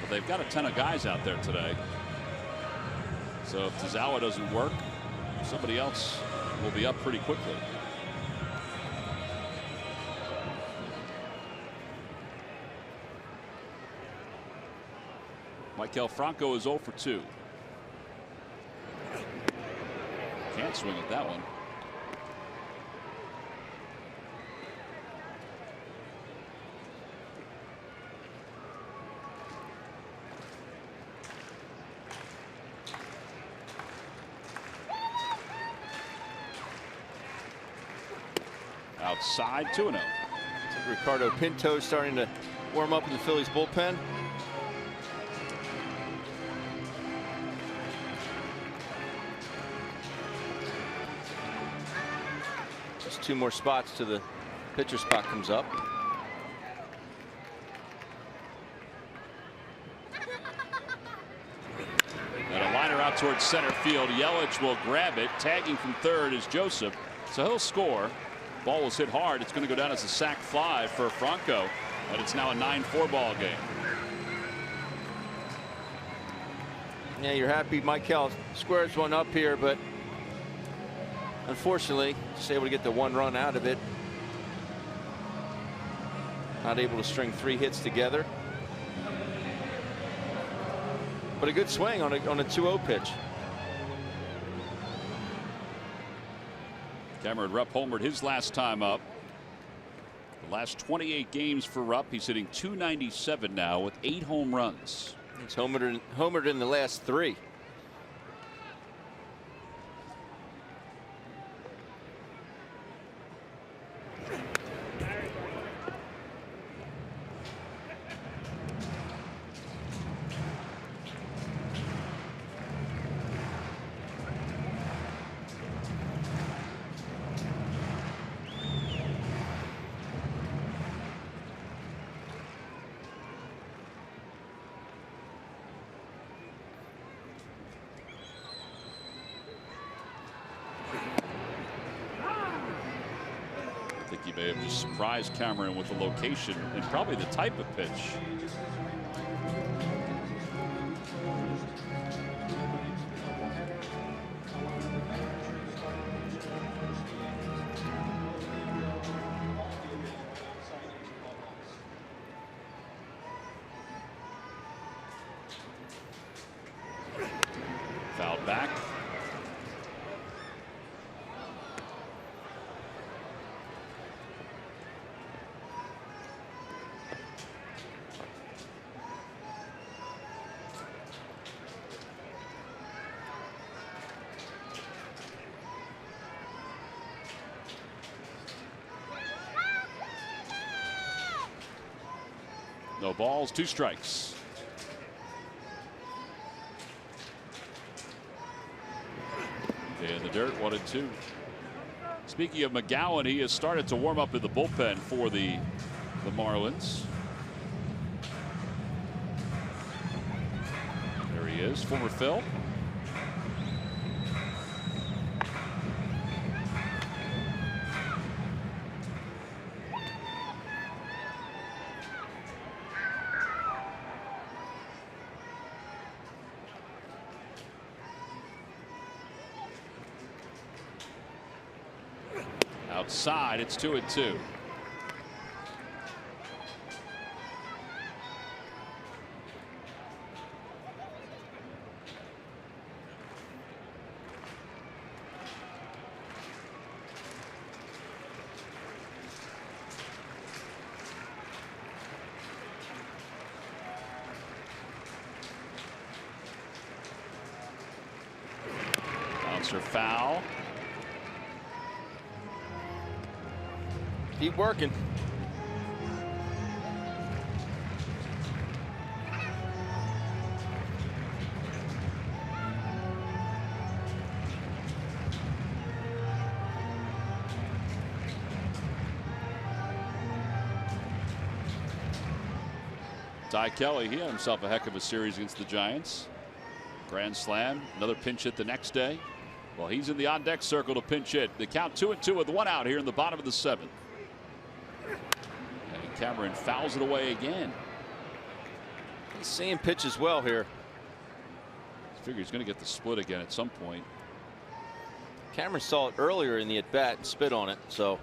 But they've got a ton of guys out there today. So if Tazawa doesn't work, somebody else will be up pretty quickly. Maikel Franco is 0 for 2. Can't swing at that one. Outside 2-0.
Ricardo Pinto starting to warm up in the Phillies bullpen. Just 2 more spots to the pitcher spot comes up.
And a liner out towards center field. Yelich will grab it. Tagging from third is Joseph. So he'll score. Ball was hit hard. It's going to go down as a sac fly for Franco. But it's now a 9-4 ball game.
Yeah, you're happy Maikel squares one up here, but unfortunately just able to get the 1 run out of it. Not able to string 3 hits together. But a good swing on a 2-0 pitch.
Cameron Rupp homered his last time up. The last 28 games for Rupp. He's hitting .297 now with 8 home runs.
He's homered in the last 3.
I think he may have just surprised Cameron with the location and probably the type of pitch. Fouled back. No balls, 2 strikes. In the dirt, 1-2. Speaking of McGowan, he has started to warm up in the bullpen for the Marlins. is, former Phil. Outside, it's 2-2. Bouncer foul.
Keep working.
Ty Kelly, he had himself a heck of a series against the Giants. Grand slam, another pinch hit the next day. Well, he's in the on deck circle to pinch hit. The count 2-2 with one out here in the bottom of the seventh. And Cameron fouls it away again.
He's seeing pitches well here.
I figure he's going to get the split again at some point.
Cameron saw it earlier in the at bat and spit on it, so.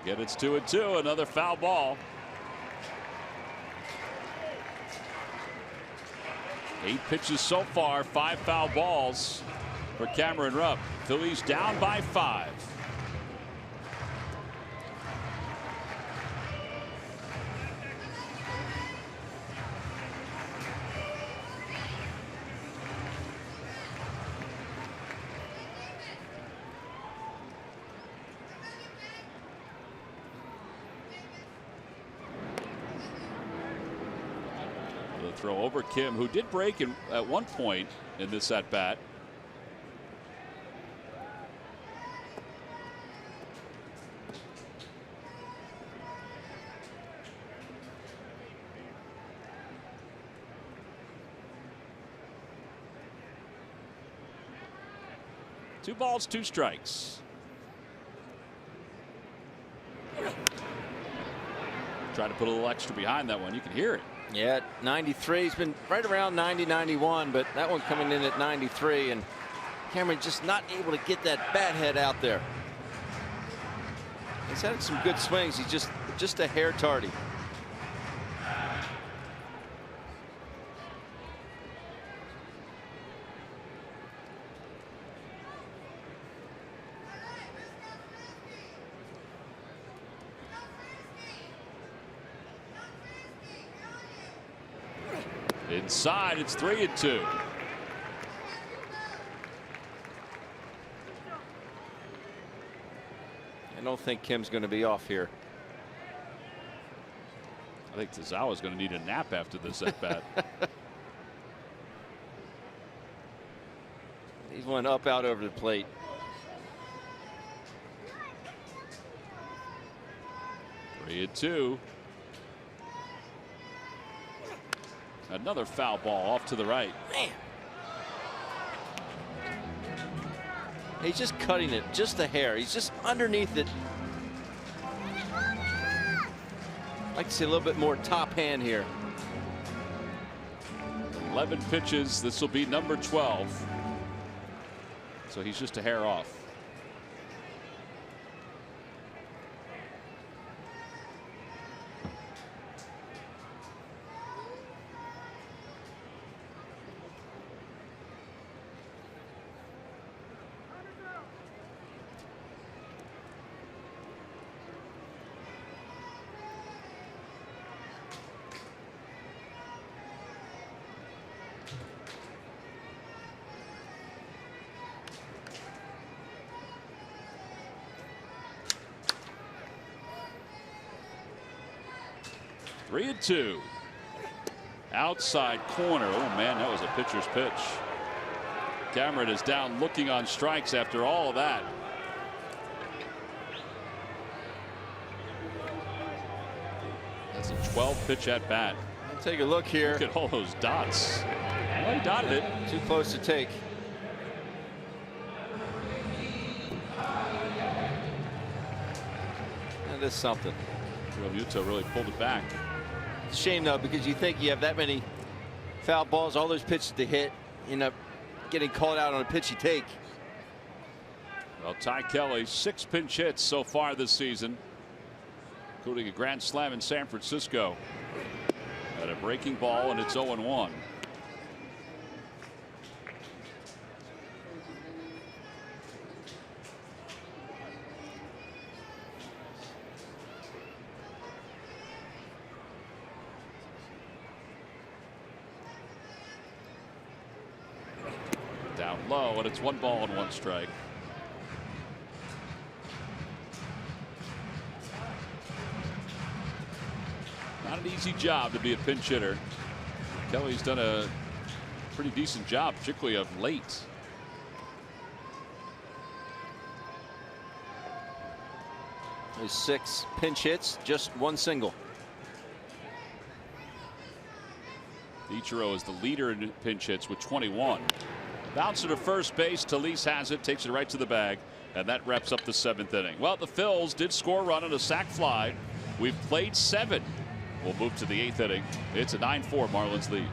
Again, it's 2-2. Another foul ball. 8 pitches so far, 5 foul balls for Cameron Rupp. Phillies down by 5. Throw over Kim, who did break at one point in this at bat. Two balls, 2 strikes. Try to put a little extra behind that one. You can hear it.
Yeah, 93. He's been right around 90, 91, but that one coming in at 93, and Cameron just not able to get that bat head out there. He's had some good swings. He's just a hair tardy.
Inside, it's 3-2.
I don't think Kim's going to be off here.
I think Tazawa's going to need a nap after this at bat.
He's one up out over the plate.
Three and 2. Another foul ball off to the right.
Man. He's just cutting it just a hair. He's just underneath it. I'd like to see a little bit more top hand here.
11 pitches. This will be number 12. So he's just a hair off. 3-2. Outside corner. Oh man, that was a pitcher's pitch. Cameron is down looking on strikes after all of that. That's a 12 pitch at bat.
Take a look here.
Look at all those dots. Well, he dotted it.
Too close to take. That is something.
Realmuto really pulled it back.
It's a shame though, because you think you have that many foul balls, all those pitches to hit, you end up getting called out on a pitch you take.
Well, Ty Kelly, 6 pinch hits so far this season, including a grand slam in San Francisco. At a breaking ball, and it's 0-1. Down low, and it's 1 ball and 1 strike. Not an easy job to be a pinch hitter. Kelly's done a pretty decent job, particularly of late.
There's 6 pinch hits, just 1 single.
Ichiro is the leader in pinch hits with 21. Bouncer to first base. Talise has it, takes it right to the bag, and that wraps up the 7th inning. Well, the Phils did score a run on a sac fly. We've played 7. We'll move to the 8th inning. It's a 9-4 Marlins lead.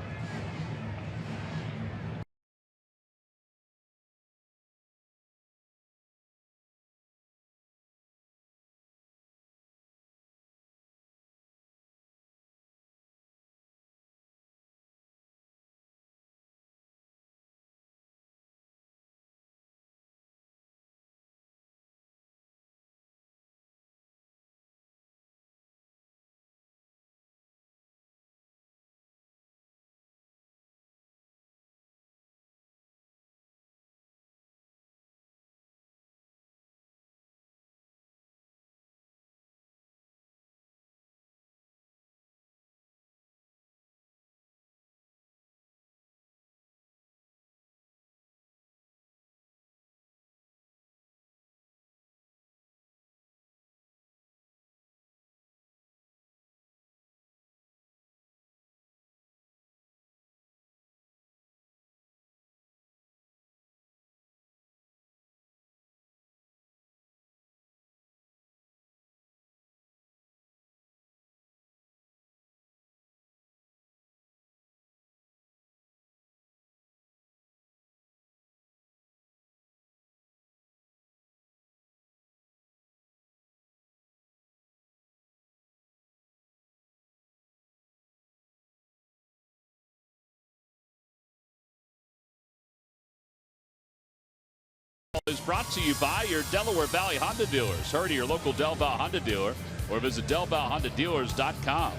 Is brought to you by your Delaware Valley Honda dealers. Hurry to your local Del Val Honda dealer or visit DelValHondaDealers.com.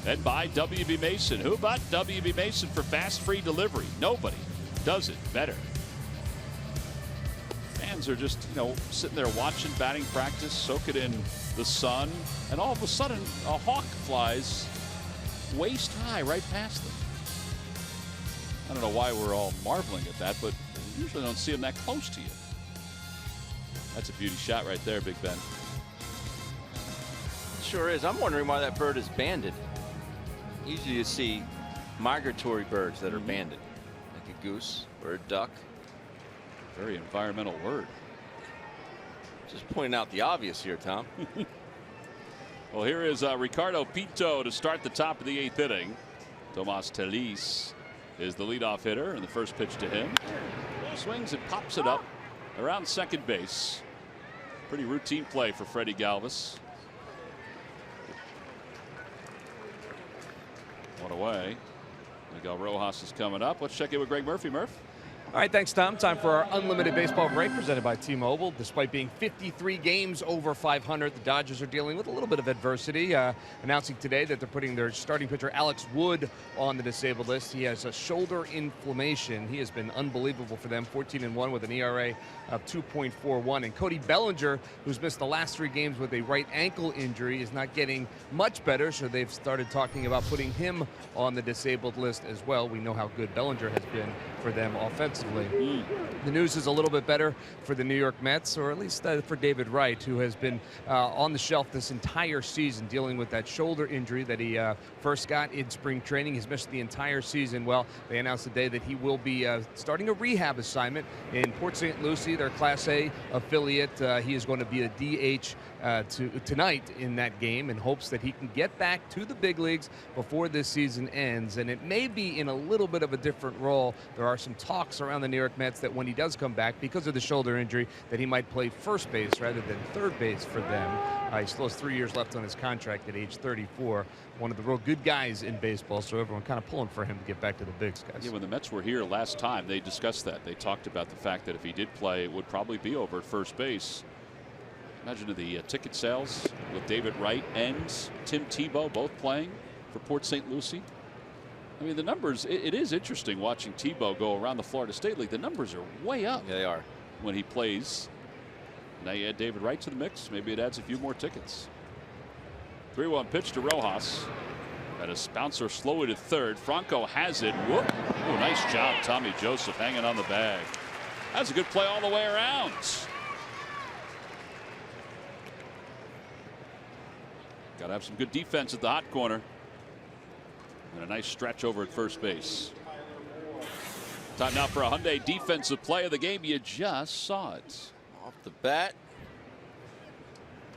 And by WB Mason. Who bought WB Mason for fast free delivery? Nobody does it better. Fans are just, sitting there watching batting practice, soaking in the sun, and all of a sudden a hawk flies waist high right past them. I don't know why we're all marveling at that, but you usually don't see them that close to you. That's a beauty shot right there, Big Ben.
Sure is. I'm wondering why that bird is banded. Usually you see migratory birds that are banded, like a goose or a duck.
Very environmental word.
Just pointing out the obvious here, Tom.
Well, here is Ricardo Pinto to start the top of the 8th inning. Tomas Talise is the leadoff hitter, and the first pitch to him. He swings and pops it up around second base. Pretty routine play for Freddie Galvis. One away. Miguel Rojas is coming up. Let's check in with Greg Murphy. Murph.
All right, thanks, Tom. Time for our unlimited baseball break presented by T-Mobile. Despite being 53 games over 500, the Dodgers are dealing with a little bit of adversity, announcing today that they're putting their starting pitcher Alex Wood on the disabled list. He has a shoulder inflammation. He has been unbelievable for them, 14-1 with an ERA of 2.41. And Cody Bellinger, who's missed the last 3 games with a right ankle injury, is not getting much better, so they've started talking about putting him on the disabled list as well. We know how good Bellinger has been for them offensively. The news is a little bit better for the New York Mets, or at least for David Wright, who has been on the shelf this entire season dealing with that shoulder injury that he first got in spring training. He's missed the entire season. Well, they announced today that he will be starting a rehab assignment in Port St. Lucie, their Class A affiliate. He is going to be a DH tonight in that game in hopes that he can get back to the big leagues before this season ends. And it may be in a little bit of a different role. There are some talks around the New York Mets that when he does come back, because of the shoulder injury, that he might play first base rather than third base for them. He still has 3 years left on his contract at age 34. One of the real good guys in baseball, so everyone kind of pulling for him to get back to the bigs, guys.
Yeah, when the Mets were here last time, they discussed that. They talked about the fact that if he did play, it would probably be over at first base. Imagine the ticket sales with David Wright and Tim Tebow both playing for Port St. Lucie. I mean, the numbers, it is interesting watching Tebow go around the Florida State League. The numbers are way up.
Yeah, they are.
When he plays. Now you add David Wright to the mix. Maybe it adds a few more tickets. 3-1 pitch to Rojas. And a bouncer slow to third. Franco has it. Whoop. Oh, nice job, Tommy Joseph, hanging on the bag. That's a good play all the way around. Got to have some good defense at the hot corner. And a nice stretch over at first base. Time now for a Hyundai defensive play of the game. You just saw it.
Off the bat.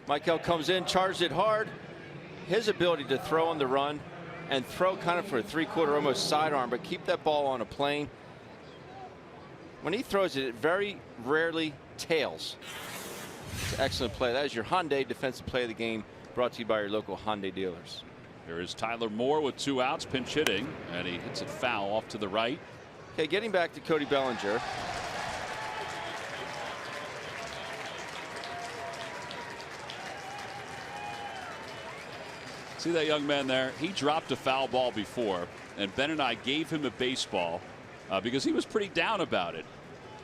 Michael comes in, charged it hard. His ability to throw on the run and throw kind of for a 3/4 almost sidearm, but keep that ball on a plane. When he throws it, it very rarely tails. It's an excellent play. That is your Hyundai defensive play of the game, brought to you by your local Hyundai dealers.
Here is Tyler Moore with 2 outs, pinch hitting, and he hits it foul off to the right.
Okay, getting back to Cody Bellinger.
See that young man there? He dropped a foul ball before, and Ben and I gave him a baseball because he was pretty down about it.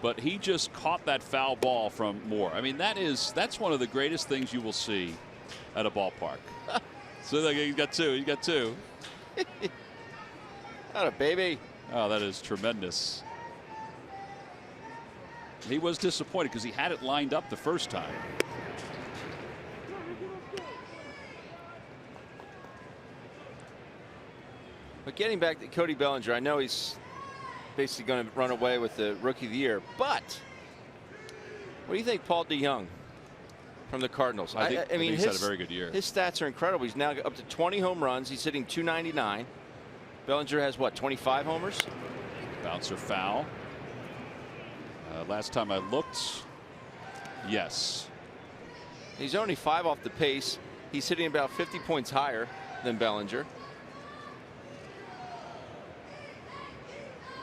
But he just caught that foul ball from Moore. I mean, that's one of the greatest things you will see at a ballpark. So he got 2. He got 2.
Not a baby.
Oh, that is tremendous. He was disappointed because he had it lined up the first time.
But getting back to Cody Bellinger, I know he's basically going to run away with the Rookie of the Year. But what do you think, Paul DeYoung from the Cardinals?
I mean, he's had a very good year.
His stats are incredible. He's now up to 20 home runs. He's hitting .299. Bellinger has what, 25 homers?
Bouncer foul. Last time I looked, yes.
He's only 5 off the pace. He's hitting about 50 points higher than Bellinger.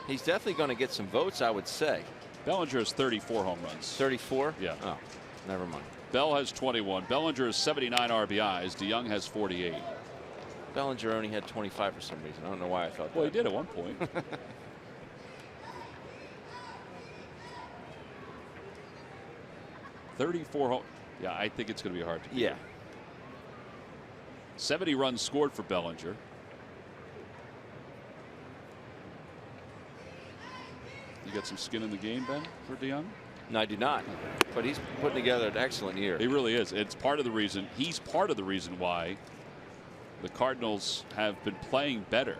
He's definitely going to get some votes, I would say.
Bellinger has 34 home runs.
34?
Yeah.
Oh, never mind.
Bell has 21. Bellinger has 79 RBIs. DeYoung has 48.
Bellinger only had 25 for some reason. I don't know why I thought that.
Well, he did at one point. 34 home. Yeah, I think it's going to be hard to get.
Yeah.
70 runs scored for Bellinger. You got some skin in the game, Ben, for DeYoung?
No, I do not. But he's putting together an excellent year.
He really is. It's part of the reason. He's part of the reason why the Cardinals have been playing better.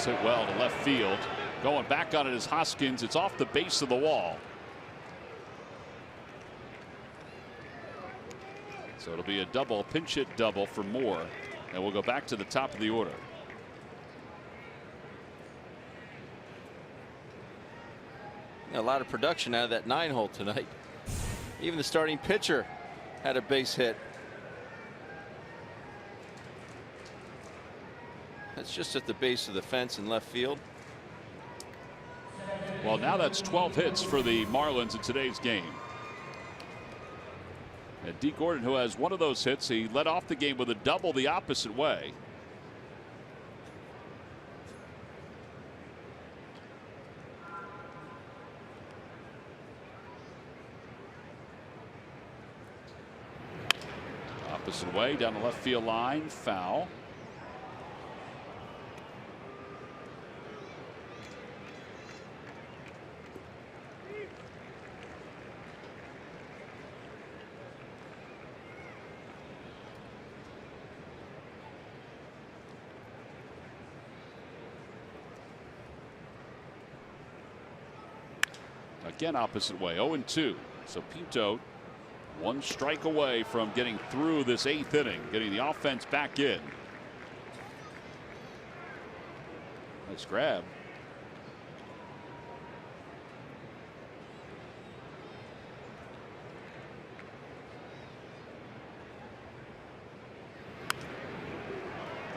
Hit well to left field. Going back on it is Hoskins. It's off the base of the wall. So it'll be a double, pinch hit double for Moore. And we'll go back to the top of the order.
A lot of production out of that 9-hole tonight. Even the starting pitcher had a base hit. That's just at the base of the fence in left field.
Well, now that's 12 hits for the Marlins in today's game. And D. Gordon, who has one of those hits, he led off the game with a double the opposite way. Opposite way down the left field line, foul. Again, opposite way, 0-2. So Pinto, one strike away from getting through this 8th inning, getting the offense back in. Nice grab.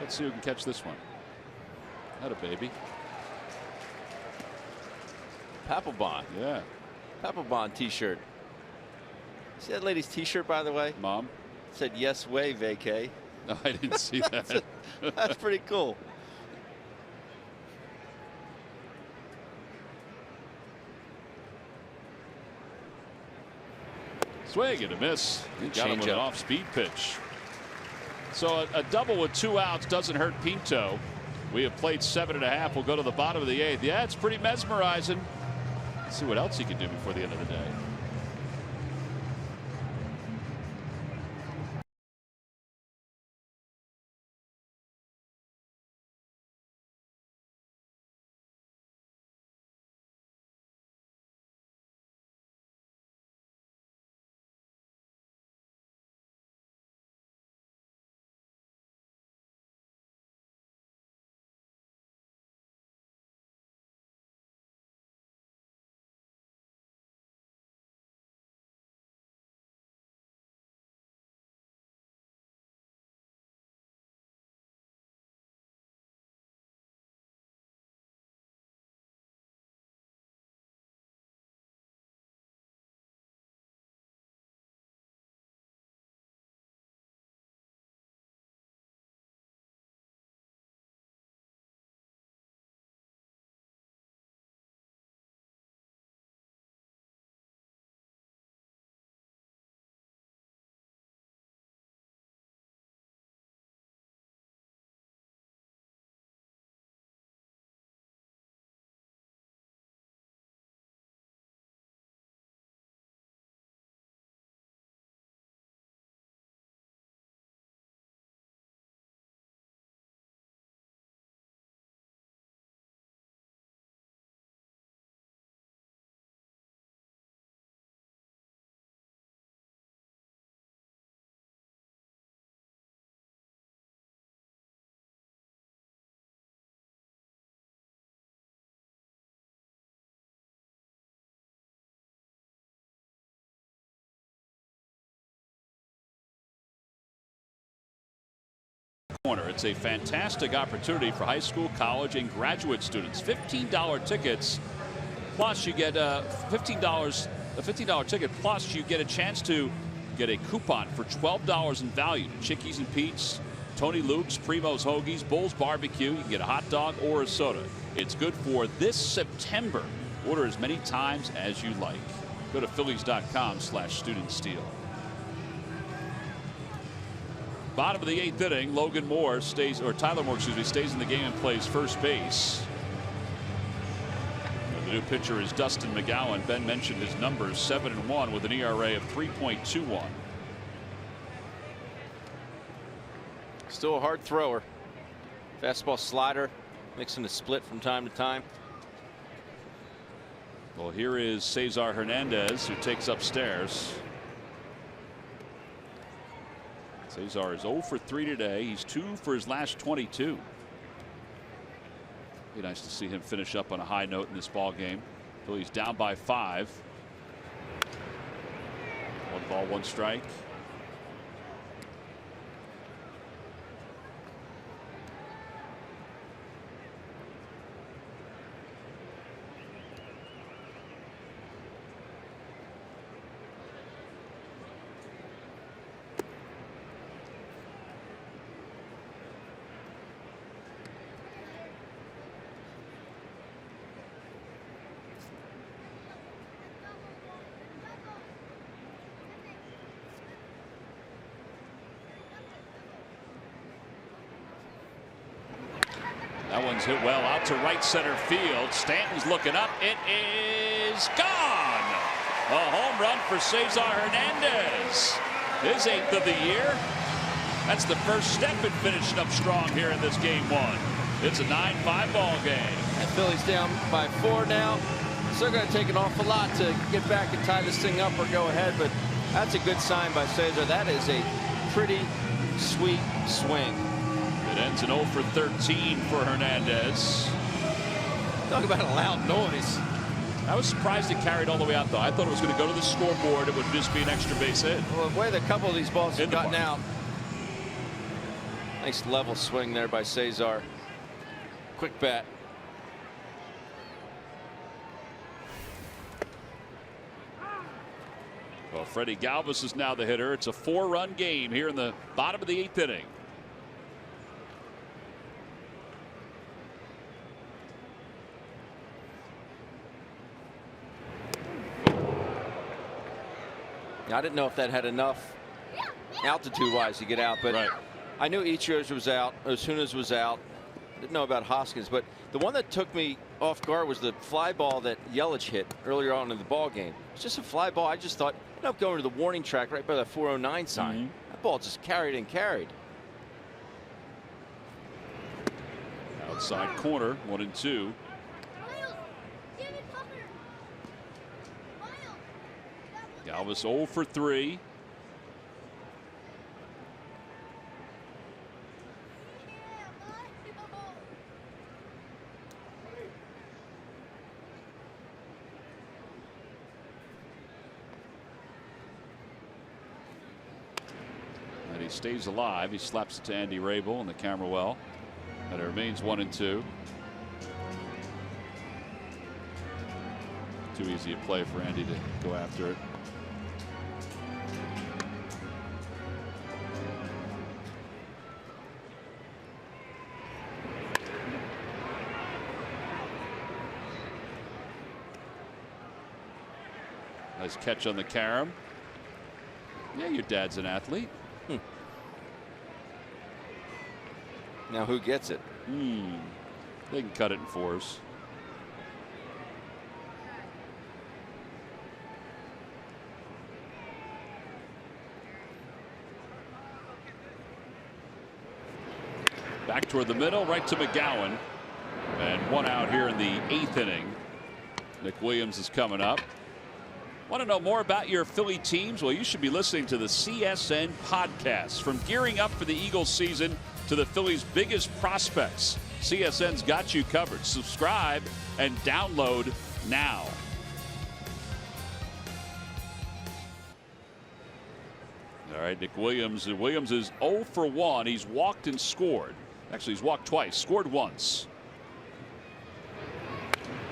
Let's see who can catch this one. Atta baby.
Papelbon.
Yeah.
Papelbon t-shirt. See that lady's t-shirt, by the way?
Mom?
It said yes way vacay.
No, I didn't see that.
That's pretty cool.
Swing and a miss. He got him with an off-speed pitch. So a double with 2 outs doesn't hurt Pinto. We have played 7.5. We'll go to the bottom of the 8th. Yeah, it's pretty mesmerizing. Let's see what else he can do before the end of the day. Corner. It's a fantastic opportunity for high school, college, and graduate students. $15 tickets, plus you get $15. A $15 ticket, plus you get a chance to get a coupon for $12 in value. Chickies and Pete's, Tony Luke's, Primo's Hoagies, Bull's Barbecue. You can get a hot dog or a soda. It's good for this September. Order as many times as you like. Go to Phillies.com/studentsteal. Bottom of the 8th inning, Logan Moore stays, or Tyler Moore, excuse me, stays in the game and plays first base. The new pitcher is Dustin McGowan. Ben mentioned his numbers, 7-1 with an ERA of 3.21.
Still a hard thrower. Fastball slider, mixing a split from time to time.
Well, here is Cesar Hernandez, who takes upstairs. Cesar is 0 for 3 today. He's 2 for his last 22. Be nice to see him finish up on a high note in this ball game. Phillies down by 5. 1 ball, 1 strike. That one's hit well out to right center field. Stanton's looking up. It is gone. A home run for Cesar Hernandez. His 8th of the year. That's the first step in finishing up strong here in this game 1. It's a 9-5 ball game.
And Phillies down by 4 now. Still going to take an awful lot to get back and tie this thing up or go ahead, but that's a good sign by Cesar. That is a pretty sweet swing.
It ends in 0 for 13 for Hernandez.
Talk about a loud noise.
I was surprised it carried all the way out, though. I thought it was going to go to the scoreboard. It would just be an extra base hit.
Well, the way that a couple of these balls have gotten out. Nice level swing there by Cesar. Quick bat.
Well, Freddie Galvis is now the hitter. It's a 4-run game here in the bottom of the 8th inning.
I didn't know if that had enough altitude-wise to get out, but
right.
I knew Ichiro's was out, Osuna's was out. Didn't know about Hoskins, but the one that took me off guard was the fly ball that Yelich hit earlier on in the ball game. It's just a fly ball. I just thought, going to the warning track right by the 409 sign. That ball just carried and carried.
Outside corner, 1-2. Galvis 0 for 3. And he stays alive. He slaps it to Andy Rabel in the camera well. And it remains 1-2. Too easy a play for Andy to go after it. Nice catch on the carom. Yeah, your dad's an athlete.
Now who gets it?
They can cut it in 4s. Back toward the middle, right to McGowan. And 1 out here in the 8th inning. Nick Williams is coming up. Want to know more about your Philly teams? Well, you should be listening to the CSN podcast. From gearing up for the Eagles season to the Phillies' biggest prospects, CSN's got you covered. Subscribe and download now. All right, Nick Williams. Williams is 0 for 1. He's walked and scored. Actually, he's walked twice, scored once.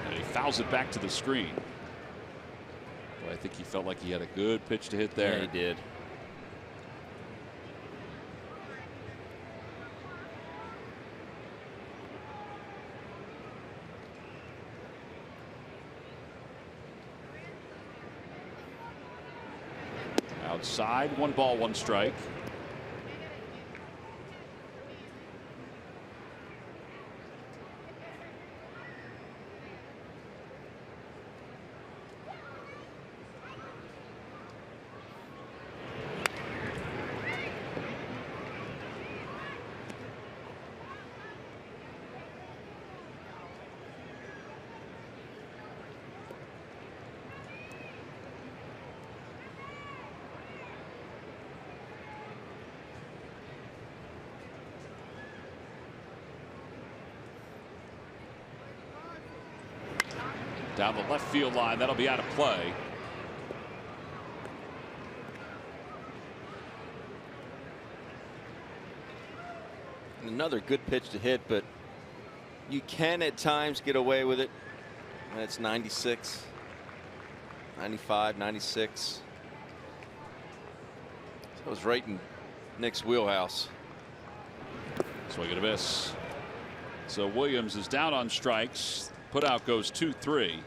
And he fouls it back to the screen. I think he felt like he had a good pitch to hit there.
Yeah, he did.
Outside, 1 ball, 1 strike. Down the left field line. That'll be out of play.
Another good pitch to hit, but you can at times get away with it. That's 96, 95, 96. That was right in Nick's wheelhouse.
Swing and a miss. So Williams is down on strikes. Put out goes 2-3.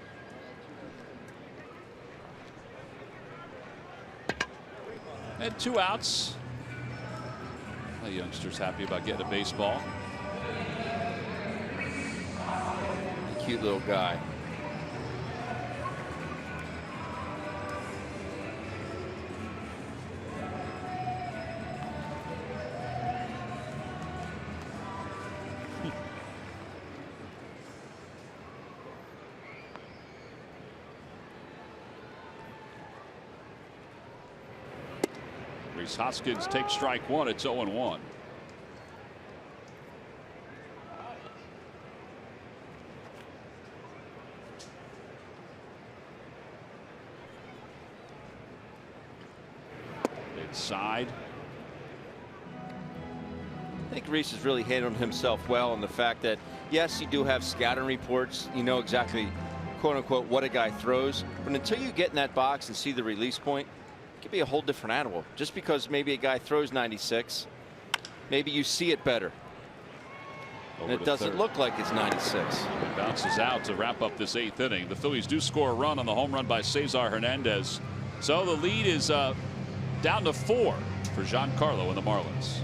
And 2 outs. The youngster's happy about getting a baseball.
Cute little guy.
Rhys Hoskins takes strike 1. It's 0-1. Inside.
I think Rhys has really handled himself well in the fact that, yes, you do have scouting reports. You know exactly, quote unquote, what a guy throws. But until you get in that box and see the release point, it could be a whole different animal. Just because maybe a guy throws 96, maybe you see it better. And it doesn't look like it's 96.
It bounces out to wrap up this 8th inning. The Phillies do score a run on the home run by Cesar Hernandez. So the lead is down to 4 for Giancarlo and the Marlins.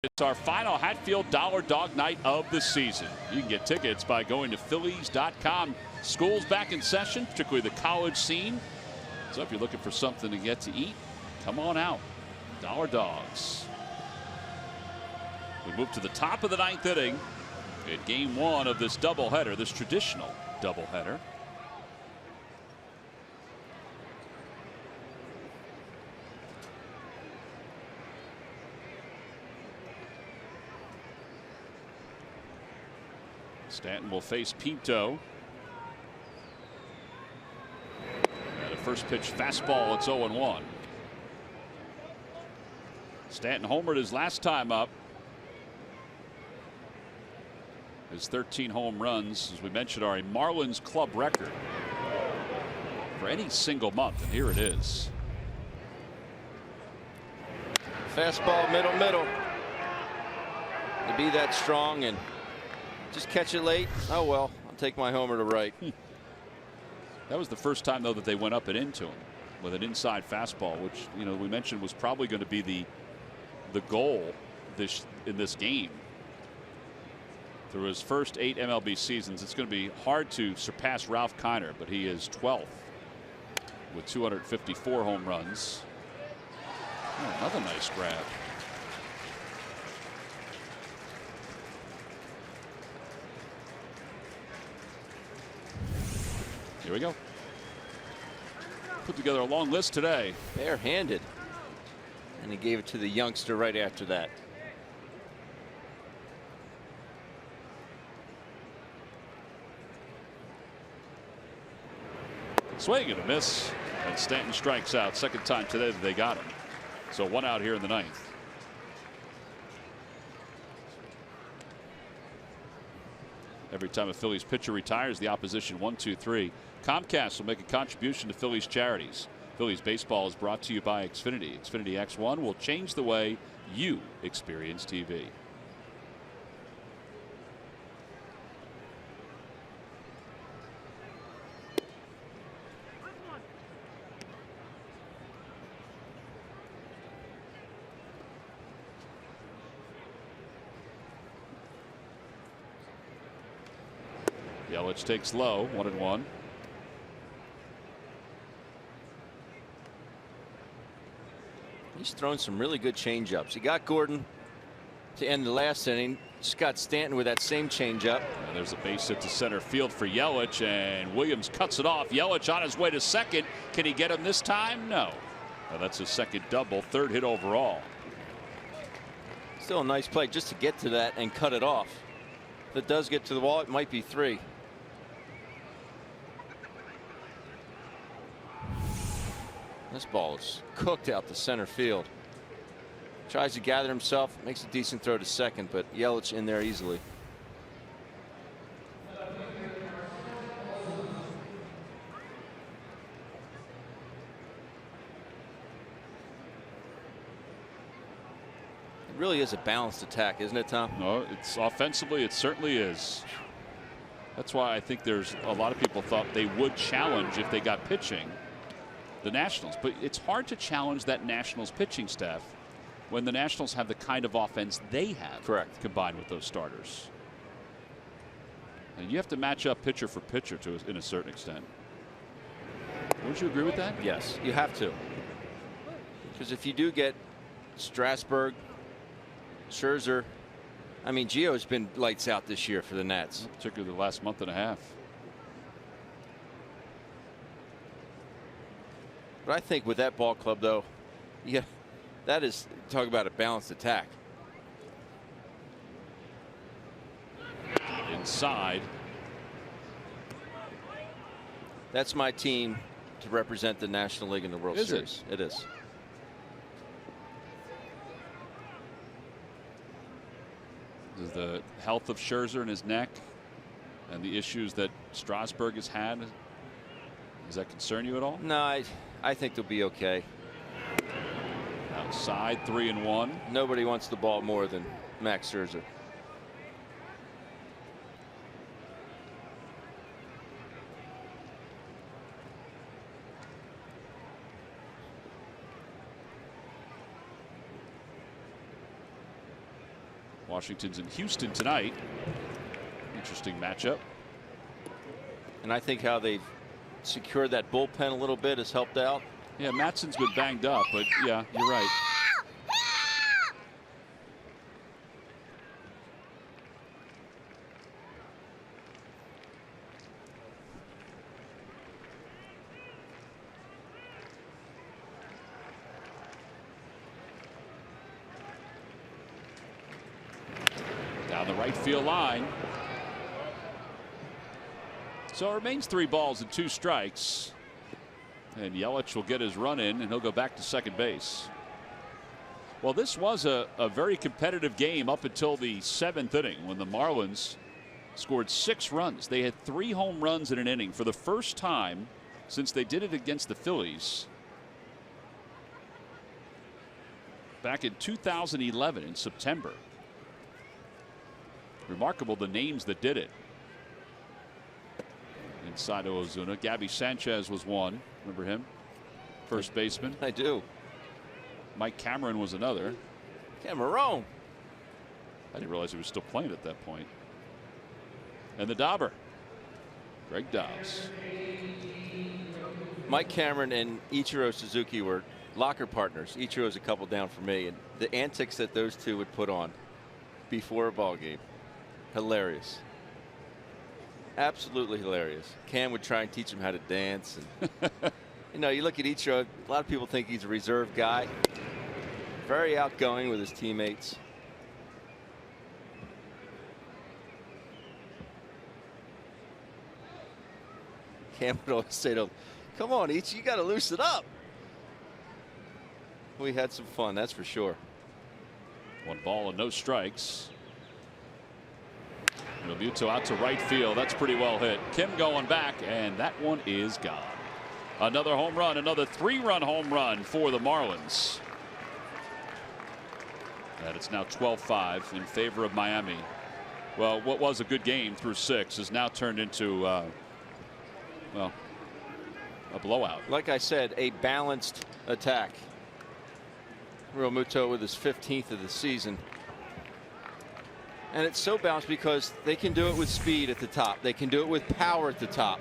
It's our final Hatfield Dollar Dog Night of the season. You can get tickets by going to Phillies.com. School's back in session, particularly the college scene. So if you're looking for something to get to eat, come on out. Dollar Dogs. We move to the top of the 9th inning in game 1 of this doubleheader, this traditional doubleheader. Stanton will face Pinto. And a first pitch fastball. It's 0-1. Stanton homered his last time up. His 13 home runs, as we mentioned, are a Marlins club record for any single month. And here it is.
Fastball, middle. To be that strong and just catch it late. Oh well, I'll take my homer to right.
That was the first time though that they went up and into him with an inside fastball, which we mentioned was probably going to be the goal in this game. Through his first 8 MLB seasons, it's going to be hard to surpass Ralph Kiner, but he is 12th with 254 home runs. Oh, another nice grab. Here we go. Put together a long list today.
Bare-handed. And he gave it to the youngster right after that.
Swing and a miss. And Stanton strikes out. Second time today that they got him. So 1 out here in the 9th. Every time a Phillies pitcher retires, the opposition 1, 2, 3. Comcast will make a contribution to Phillies charities. Phillies baseball is brought to you by Xfinity. Xfinity X1 will change the way you experience TV. Yelich takes low, 1-1.
He's thrown some really good changeups. He got Gordon to end the last inning. Just got Stanton with that same changeup.
And there's a base hit to center field for Yelich, and Williams cuts it off. Yelich on his way to second. Can he get him this time? No. Well, that's his second double, 3rd hit overall.
Still a nice play just to get to that and cut it off. If it does get to the wall, it might be 3. This ball is cooked out to center field. Tries to gather himself, makes a decent throw to second, but Yelich in there easily. It really is a balanced attack, isn't it, Tom?
No, it's offensively, it certainly is. That's why I think there's a lot of people thought they would challenge if they got pitching the Nationals, but it's hard to challenge that Nationals pitching staff when the Nationals have the kind of offense they have.
Correct.
Combined with those starters. And you have to match up pitcher for pitcher in a certain extent. Would you agree with that?
Yes, you have to. Because if you do get Strasburg, Scherzer, I mean, Gio's been lights out this year for the Nats.
Particularly the last month and a half.
But I think with that ball club, though, yeah, that is, talk about a balanced attack.
Inside.
That's my team to represent the National League in the World Series. It is.
Does the health of Scherzer in his neck and the issues that Strasburg has had, does that concern you at all?
No, I think they'll be okay.
Outside, 3-1.
Nobody wants the ball more than Max Scherzer.
Washington's in Houston tonight. Interesting matchup.
And I think how they've secured that bullpen a little bit has helped out.
Yeah, Matson's been banged up, but yeah, you're right. Down the right field line. So it remains 3 balls and 2 strikes. And Yelich will get his run in, and he'll go back to second base. Well, this was a very competitive game up until the 7th inning when the Marlins scored 6 runs. They had 3 home runs in an inning for the first time since they did it against the Phillies back in 2011 in September. Remarkable the names that did it. Inside of Ozuna. Gabby Sanchez was one. Remember him? First baseman.
I do.
Mike Cameron was another.
Cameron.
I didn't realize he was still playing at that point. And the Dauber, Greg Dobbs.
Mike Cameron and Ichiro Suzuki were locker partners. Ichiro's a couple down for me, and the antics that those two would put on before a ball game, hilarious. Absolutely hilarious. Cam would try and teach him how to dance. And, you know, you look at Ichiro, a lot of people think he's a reserved guy. Very outgoing with his teammates. Cam would always say to him, come on, Ichi, you got to loosen up. We had some fun, that's for sure.
1 ball and no strikes. Realmuto out to right field. That's pretty well hit. Kim going back, and that one is gone. Another home run, another 3-run home run for the Marlins. And it's now 12-5 in favor of Miami. Well, what was a good game through 6 has now turned into, well, a blowout.
Like I said, a balanced attack. Realmuto with his 15th of the season. And it's so balanced because they can do it with speed at the top. They can do it with power at the top.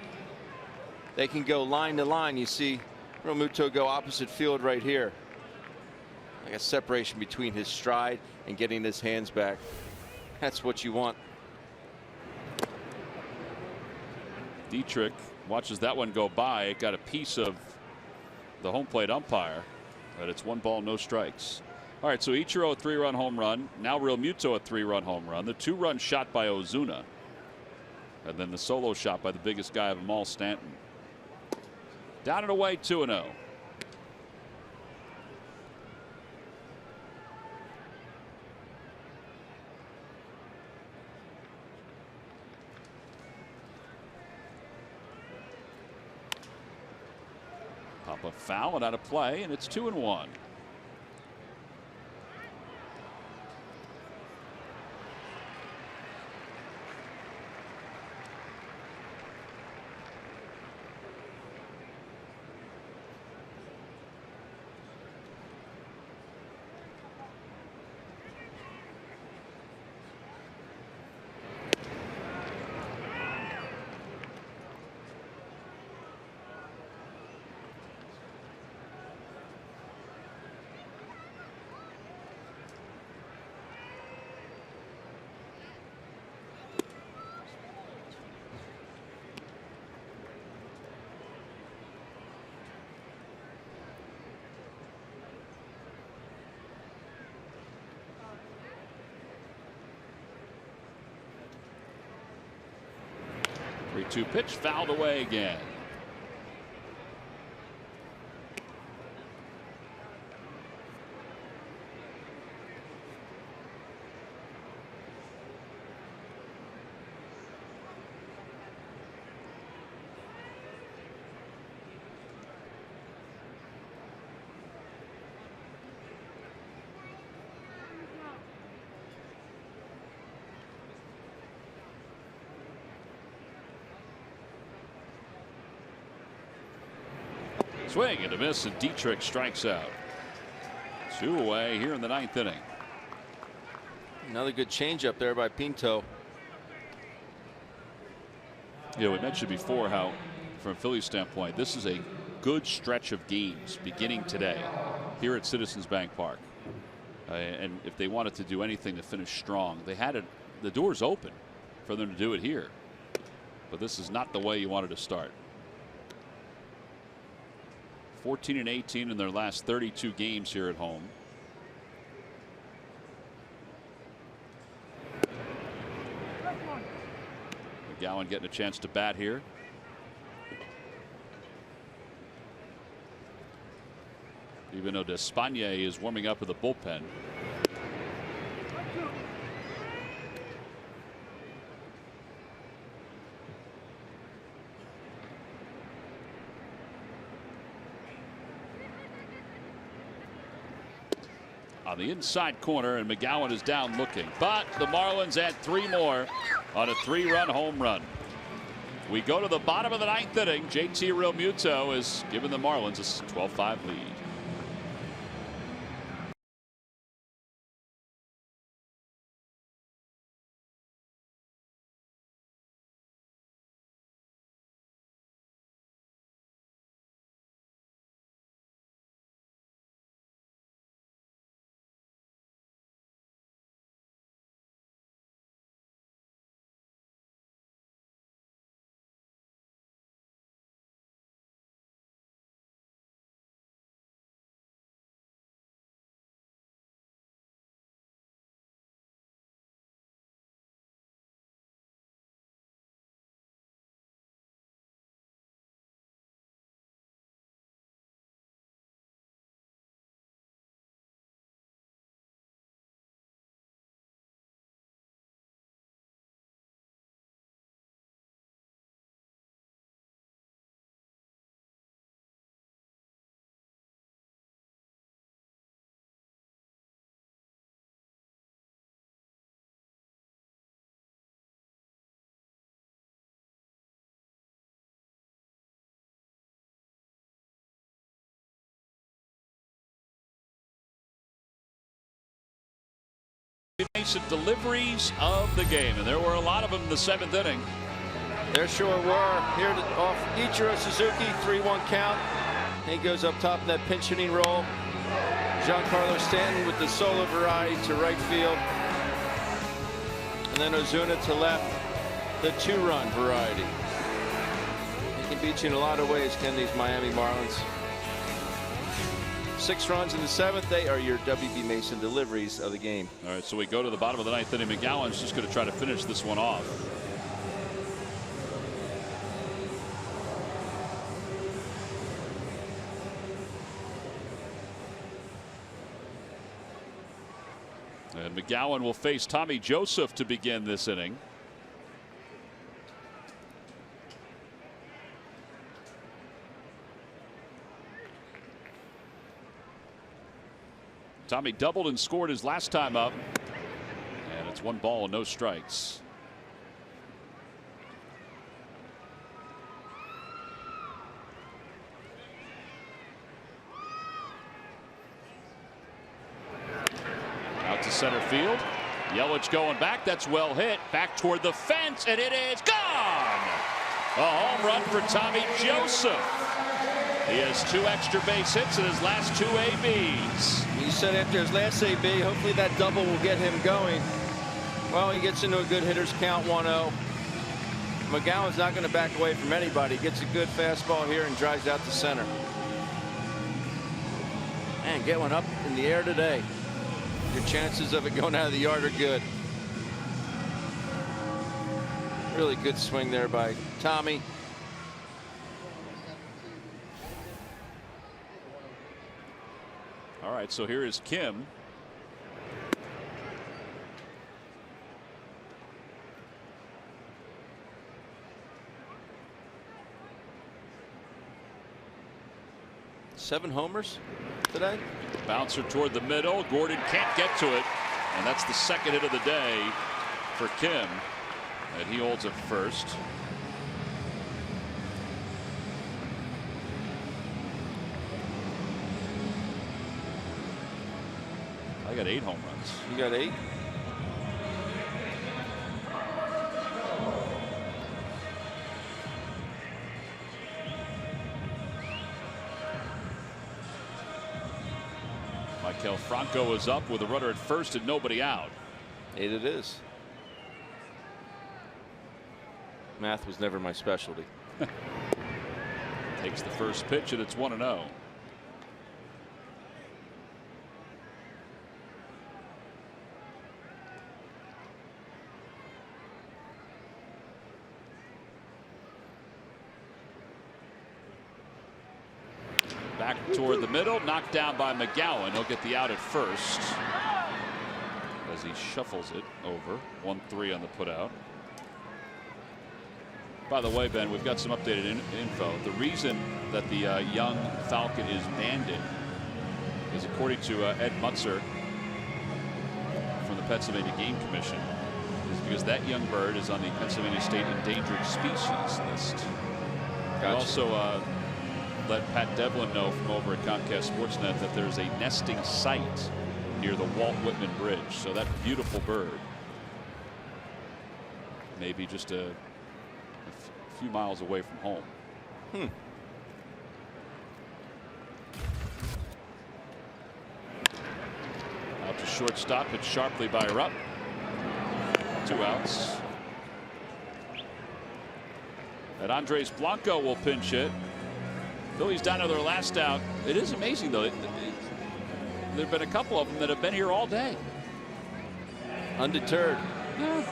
They can go line to line. You see Realmuto go opposite field right here. Like a separation between his stride and getting his hands back. That's what you want.
Dietrich watches that one go by. It got a piece of the home plate umpire, but it's 1 ball, no strikes. All right, so Ichiro a 3-run home run. Now Realmuto a 3-run home run. The 2-run shot by Ozuna. And then the solo shot by the biggest guy of them all, Stanton. Down and away, 2-0. Pop a foul and out of play, and it's 2-1. Two pitch fouled away again. Swing and a miss, and Dietrich strikes out. 2 away here in the 9th inning.
Another good changeup there by Pinto.
You know, we mentioned before how, from a Phillies standpoint, this is a good stretch of games beginning today here at Citizens Bank Park. And if they wanted to do anything to finish strong, they had the doors open for them to do it here. But this is not the way you wanted to start. 14-18 in their last 32 games here at home. McGowan getting a chance to bat here. Even though Despaigne is warming up with the bullpen. On the inside corner, and McGowan is down looking, but the Marlins add 3 more on a 3-run home run. We go to the bottom of the 9th inning. JT Realmuto has given the Marlins a 12-5 lead. Mason deliveries of the game, and there were a lot of them in the 7th inning.
There sure were. Here off Ichiro Suzuki, 3-1 count. He goes up top in that pinch hitting role. Giancarlo Stanton with the solo variety to right field. And then Ozuna to left, the 2-run variety. He can beat you in a lot of ways, can these Miami Marlins. 6 runs in the 7th. They are your W.B. Mason deliveries of the game.
All right, so we go to the bottom of the 9th inning. McGowan's just going to try to finish this one off. And McGowan will face Tommy Joseph to begin this inning. Tommy doubled and scored his last time up. And it's 1 ball and no strikes. Out to center field. Yelich going back. That's well hit. Back toward the fence, and it is gone. A home run for Tommy Joseph. He has 2 extra base hits in his last 2 ABs.
He said after his last AB, hopefully that double will get him going. Well, he gets into a good hitter's count, 1-0. McGowan's not going to back away from anybody. He gets a good fastball here and drives out to center. And get one up in the air today. Your chances of it going out of the yard are good. Really good swing there by Tommy.
All right, so here is Kim.
Seven homers today.
Bouncer toward the middle. Gordon can't get to it, and that's the 2nd hit of the day for Kim, and he holds it first. I got 8 home runs.
You got 8.
Maikel Franco is up with a runner at first and nobody out.
8 it is. Math was never my specialty.
Takes the first pitch and it's 1-0. Back toward the middle, knocked down by McGowan. He'll get the out at first as he shuffles it over. 1-3 on the putout. By the way, Ben, we've got some updated info. The reason that the young Falcon is banded is, according to Ed Mutzer from the Pennsylvania Game Commission, is because that young bird is on the Pennsylvania State Endangered Species list.
Gotcha.
We also let Pat Devlin know from over at Comcast Sportsnet that there's a nesting site near the Walt Whitman Bridge. So that beautiful bird maybe just a few miles away from home. Out to shortstop, hit sharply by Rupp. 2 outs. And Andres Blanco will pinch hit. Phillies down to their last out. It is amazing, though. There have been a couple of them that have been here all day.
Undeterred.
Yeah.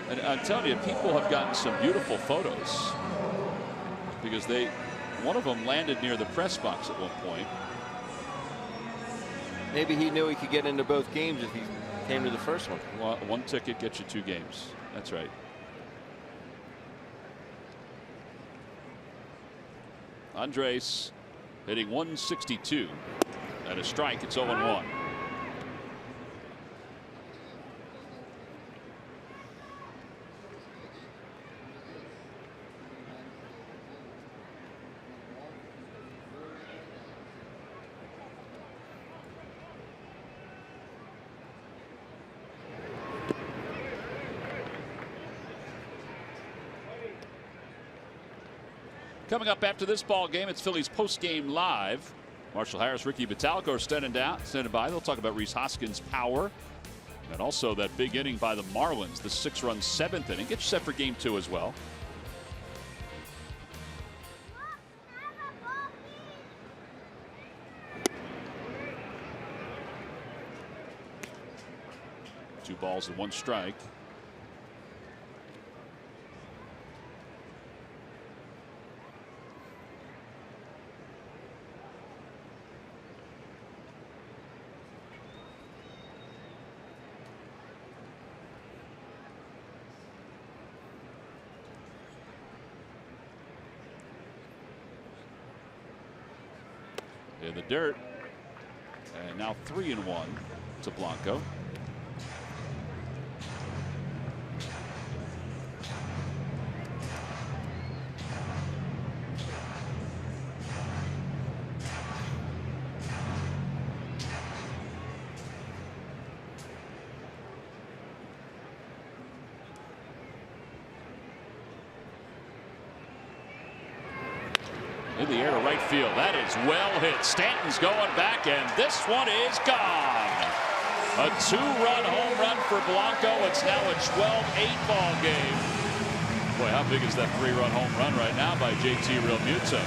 And I'm telling you, people have gotten some beautiful photos because one of them landed near the press box at one point.
Maybe he knew he could get into both games if he came to the first one.
Well, 1 ticket gets you 2 games. That's right. Andres hitting 162 and a strike. It's 0-1. Coming up after this ball game, it's Phillies post-game live. Marshall Harris, Ricky Battalico are standing by. They'll talk about Rhys Hoskins' power. And also that big inning by the Marlins, the 6-run 7th inning. Get you set for game 2 as well. Two balls and 1 strike. In the dirt, and now 3-1 to Blanco. In the air to right field. That is well hit. Stanton's going back, and this one is gone. A 2-run home run for Blanco. It's now a 12-8 ball game. Boy, how big is that 3-run home run right now by JT Realmuto?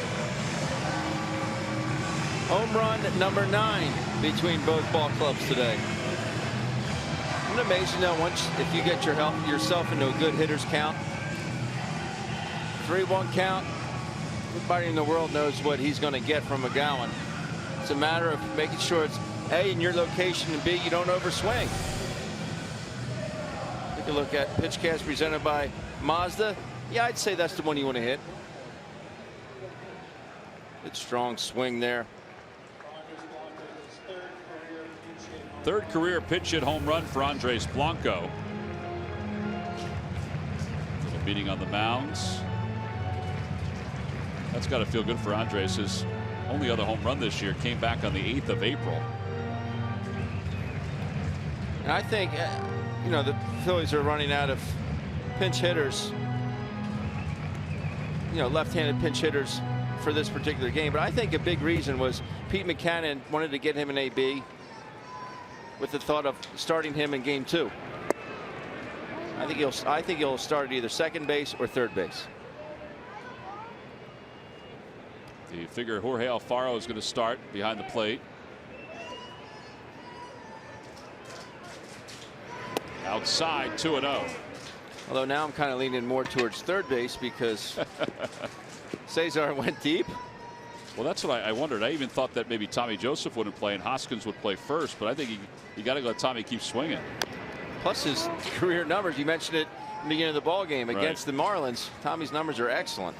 Home run number 9 between both ball clubs today. Isn't it amazing that if you get yourself into a good hitter's count, 3-1 count, everybody in the world knows what he's going to get from McGowan. It's a matter of making sure it's A, in your location, and B, you don't overswing. Take a look at PitchCast presented by Mazda. Yeah, I'd say that's the one you want to hit. Good strong swing there.
Third career pitch hit home run for Andres Blanco. Little beating on the mounds. That's got to feel good for Andres. His only other home run this year came back on the 8th of April.
And I think, the Phillies are running out of pinch hitters, left-handed pinch hitters for this particular game. But I think a big reason was Pete Mackanin wanted to get him an AB with the thought of starting him in game 2. I think he'll start at either second base or third base.
You figure Jorge Alfaro is going to start behind the plate. Outside, 2-0.
Although now I'm kind of leaning more towards third base because Cesar went deep.
Well, that's what I wondered. I even thought that maybe Tommy Joseph wouldn't play and Hoskins would play first, but I think you got to let Tommy keep swinging.
Plus his career numbers. You mentioned it in the beginning of the ball game against the Marlins. Tommy's numbers are excellent.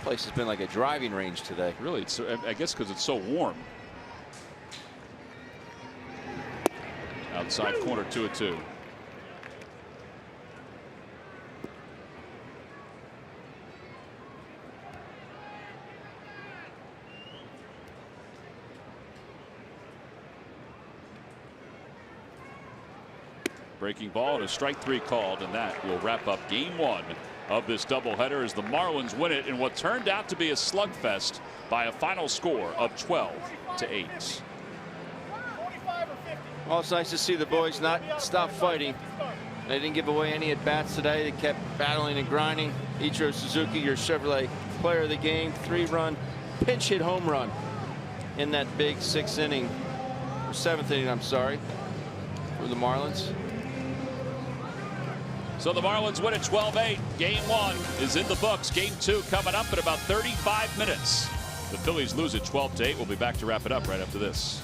Place has been like a driving range today.
Really, it's, I guess because it's so warm. Outside corner, 2-2. Breaking ball and a strike 3 called, and that will wrap up game 1 of this doubleheader as the Marlins win it in what turned out to be a slugfest by a final score of 12-8.
Well, it's nice to see the boys not stop fighting. They didn't give away any at bats today. They kept battling and grinding. Ichiro Suzuki, your Chevrolet player of the game, 3-run pinch hit home run in that big 6th inning, or 7th inning, I'm sorry, for the Marlins.
So the Marlins win at 12-8. Game 1 is in the books. Game 2 coming up in about 35 minutes. The Phillies lose at 12-8. We'll be back to wrap it up right after this.